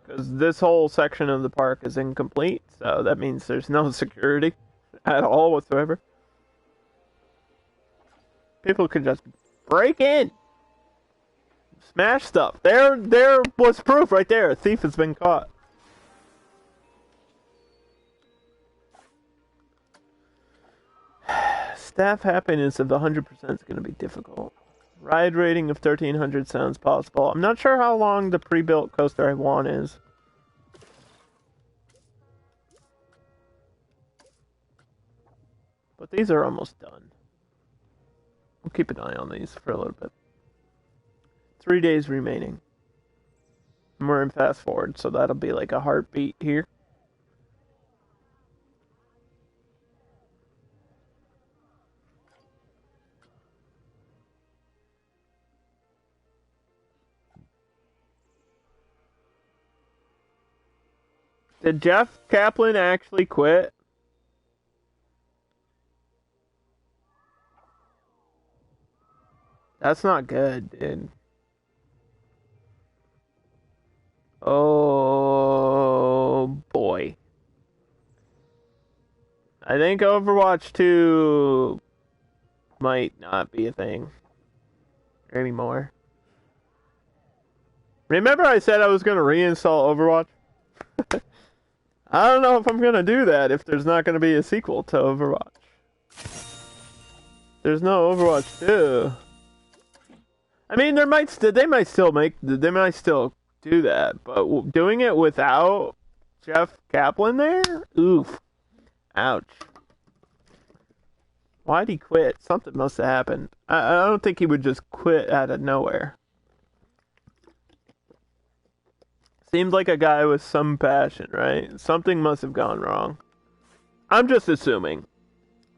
Because this whole section of the park is incomplete, so that means there's no security at all whatsoever. People could just break in. Smash stuff. There was proof right there. A thief has been caught. Staff happiness of 100% is going to be difficult. Ride rating of 1,300 sounds possible. I'm not sure how long the pre-built coaster I want is. But these are almost done. We'll keep an eye on these for a little bit. 3 days remaining. And we're in fast forward, so that'll be like a heartbeat here. Did Jeff Kaplan actually quit? That's not good, dude. Oh boy. I think Overwatch 2 might not be a thing anymore. Remember I said I was going to reinstall Overwatch? I don't know if I'm going to do that if there's not going to be a sequel to Overwatch. There's no Overwatch 2. I mean, they might still do that, but doing it without Jeff Kaplan there? Oof. Ouch. Why'd he quit? Something must have happened. I don't think he would just quit out of nowhere. Seemed like a guy with some passion, right? Something must have gone wrong. I'm just assuming.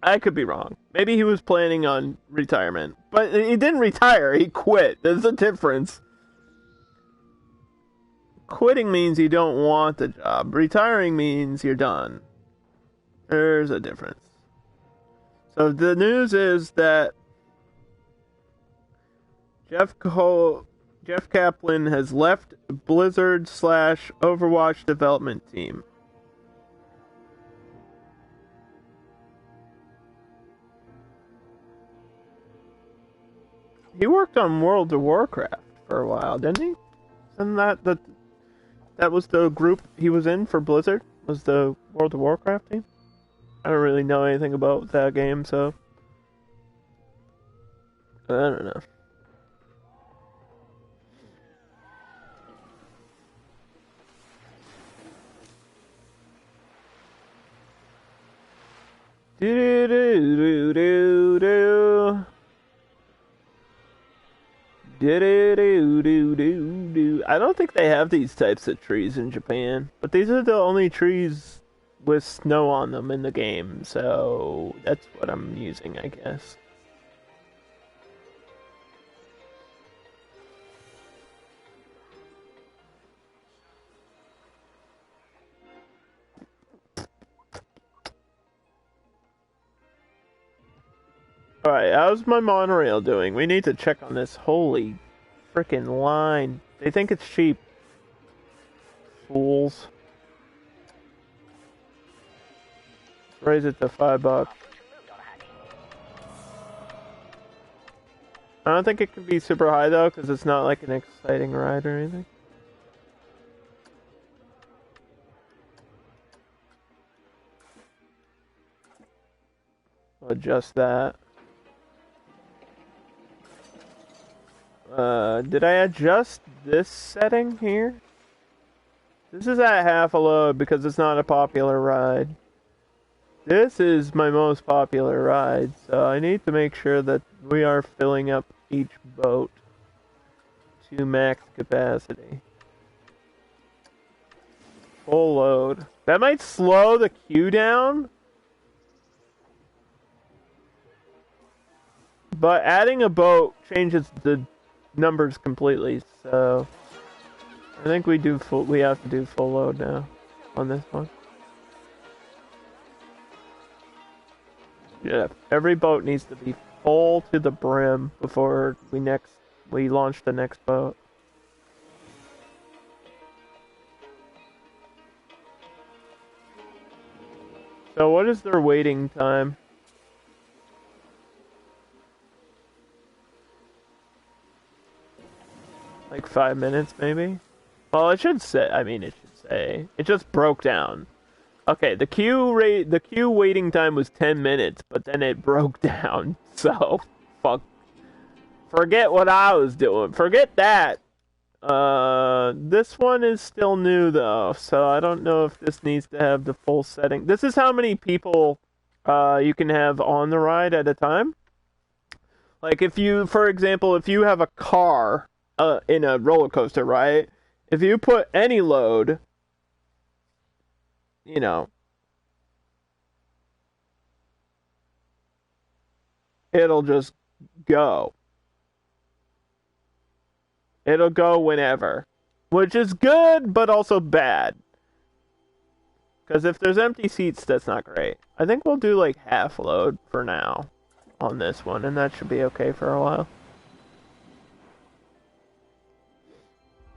I could be wrong. Maybe he was planning on retirement. But he didn't retire, he quit. There's a difference. Quitting means you don't want the job. Retiring means you're done. There's a difference. So the news is that Jeff Kaplan has left Blizzard/Overwatch development team. He worked on World of Warcraft for a while, didn't he? Isn't that was the group he was in for Blizzard? Was the World of Warcraft team? I don't really know anything about that game, so I don't know. Do do do do do. Do. I don't think they have these types of trees in Japan, but these are the only trees with snow on them in the game, so that's what I'm using, I guess. Alright, how's my monorail doing? We need to check on this. Holy frickin' line. They think it's cheap. Fools. Raise it to $5. I don't think it can be super high though, because it's not like an exciting ride or anything. I'll adjust that. Did I adjust this setting here? This is at half a load because it's not a popular ride. This is my most popular ride, so I need to make sure that we are filling up each boat to max capacity. Full load. That might slow the queue down, but adding a boat changes the numbers completely, so I think we have to do full load now on this one. Yeah, every boat needs to be full to the brim before we launch the next boat. So what is their waiting time? Like 5 minutes, maybe? Well, it should say. It just broke down. Okay, the queue waiting time was 10 minutes, but then it broke down. So, forget what I was doing. Forget that. This one is still new though, so I don't know if this needs to have the full setting. This is how many people you can have on the ride at a time. Like for example, if you have a car in a roller coaster, right? If you put any load, it'll just go. It'll go whenever, which is good, but also bad. Because if there's empty seats, that's not great. I think we'll do like half load for now on this one, and that should be okay for a while.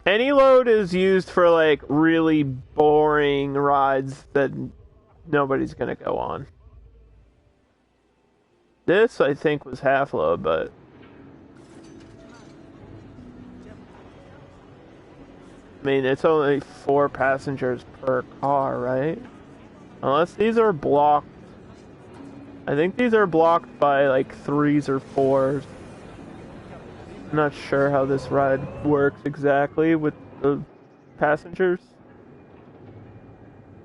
Any load is used for like really boring rides that nobody's gonna go on. This, I think, was half load, but I mean, it's only 4 passengers per car, right? Unless these are blocked. I think these are blocked by like 3s or 4s. I'm not sure how this ride works exactly with the passengers.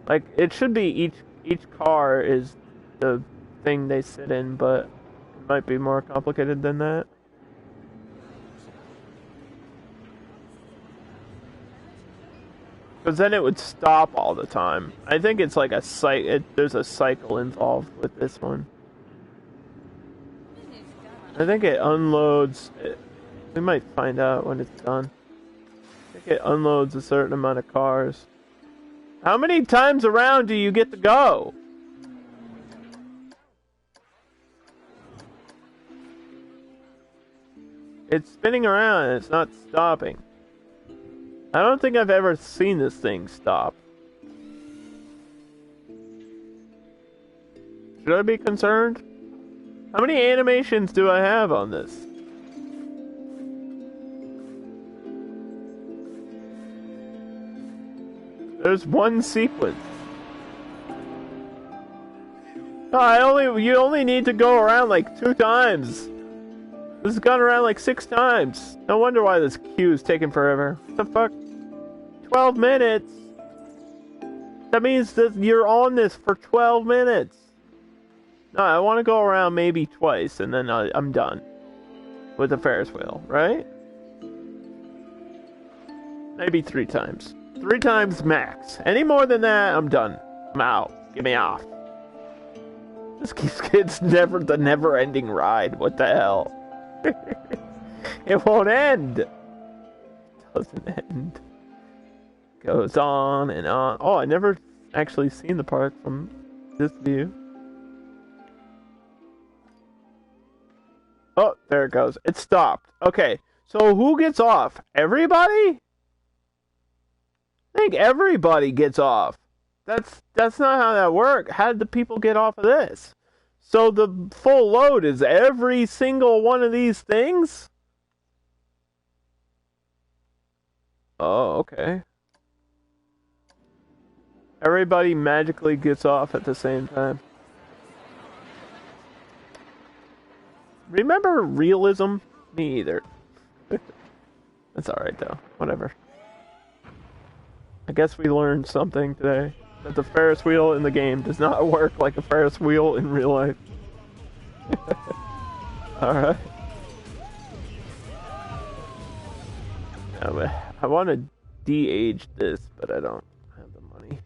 Like, it should be each car is the thing they sit in, but it might be more complicated than that. Because then it would stop all the time. I think it's like there's a cycle involved with this one. I think it unloads. We might find out when it's done. I think it unloads a certain amount of cars. How many times around do you get to go? It's spinning around and it's not stopping. I don't think I've ever seen this thing stop. Should I be concerned? How many animations do I have on this? There's one sequence. Oh, you only need to go around like 2 times. This has gone around like 6 times. No wonder why this queue is taking forever. What the fuck? 12 minutes? That means that you're on this for 12 minutes. No, I want to go around maybe twice and then I'm done with the Ferris wheel, right? Maybe 3 times. 3 times max. Any more than that, I'm done. I'm out. Get me off. It's never the never-ending ride. What the hell? It won't end. It doesn't end. Goes on and on. Oh, I never actually seen the park from this view. Oh, there it goes. It stopped. Okay, so who gets off? Everybody? I think everybody gets off. That's not how that works. How did the people get off of this? So the full load is every single one of these things? Oh, okay. Everybody magically gets off at the same time. Remember realism? Me either. That's alright though. Whatever. I guess we learned something today. That the Ferris wheel in the game does not work like a Ferris wheel in real life. Alright. I want to de-age this, but I don't have the money.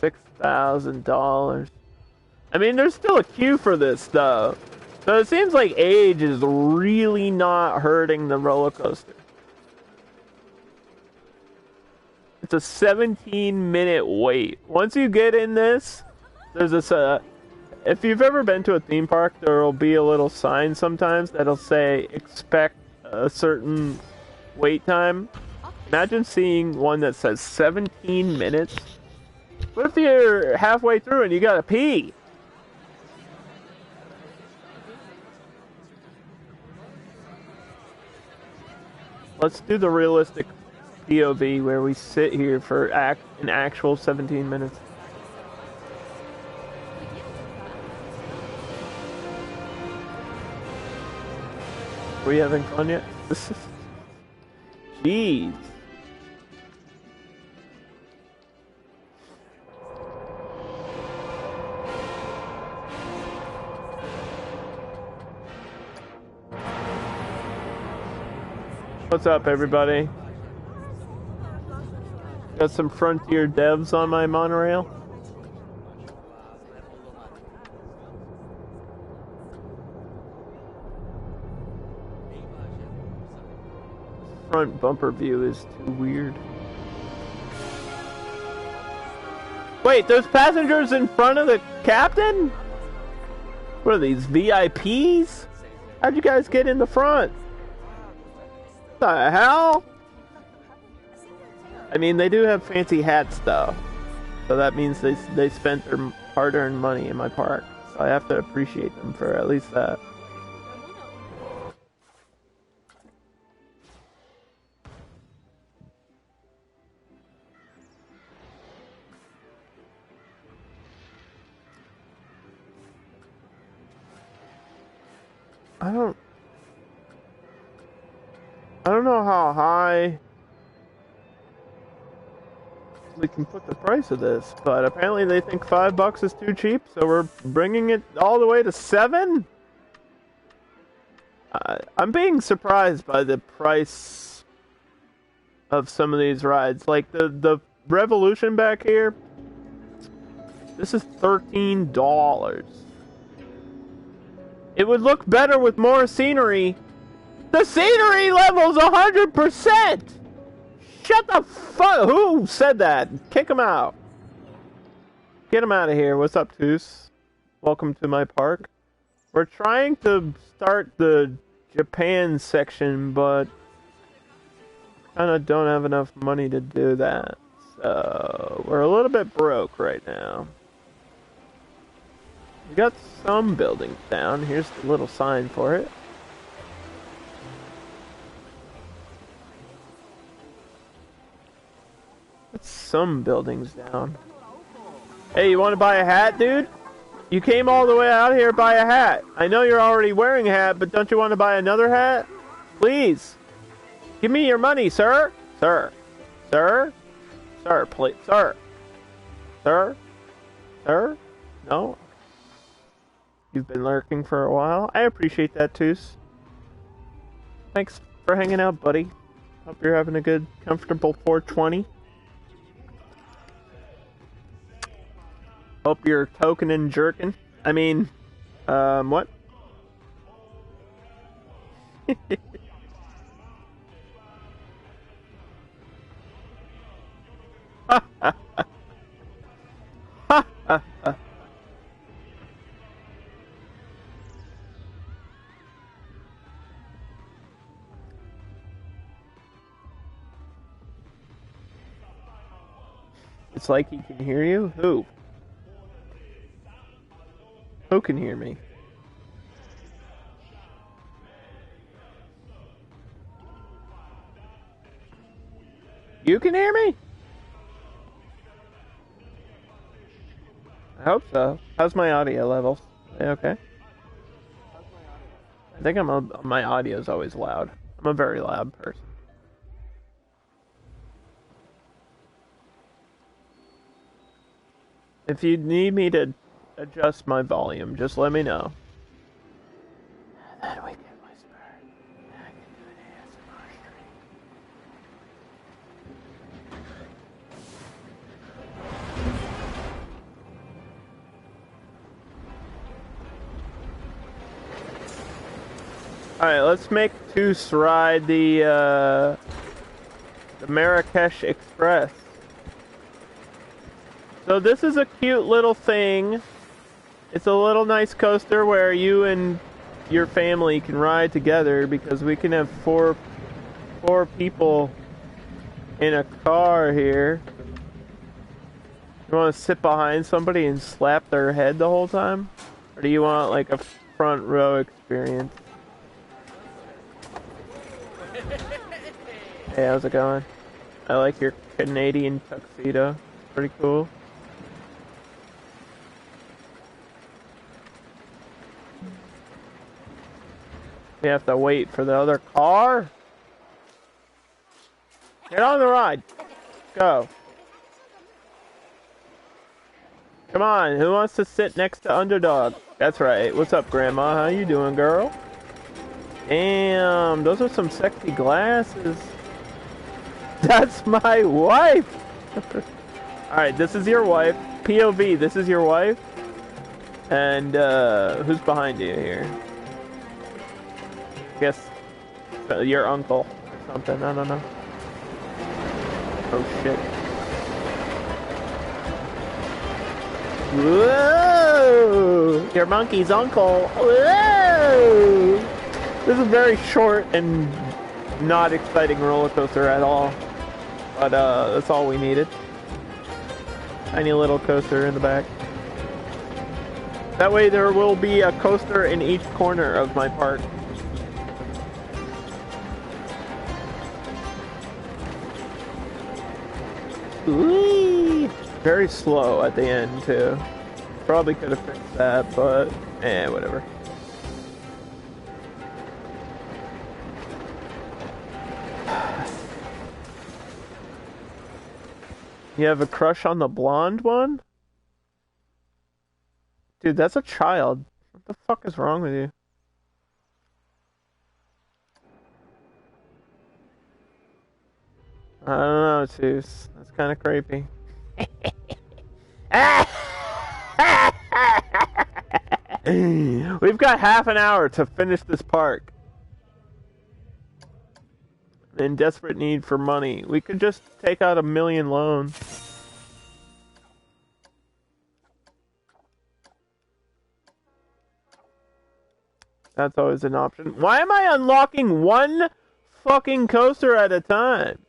$6,000. I mean, there's still a queue for this stuff. So it seems like age is really not hurting the roller coaster. It's a 17-minute wait. Once you get in this, there's this, if you've ever been to a theme park, there will be a little sign sometimes that'll say, expect a certain wait time. Imagine seeing one that says 17 minutes. What if you're halfway through and you gotta pee? Let's do the realistic POV where we sit here for an actual 17 minutes. Are we having fun yet? Jeez. What's up, everybody? Got some Frontier devs on my monorail. Front bumper view is too weird. Wait, there's passengers in front of the captain? What are these, VIPs? How'd you guys get in the front? The hell? I mean, they do have fancy hats though, so that means they spent their hard-earned money in my park. So I have to appreciate them for at least that. I don't know how high we can put the price of this, but apparently they think $5 is too cheap, so we're bringing it all the way to $7? I'm being surprised by the price of some of these rides. Like the Revolution back here, this is $13. It would look better with more scenery. The scenery level's 100%! Shut the fuck! Who said that? Kick him out. Get him out of here. What's up, Toos? Welcome to my park. We're trying to start the Japan section, but kind of don't have enough money to do that. So we're a little bit broke right now. We got some buildings down. Here's the little sign for it. Got some buildings down. Hey, you want to buy a hat, dude? You came all the way out here to buy a hat. I know you're already wearing a hat, but don't you want to buy another hat? Please. Give me your money, sir. Sir. Sir. Sir, please. Sir. Sir. Sir. No. You've been lurking for a while. I appreciate that, Toos. Thanks for hanging out, buddy. Hope you're having a good, comfortable 420. Hope you're token and jerking. I mean, what? It's like he can hear you? Who? Who can hear me? You can hear me? I hope so. How's my audio levels? Are they okay? I think my audio is always loud. I'm a very loud person. If you need me to adjust my volume, just let me know. Then we can whisper. And I can do an ASMR stream. Alright, let's make Toos ride the Marrakesh Express. So this is a cute little thing. It's a little nice coaster where you and your family can ride together because we can have four people in a car here. You want to sit behind somebody and slap their head the whole time? Or do you want like a front row experience? Hey, how's it going? I like your Canadian tuxedo. Pretty cool. We have to wait for the other car. Get on the ride. Go. Come on, who wants to sit next to Underdog? That's right. What's up, Grandma? How you doing, girl? Damn, those are some sexy glasses. That's my wife. Alright, this is your wife. POV, this is your wife. And, who's behind you here? Guess your uncle or something. I don't know. Oh shit. Whoa! Your monkey's uncle. Whoa! This is a very short and not exciting roller coaster at all. But that's all we needed. Tiny little coaster in the back. That way there will be a coaster in each corner of my park. Whee! Very slow at the end too. Probably could have fixed that, but whatever. You have a crush on the blonde one? Dude, that's a child. What the fuck is wrong with you? I don't know, Zeus. That's kind of creepy. We've got half an hour to finish this park. In desperate need for money. We could just take out 1 million loan. That's always an option. Why am I unlocking one fucking coaster at a time?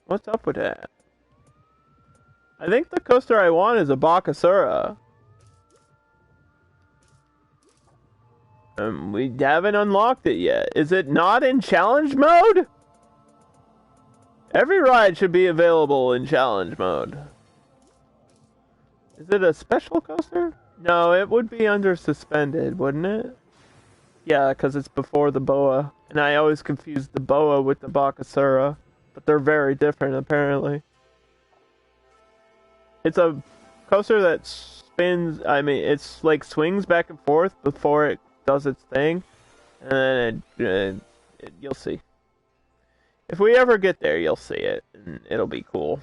What's up with that? I think the coaster I want is a Bakasura. We haven't unlocked it yet. Is it not in challenge mode? Every ride should be available in challenge mode. Is it a special coaster? No, it would be under suspended, wouldn't it? Yeah, because it's before the boa. And I always confuse the boa with the Bakasura. But they're very different, apparently. It's a coaster that spins, I mean, it's like swings back and forth before it does its thing. And then you'll see. If we ever get there, you'll see it. And it'll be cool.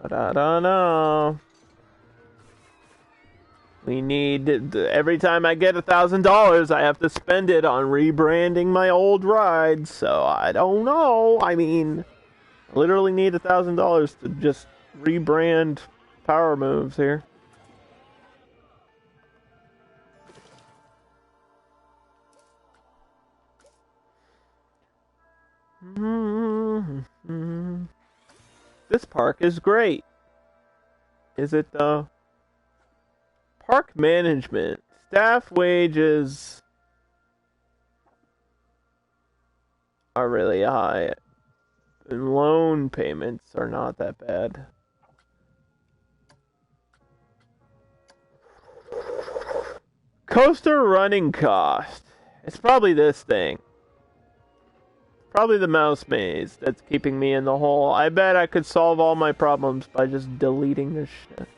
But I don't know. We need, every time I get $1,000, I have to spend it on rebranding my old rides. So I don't know. I mean, I literally need $1,000 to just rebrand Power Moves here. This park is great. Is it though? Park management. Staff wages are really high. And loan payments are not that bad. Coaster running cost. It's probably this thing. Probably the mouse maze that's keeping me in the hole. I bet I could solve all my problems by just deleting this shit.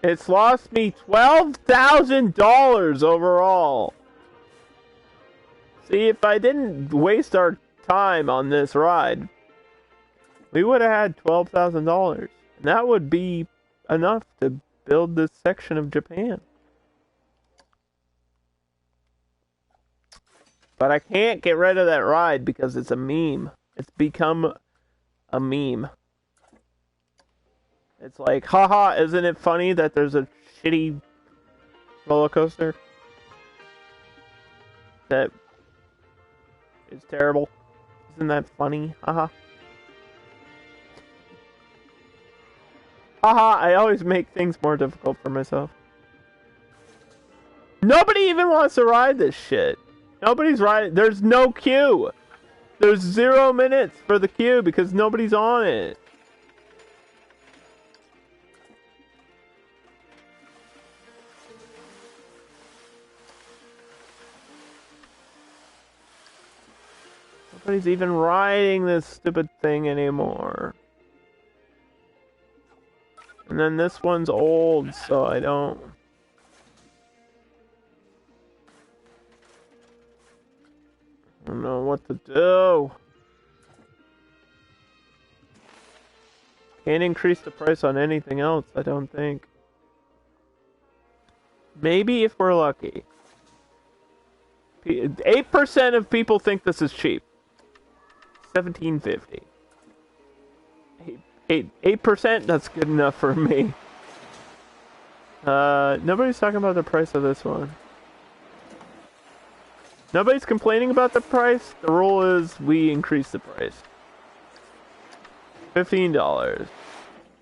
It's lost me $12,000 overall. See, if I didn't waste our time on this ride, we would have had $12,000. And that would be enough to build this section of Japan. But I can't get rid of that ride because it's a meme. It's become a meme. It's like, haha, isn't it funny that there's a shitty roller coaster that is terrible? Isn't that funny? Haha. Haha, I always make things more difficult for myself. Nobody even wants to ride this shit. Nobody's riding. There's no queue. There's 0 minutes for the queue because nobody's on it. Nobody's even riding this stupid thing anymore. And then this one's old, so I don't know what to do. Can't increase the price on anything else, I don't think. Maybe if we're lucky. 8% of people think this is cheap. $17.50. 8%? That's good enough for me. Nobody's talking about the price of this one. Nobody's complaining about the price. The rule is we increase the price. $15.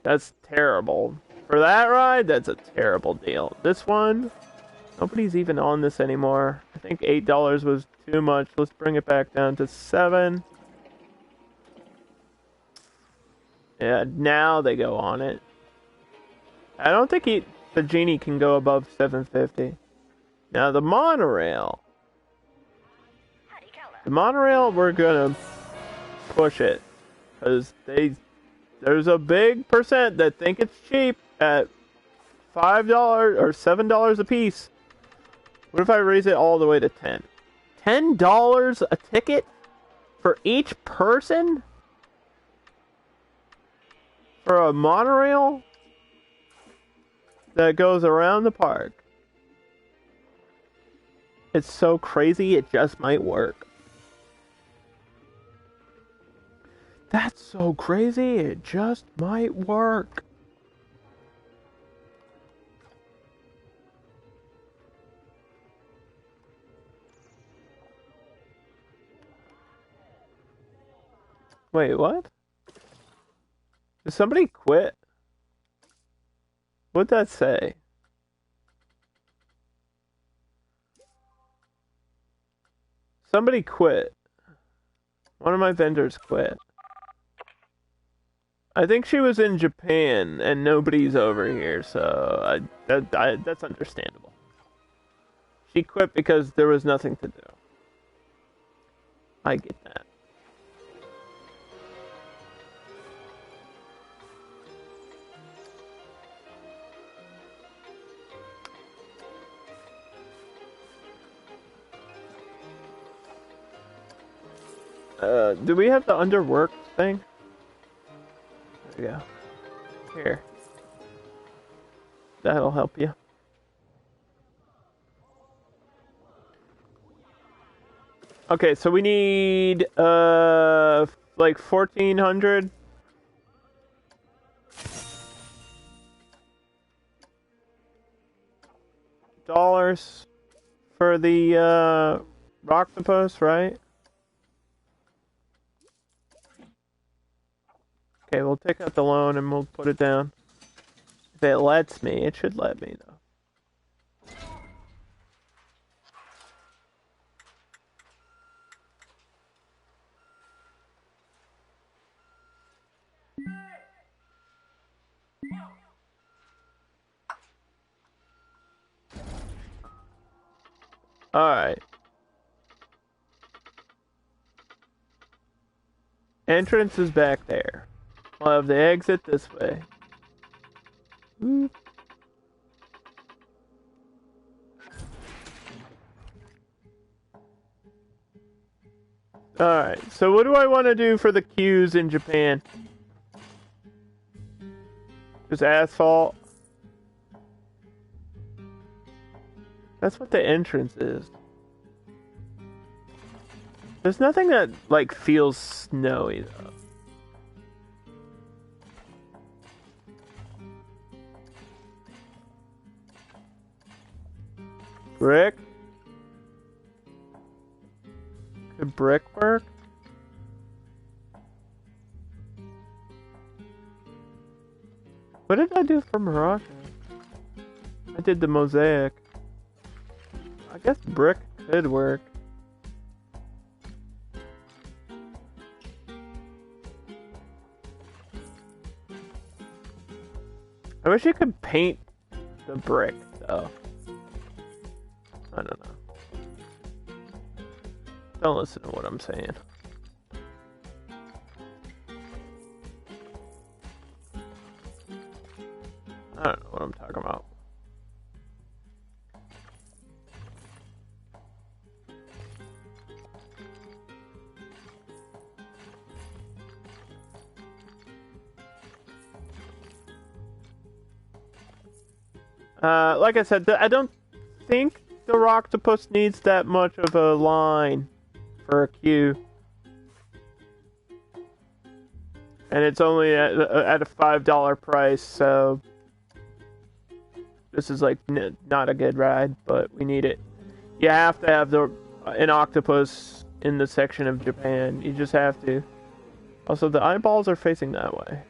That's terrible. For that ride, that's a terrible deal. This one, nobody's even on this anymore. I think $8 was too much. Let's bring it back down to $7. Yeah, now they go on it. I don't think the genie can go above 750. Now the monorail. The monorail, we're gonna push it. Because there's a big percent that think it's cheap at $5 or $7 a piece. What if I raise it all the way to 10? $10 a ticket for each person? For a monorail that goes around the park. It's so crazy, it just might work. That's so crazy, it just might work. Wait, what? Did somebody quit? What'd that say? Somebody quit. One of my vendors quit. I think she was in Japan and nobody's over here, so that's understandable. She quit because there was nothing to do. I get that. Do we have the underwork thing? There we go. Here. That'll help you. Okay, so we need, like $1,400. For the, Octopus, right? Okay, we'll take out the loan and we'll put it down. If it lets me, it should let me though. Alright. Entrance is back there. We'll have the exit this way. Alright, so what do I want to do for the queues in Japan? Just asphalt. That's what the entrance is. There's nothing that, like, feels snowy, though. Brick? Could brick work? What did I do for Morocco? I did the mosaic. I guess brick could work. I wish you could paint the brick, though. I don't know. Don't listen to what I'm saying. I don't know what I'm talking about. Like I said, I don't think the Octopus needs that much of a line for a queue. And it's only at a $5 price, so this is like not a good ride, but we need it. You have to have an octopus in the section of Japan. You just have to. Also, the eyeballs are facing that way.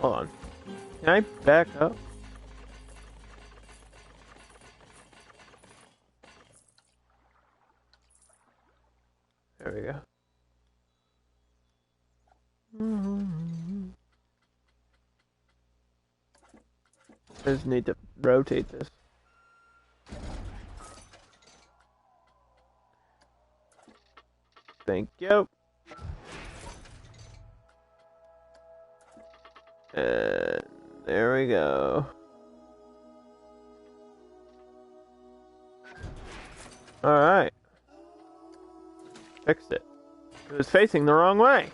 Hold on. Can I back up? There we go. I just need to rotate this. Thank you. And there we go. Alright. Fixed it. It was facing the wrong way.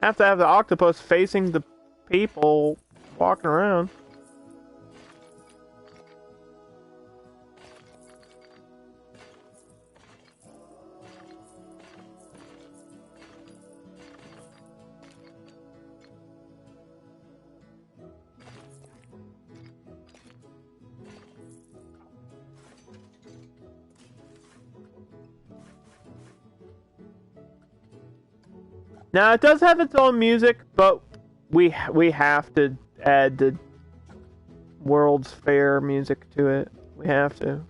Have to have the octopus facing the people walking around. Now it does have its own music, but we have to add the World's Fair music to it. We have to.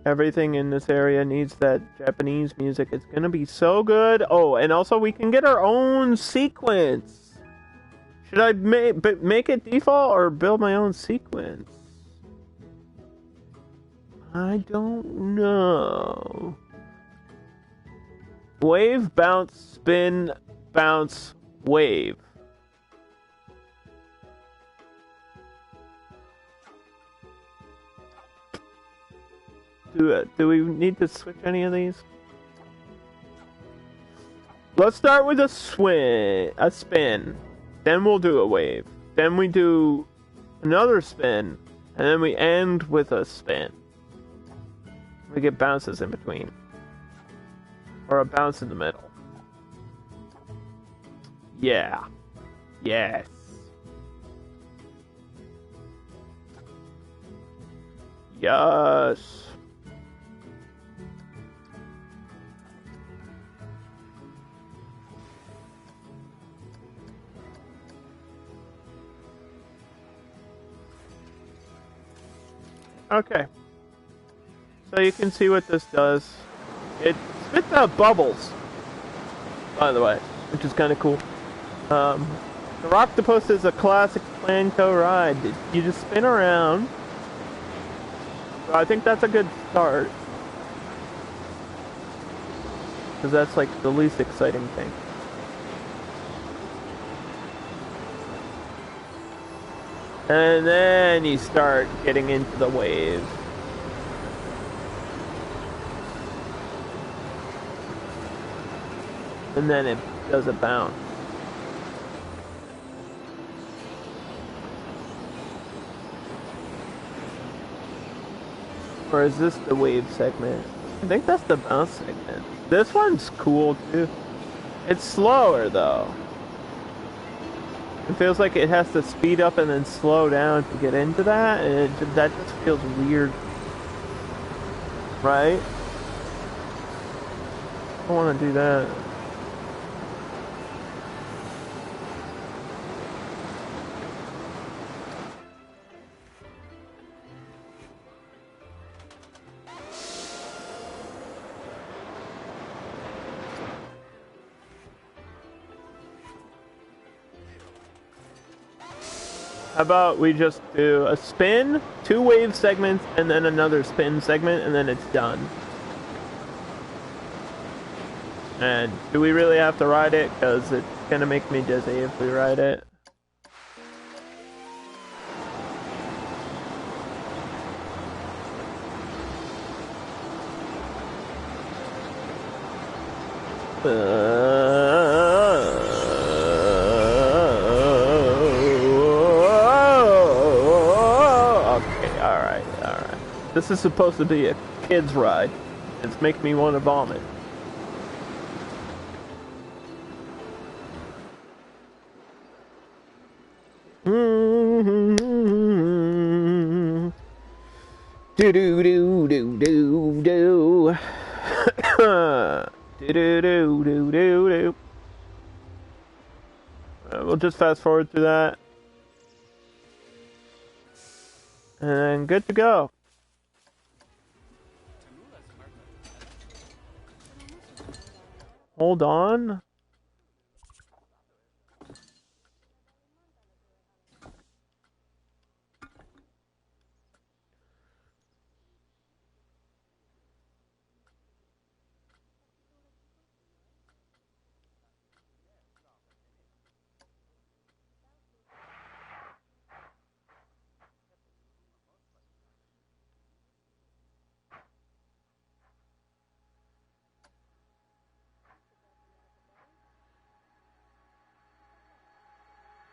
Everything in this area needs that Japanese music. It's gonna be so good. Oh, and also we can get our own sequence. Should I make it default or build my own sequence? I don't know. Wave, bounce, spin, bounce, wave. Do we need to switch any of these? Let's start with a spin. Then we'll do a wave. Then we do another spin. And then we end with a spin. We get bounces in between. Or a bounce in the middle. Yeah. Yes. Yes. Okay. So you can see what this does. It spits out bubbles, by the way, which is kind of cool. The Octopus is a classic Planco ride. You just spin around. So I think that's a good start. Because that's like the least exciting thing. And then you start getting into the wave. And then it does a bounce. Or is this the wave segment? I think that's the bounce segment. This one's cool too. It's slower though. It feels like it has to speed up and then slow down to get into that, and that just feels weird. Right? I don't want to do that. How about we just do a spin, 2 wave segments, and then another spin segment, and then it's done. And do we really have to ride it? Because it's gonna make me dizzy if we ride it. This is supposed to be a kid's ride. It's making me want to vomit. Do do do do do do. Do do do do do do. We'll just fast forward through that. And good to go. Hold on.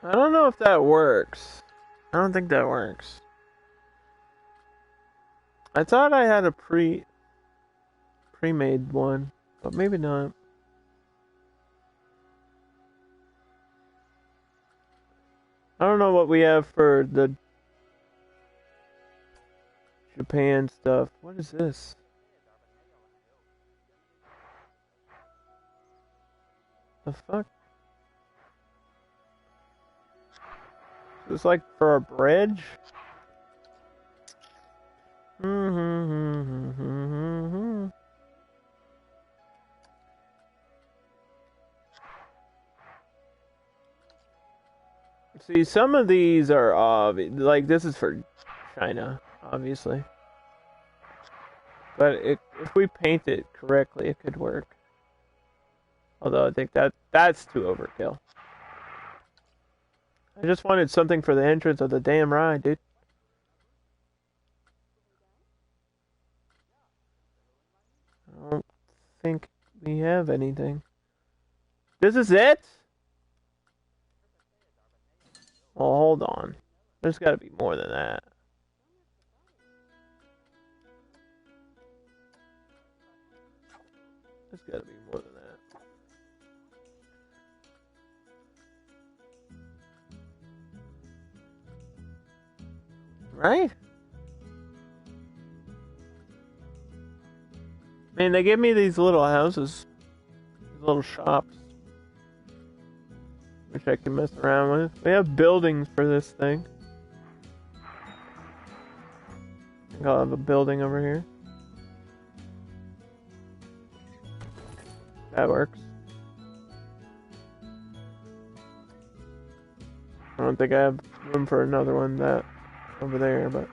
I don't know if that works. I don't think that works. I thought I had a pre-made one, but maybe not. I don't know what we have for the Japan stuff. What is this? The fuck? Is this like for a bridge? See, some of these are like this is for China, obviously. But if we paint it correctly, it could work. Although I think that's too overkill. I just wanted something for the entrance of the damn ride, dude. I don't think we have anything. This is it? Well, hold on. There's got to be more than that. There's got to be more than that. Right? I mean, they give me these little houses, these little shops, which I can mess around with. We have buildings for this thing. I think I'll have a building over here. That works. I don't think I have room for another one that over there, but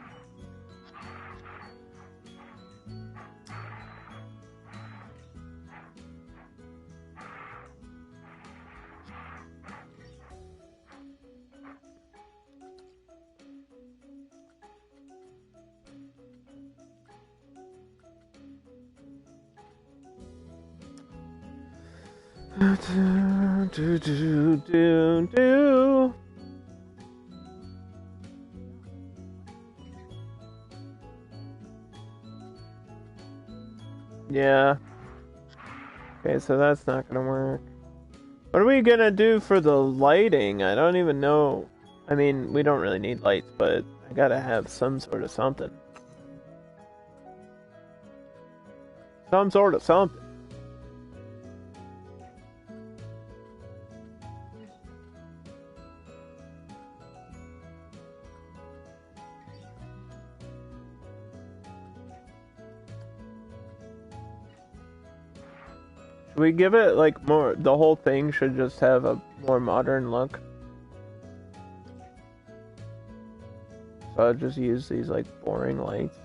do. Yeah. Okay, so that's not gonna work. What are we gonna do for the lighting? I don't even know. I mean, we don't really need lights, but I gotta have some sort of something. Some sort of something. Should we give it like more? The whole thing should just have a more modern look. So I'll just use these like boring lights.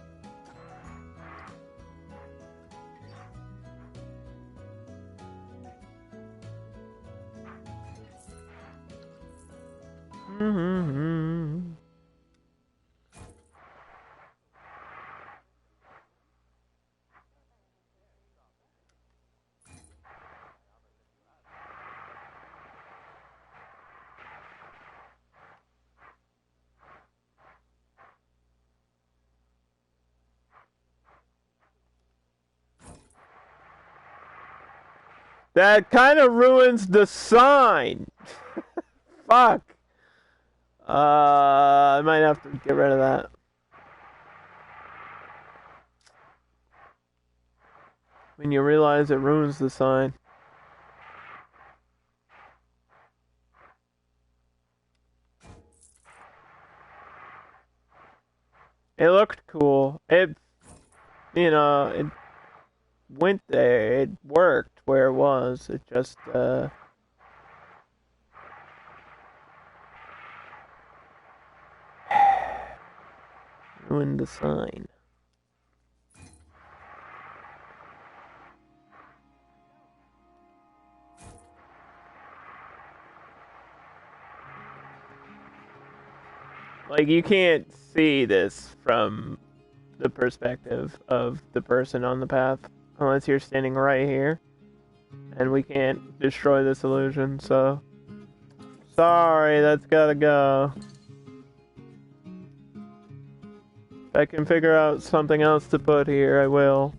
That kind of ruins the sign. Fuck. I might have to get rid of that. When you realize it ruins the sign. It looked cool. It went there. It worked where it was. It just, ruined the sign. Like, you can't see this from the perspective of the person on the path unless you're standing right here. And we can't destroy this illusion, so... Sorry, that's gotta go. If I can figure out something else to put here, I will.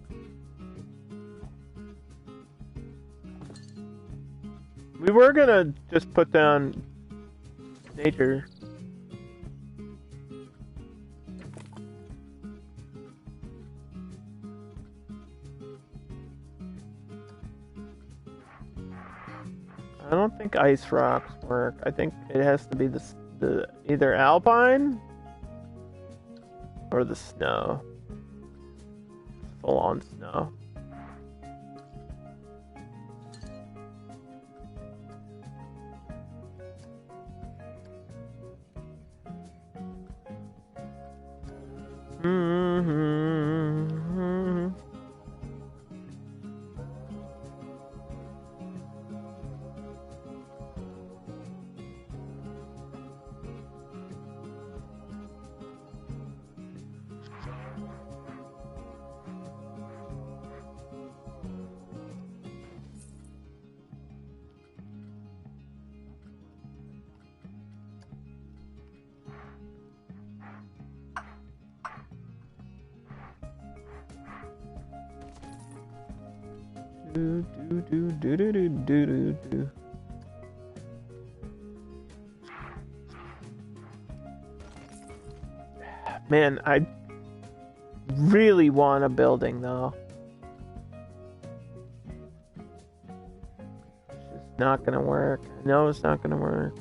We were gonna just put down nature. I don't think ice rocks work. I think it has to be the either alpine or the snow. Full on snow. Do. Man, I really want a building though. It's just not gonna work. I know it's not gonna work.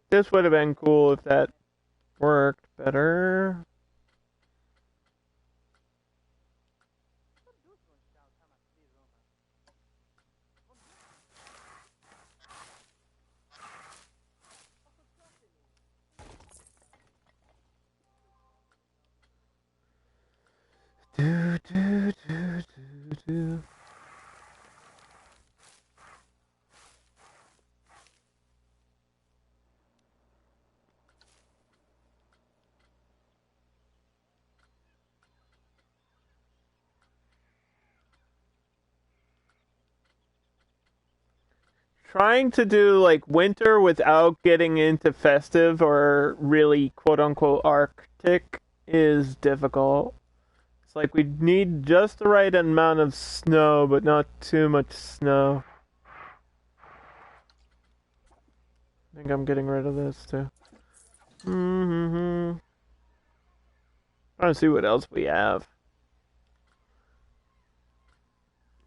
This would have been cool if that worked better. Do. Trying to do like winter without getting into festive or really quote unquote Arctic is difficult. It's like we need just the right amount of snow, but not too much snow. I think I'm getting rid of this too. Trying to see what else we have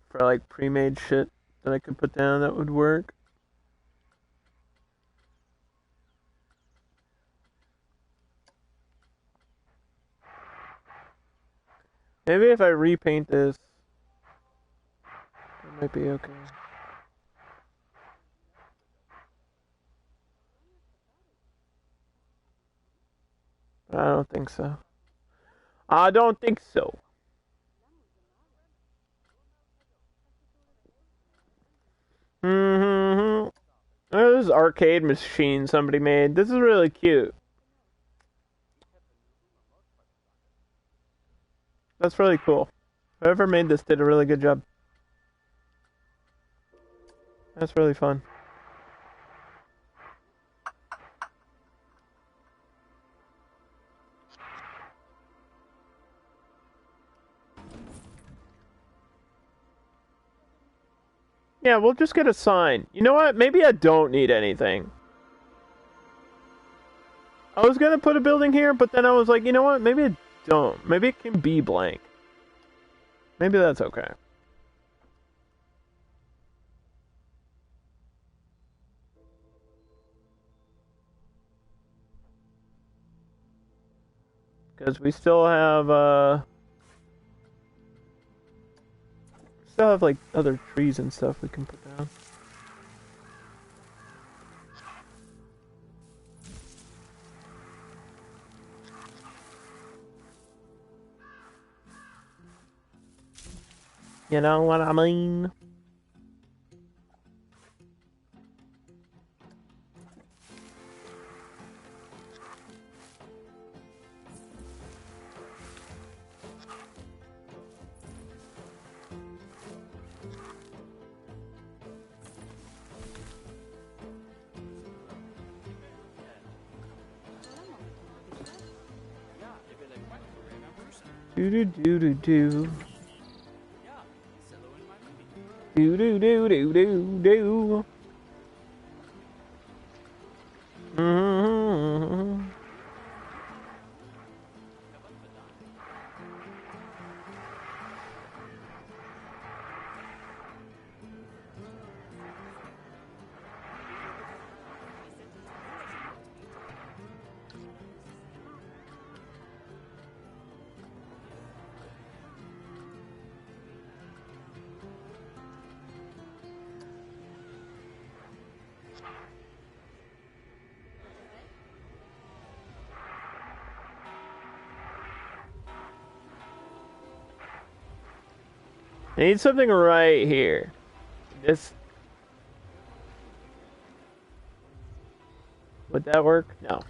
for like pre-made shit that I could put down that would work. Maybe if I repaint this, it might be okay. I don't think so. I don't think so. Oh, this is arcade machine somebody made. This is really cute. That's really cool. Whoever made this did a really good job. That's really fun. Yeah, we'll just get a sign. You know what? Maybe I don't need anything. I was gonna put a building here, but then I was like, you know what? Maybe I don't. Maybe it can be blank. Maybe that's okay. Because we still have like other trees and stuff we can put down. You know what I mean? Do do do do do. Do do do do do do. Mm-hmm. I need something right here. This. Would that work? No.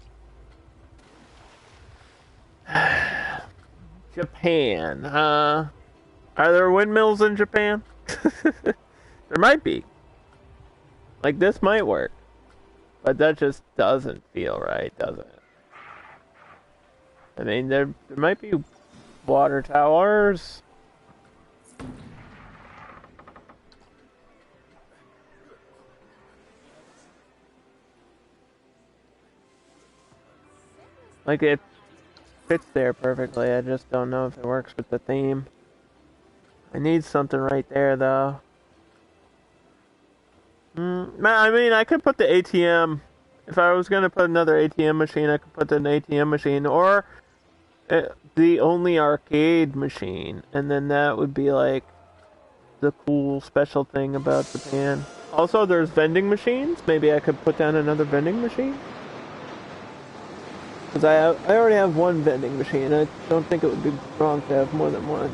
Japan. Are there windmills in Japan? There might be. Like, this might work. But that just doesn't feel right, does it? I mean, there might be water towers. Like, it fits there perfectly. I just don't know if it works with the theme. I need something right there, though. I mean, I could put the ATM. If I was going to put another ATM machine, I could put an ATM machine. Or the only arcade machine. And then that would be, like, the cool special thing about Japan. Also, there's vending machines. Maybe I could put down another vending machine. Because I already have one vending machine. I don't think it would be wrong to have more than one.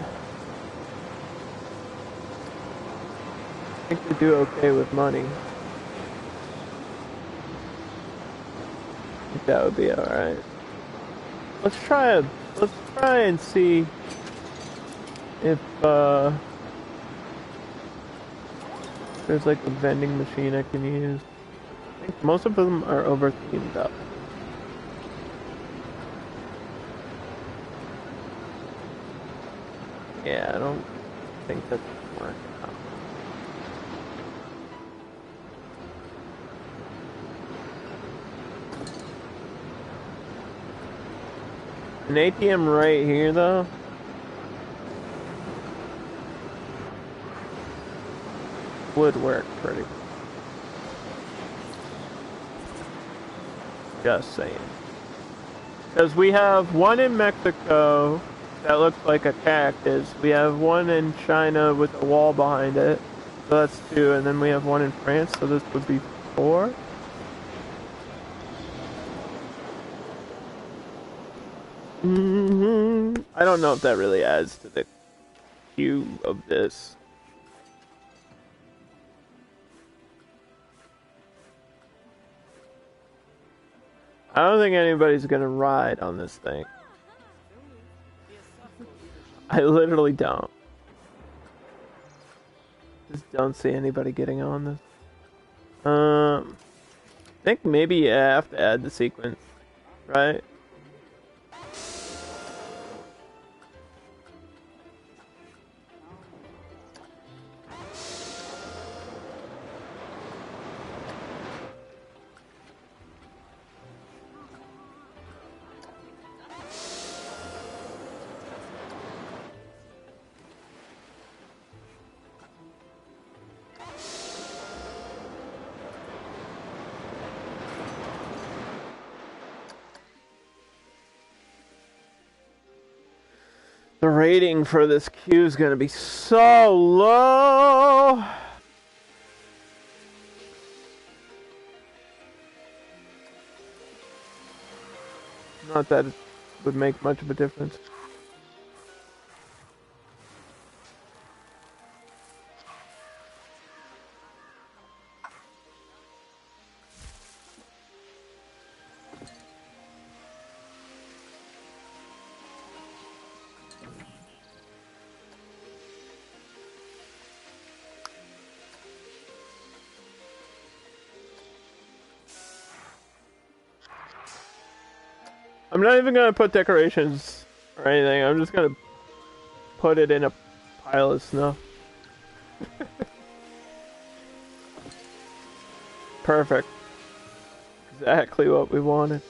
I think they do okay with money. I think that would be alright. Let's try and see if there's like a vending machine I can use. I think most of them are over themed up. Yeah, I don't think that's gonna work out. An ATM right here, though. Would work pretty well. Just saying. Because we have one in Mexico that looks like a cactus. We have one in China with a wall behind it. So that's 2. And then we have one in France, so this would be 4. I don't know if that really adds to the hue of this. I don't think anybody's gonna ride on this thing. I literally don't. Just don't see anybody getting on this. I think maybe you have to add the sequence, right? The rating for this queue is going to be so low. Not that it would make much of a difference. I'm not even gonna put decorations or anything. I'm just gonna put it in a pile of snow. Perfect. Exactly what we wanted.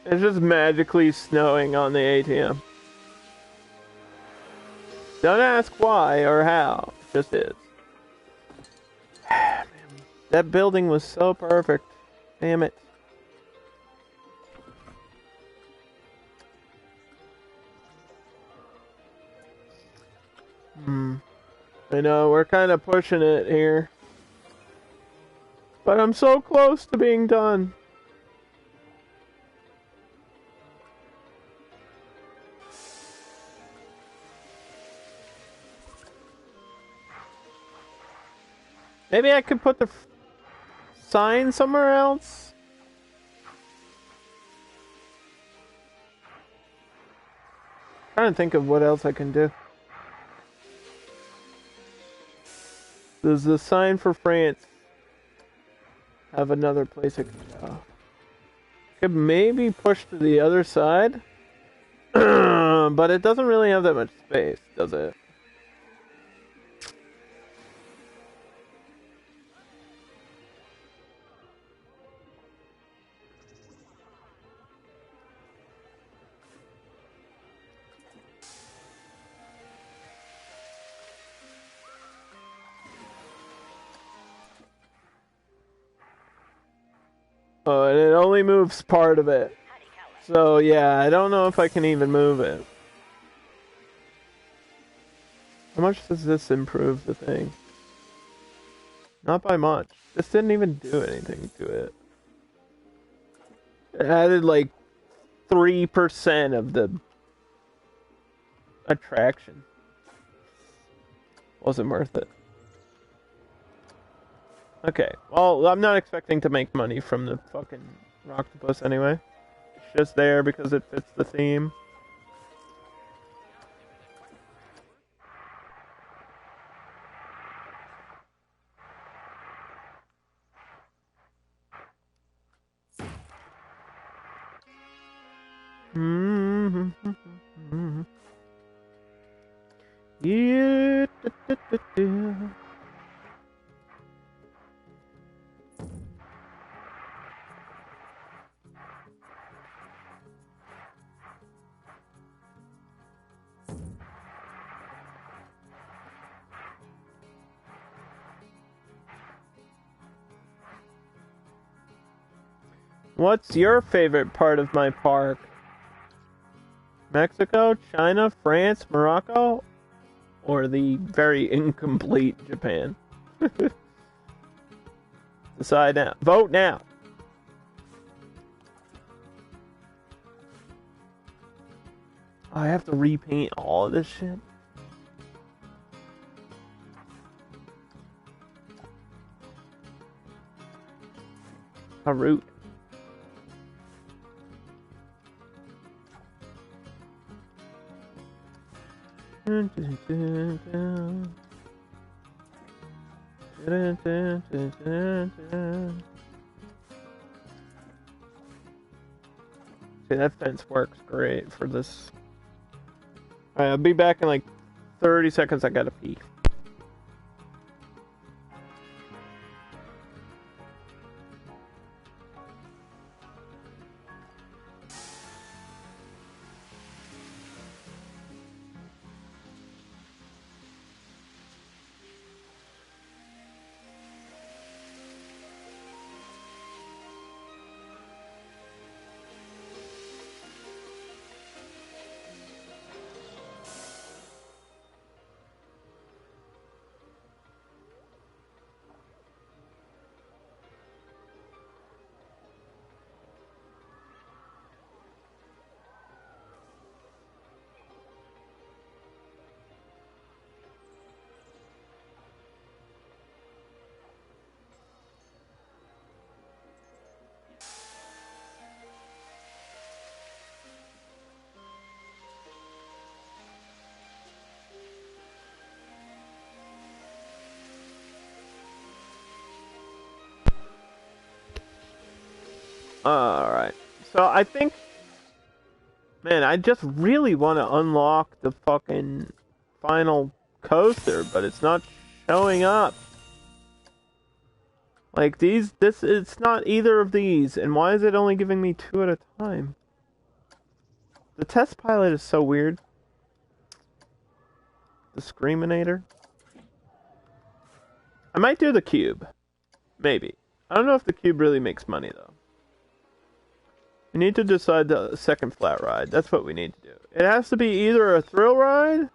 It's just magically snowing on the ATM. Don't ask why or how. It just is. Man, that building was so perfect. Damn it. I know, we're kind of pushing it here. But I'm so close to being done. Maybe I could put the sign somewhere else? I'm trying to think of what else I can do. Does the sign for France have another place I could go? Could maybe push to the other side? But it doesn't really have that much space, does it? Oh, and it only moves part of it. So, yeah, I don't know if I can even move it. How much does this improve the thing? Not by much. This didn't even do anything to it. It added like 3% of the attraction. Wasn't worth it. Okay, well, I'm not expecting to make money from the fucking Octopus anyway. It's just there because it fits the theme. Yeah. What's your favorite part of my park? Mexico, China, France, Morocco, or the very incomplete Japan? Decide now. Vote now. Oh, I have to repaint all of this shit. How rude. See, that fence works great for this. Alright, I'll be back in like 30 seconds. I gotta pee. Alright. So I think... Man, I just really want to unlock the fucking final coaster, but it's not showing up. Like, it's not either of these, and why is it only giving me 2 at a time? The test pilot is so weird. The Screaminator. I might do the cube. Maybe. I don't know if the cube really makes money, though. We need to decide the second flat ride. That's what we need to do. It has to be either a thrill ride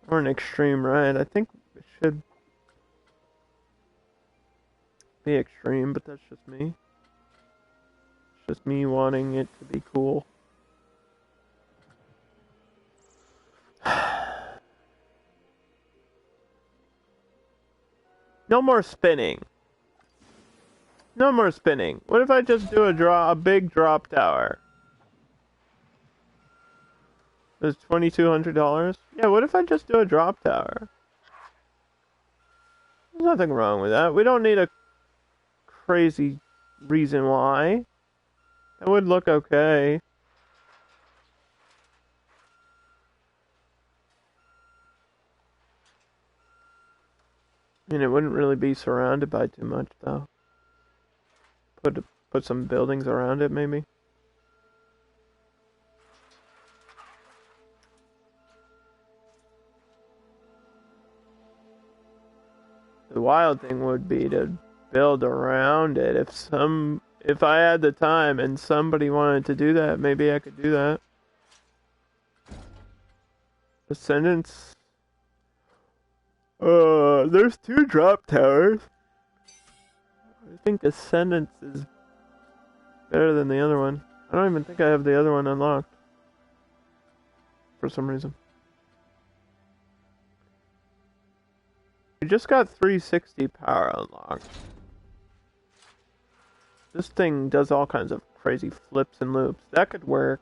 or an extreme ride. I think it should be extreme, but that's just me. It's just me wanting it to be cool. No more spinning. No more spinning. What if I just do a big drop tower? It's $2,200? Yeah, what if I just do a drop tower? There's nothing wrong with that. We don't need a crazy reason why. That would look okay. I mean, it wouldn't really be surrounded by too much, though. Put some buildings around it, maybe. The wild thing would be to build around it. If I had the time and somebody wanted to do that, maybe I could do that. Descendants. There's 2 drop towers. I think Ascendance is better than the other one. I don't even think I have the other one unlocked. For some reason. We just got 360 power unlocked. This thing does all kinds of crazy flips and loops. That could work.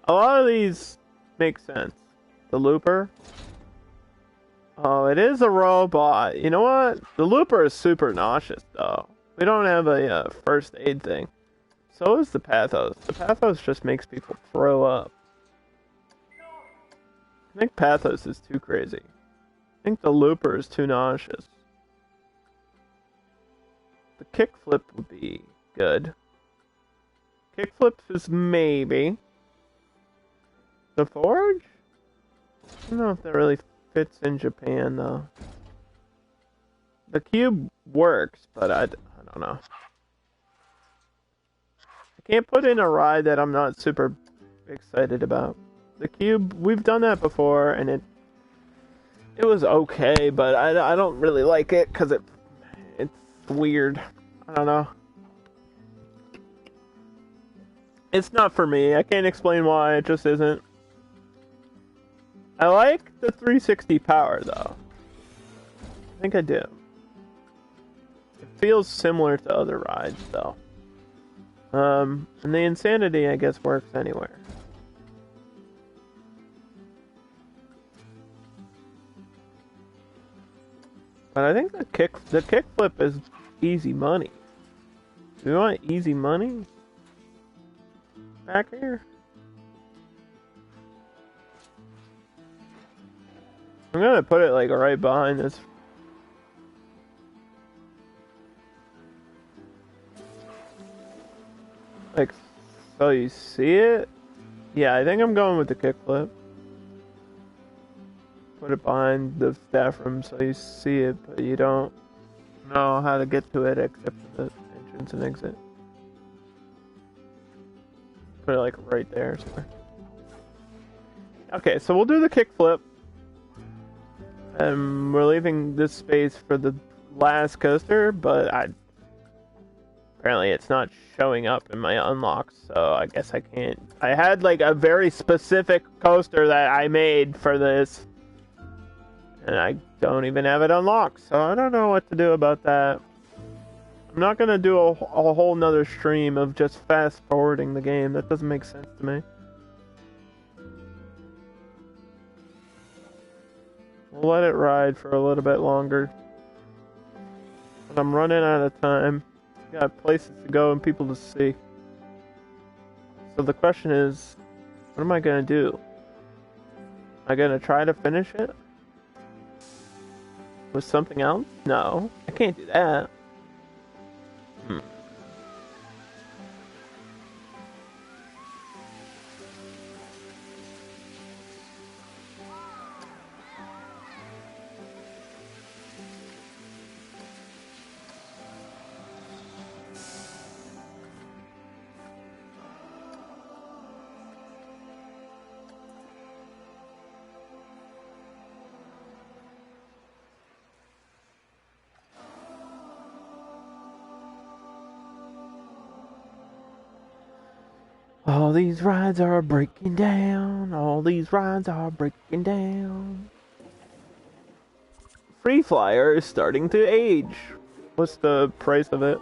A lot of these make sense. The looper. Oh, it is a robot. You know what? The looper is super nauseous, though. We don't have a first aid thing. So is the pathos. The pathos just makes people throw up. I think pathos is too crazy. I think the looper is too nauseous. The kickflip would be good. Kickflip is maybe. The forge? I don't know if that really fits in Japan, though. The cube works, but I don't know. I can't put in a ride that I'm not super excited about. The cube, we've done that before, and it was okay, but I don't really like it because it's weird. I don't know. It's not for me. I can't explain why. It just isn't. I like the 360 power, though. I think I do. It feels similar to other rides, though. And the Insanity, I guess, works anywhere. But I think the kickflip is easy money. Do you want easy money? Back here? I'm gonna put it like right behind this. Like, so you see it? Yeah, I think I'm going with the kickflip. Put it behind the staff room so you see it, but you don't know how to get to it except for the entrance and exit. Put it like right there somewhere. Okay, so we'll do the kickflip. And we're leaving this space for the last coaster, but apparently it's not showing up in my unlocks, so I guess I can't. I had like a very specific coaster that I made for this, and I don't even have it unlocked, so I don't know what to do about that. I'm not gonna do a whole nother stream of just fast forwarding the game. That doesn't make sense to me. We'll let it ride for a little bit longer. But I'm running out of time. Got places to go and people to see. So the question is, what am I gonna do? Am I gonna try to finish it? With something else? No, I can't do that. All these rides are breaking down. All these rides are breaking down. Free Flyer is starting to age. What's the price of it?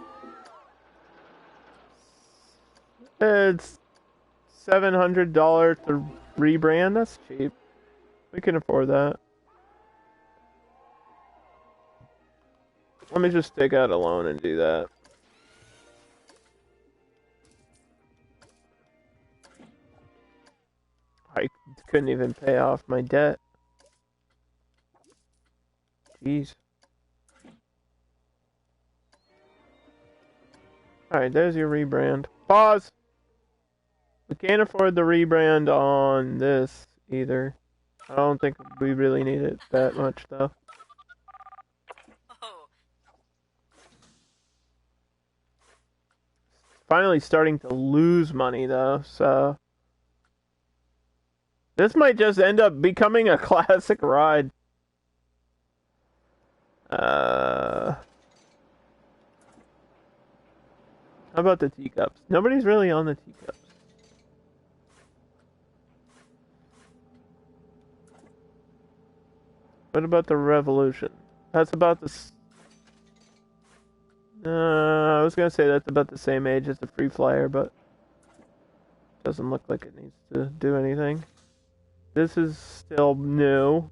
It's $700 to rebrand. That's cheap. We can afford that. Let me just take out a loan and do that. I couldn't even pay off my debt. Jeez. Alright, there's your rebrand. Pause! We can't afford the rebrand on this either. I don't think we really need it that much though. Finally starting to lose money though, so... This might just end up becoming a classic ride. How about the teacups? Nobody's really on the teacups. What about the Revolution? That's about the... I was gonna say that's about the same age as the Free Flyer, but... Doesn't look like it needs to do anything. This is still new.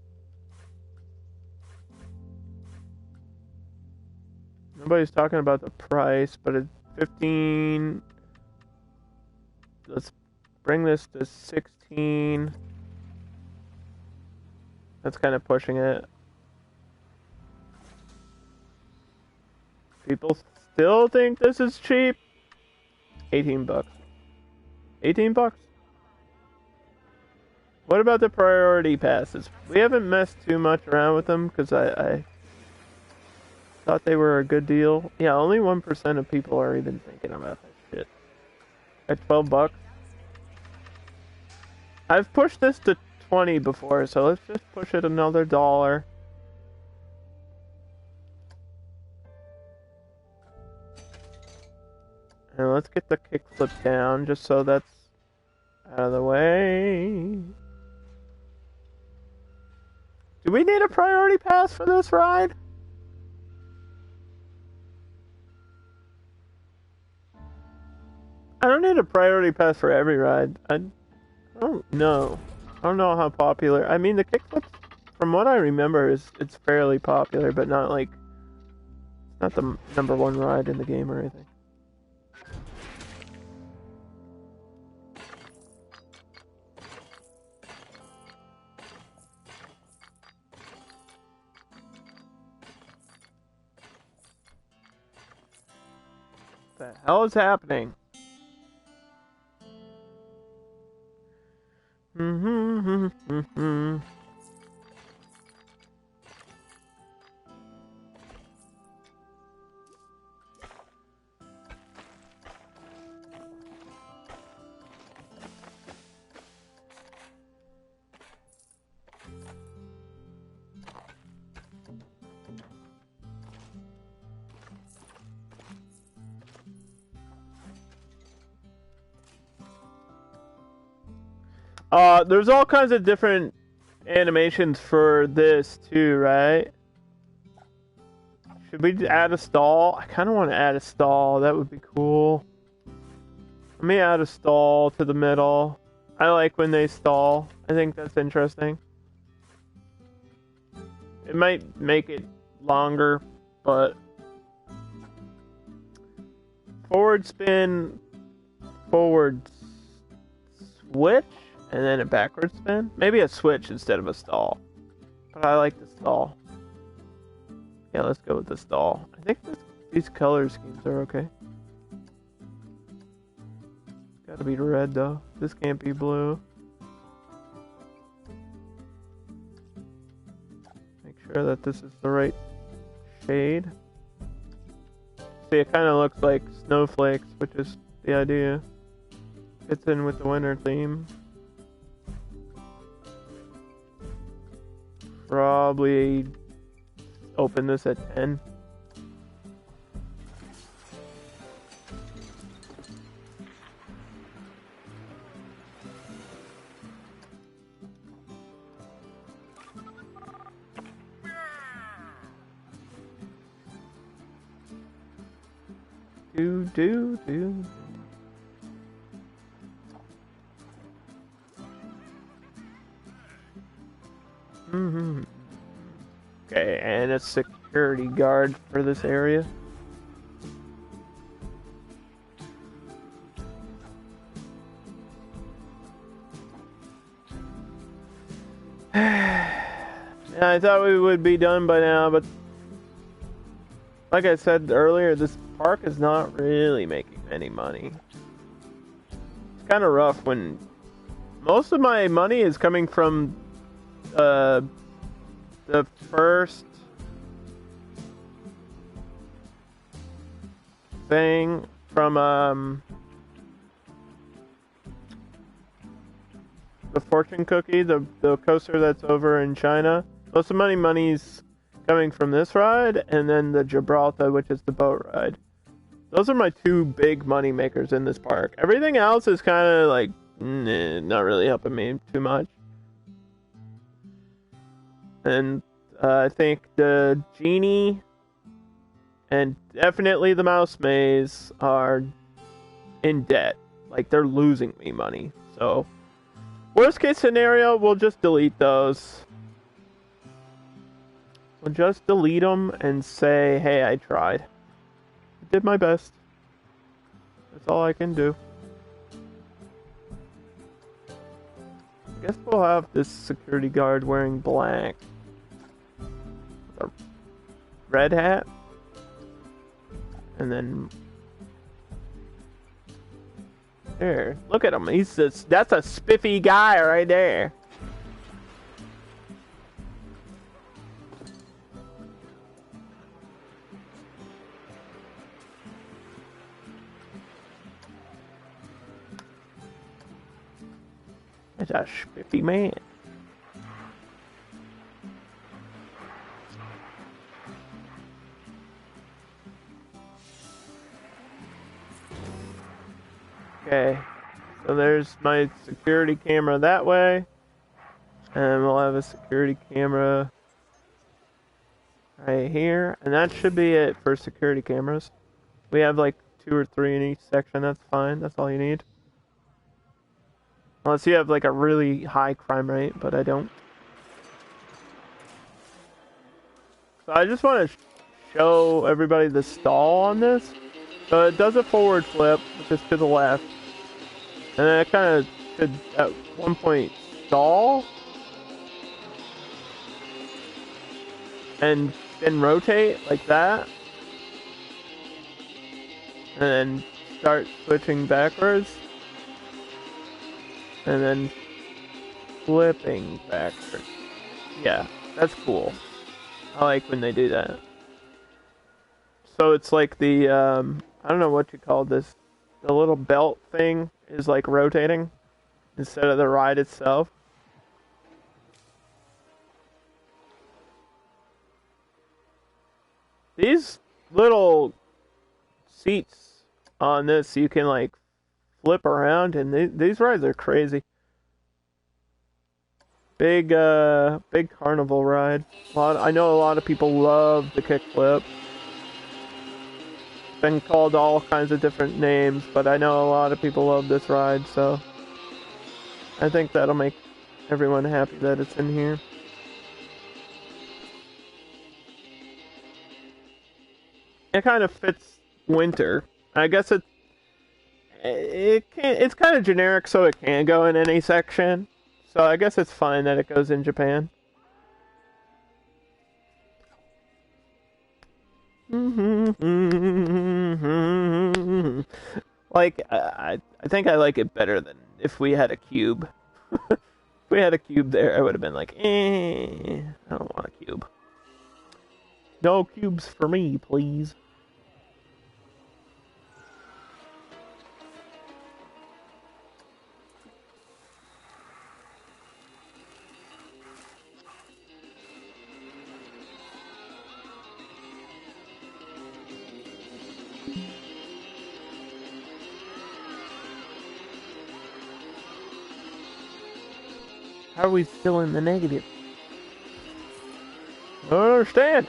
Nobody's talking about the price, but it's 15. Let's bring this to 16. That's kind of pushing it. People still think this is cheap. 18 bucks. 18 bucks? What about the priority passes? We haven't messed too much around with them because I thought they were a good deal. Yeah, only 1% of people are even thinking about that shit. At 12 bucks. I've pushed this to 20 before, so let's just push it another $1. And let's get the kickflip down just so that's out of the way. Do we need a priority pass for this ride? I don't need a priority pass for every ride. I don't know. I don't know how popular. I mean, the kickflip, from what I remember, it's fairly popular, but not like not the #1 ride in the game or anything. What the hell is happening? There's all kinds of different animations for this too, right? Should we add a stall? I kind of want to add a stall. That would be cool. Let me add a stall to the middle. I like when they stall. I think that's interesting. It might make it longer, but forward spin, forward switch, and then a backward spin. Maybe a switch instead of a stall. But I like the stall. Yeah, let's go with the stall. I think these color schemes are okay. Gotta be red though. This can't be blue. Make sure that this is the right shade. See, it kind of looks like snowflakes, which is the idea. Fits in with the winter theme. Probably open this at 10. Do. Okay, and a security guard for this area. Yeah, I thought we would be done by now, but like I said earlier, this park is not really making any money. It's kind of rough when most of my money is coming from the first thing from the fortune cookie, the coaster that's over in China. Most of my money's coming from this ride, and then the Gibraltar, which is the boat ride. Those are my two big money makers in this park. Everything else is kind of like not really helping me too much. And I think the Genie and definitely the Mouse Maze are in debt. Like, they're losing me money. So, worst case scenario, we'll just delete those. We'll just delete them and say, hey, I tried. I did my best. That's all I can do. I guess we'll have this security guard wearing black. A red hat. And then... there. Look at him. That's a spiffy guy right there. That's a spiffy man. there's my security camera that way. And we'll have a security camera right here. And that should be it for security cameras. We have like 2 or 3 in each section. That's fine. That's all you need. Unless you have like a really high crime rate, but I don't. So I just want to show everybody the stall on this. So it does a forward flip, which is to the left. And then it kind of should at one point stall. And then rotate like that. And then start switching backwards. And then flipping backwards. Yeah, that's cool. I like when they do that. So it's like the, I don't know what you call this. The little belt thing is like rotating instead of the ride itself. These little seats on this, you can like flip around, and these rides are crazy. Big carnival ride. I know a lot of people love the kickflip. Been called all kinds of different names, but I know a lot of people love this ride, so I think that'll make everyone happy that it's in here. It kind of fits winter. I guess it's kind of generic, so it can go in any section. So I guess it's fine that it goes in Japan. Like, I think I like it better than if we had a cube. If we had a cube there, I would have been like, I don't want a cube. No cubes for me, please. How are we still in the negative? I don't understand.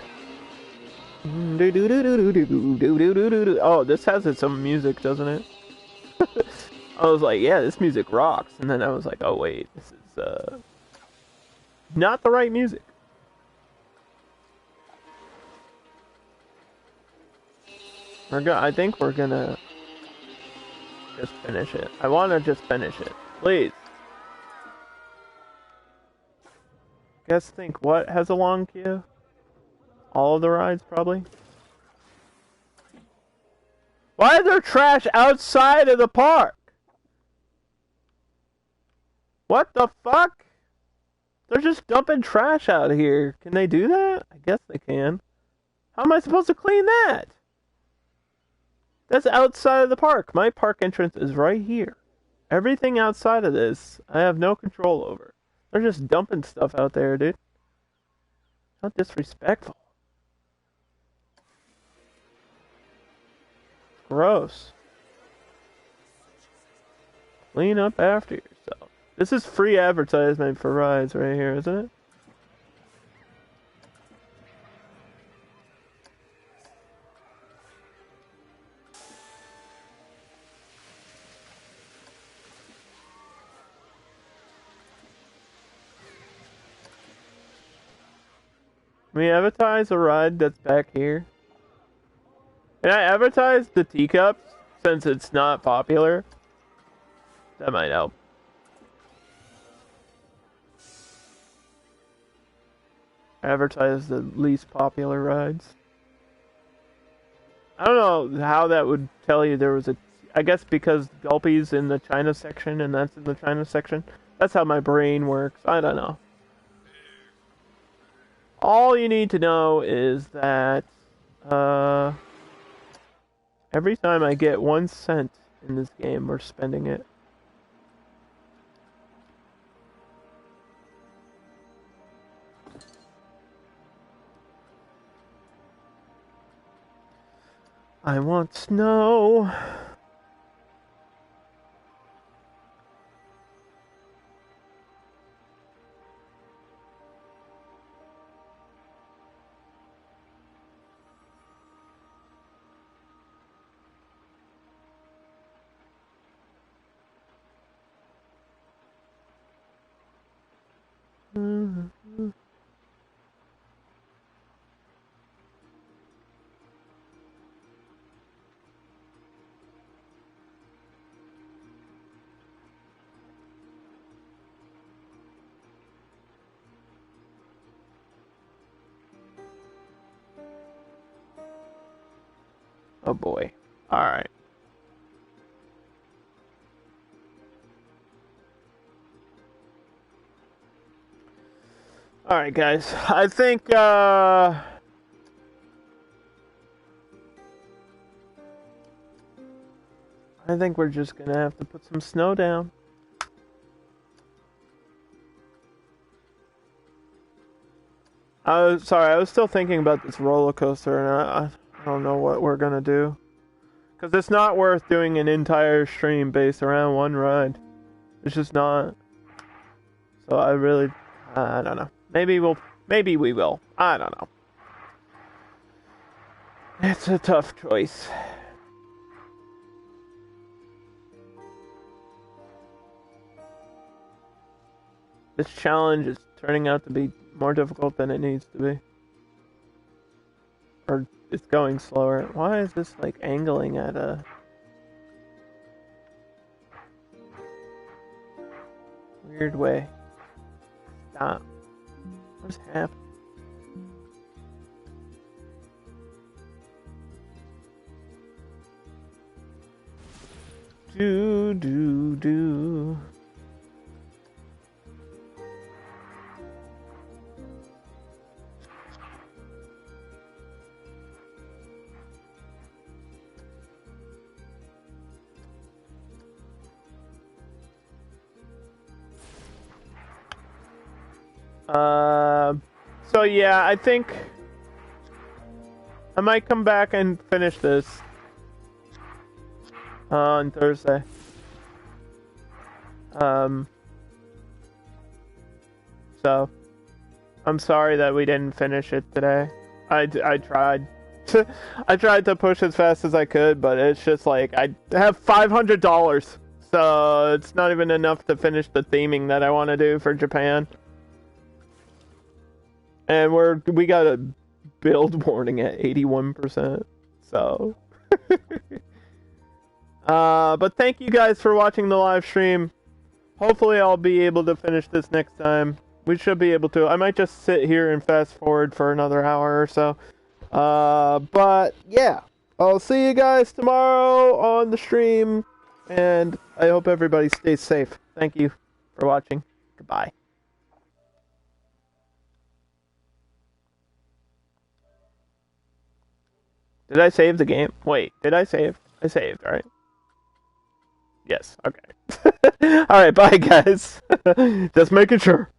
Oh, this has its own music, doesn't it? I was like, yeah, this music rocks. And then I was like, oh wait, this is not the right music. I think we're gonna just finish it. I want to just finish it, please. Guess think what has a long queue? All of the rides, probably. Why is there trash outside of the park? What the fuck? They're just dumping trash out here. Can they do that? I guess they can. How am I supposed to clean that? That's outside of the park. My park entrance is right here. Everything outside of this, I have no control over. They're just dumping stuff out there, dude. How disrespectful. Gross. Clean up after yourself. This is free advertisement for rides right here, isn't it? Can we advertise a ride that's back here? Can I advertise the teacups since it's not popular? That might help. Advertise the least popular rides. I don't know how that would tell you there was a... I guess because Gulpy's in the China section and that's in the China section. That's how my brain works. I don't know. All you need to know is that every time I get 1 cent in this game, we're spending it. I want snow. Oh boy. Alright. Alright, guys. I think we're just gonna have to put some snow down. I was still thinking about this roller coaster, and I don't know what we're gonna do. Because it's not worth doing an entire stream based around one ride. It's just not. So I don't know. Maybe we will. I don't know. It's a tough choice. This challenge is turning out to be more difficult than it needs to be. Or it's going slower. Why is this like angling at a weird way? Stop. What's happening? Do. So yeah, I think I might come back and finish this on Thursday. So I'm sorry that we didn't finish it today. I tried. I tried to push as fast as I could, but it's just like I have $500, so it's not even enough to finish the theming that I want to do for Japan. And we got a build warning at 81%. So but thank you guys for watching the live stream. Hopefully I'll be able to finish this next time. We should be able to. I might just sit here and fast forward for another hour or so. But yeah, I'll see you guys tomorrow on the stream, and I hope everybody stays safe. Thank you for watching. Goodbye. Did I save the game? Wait, did I save? I saved, right? Yes, okay. Alright, bye guys. Just making sure.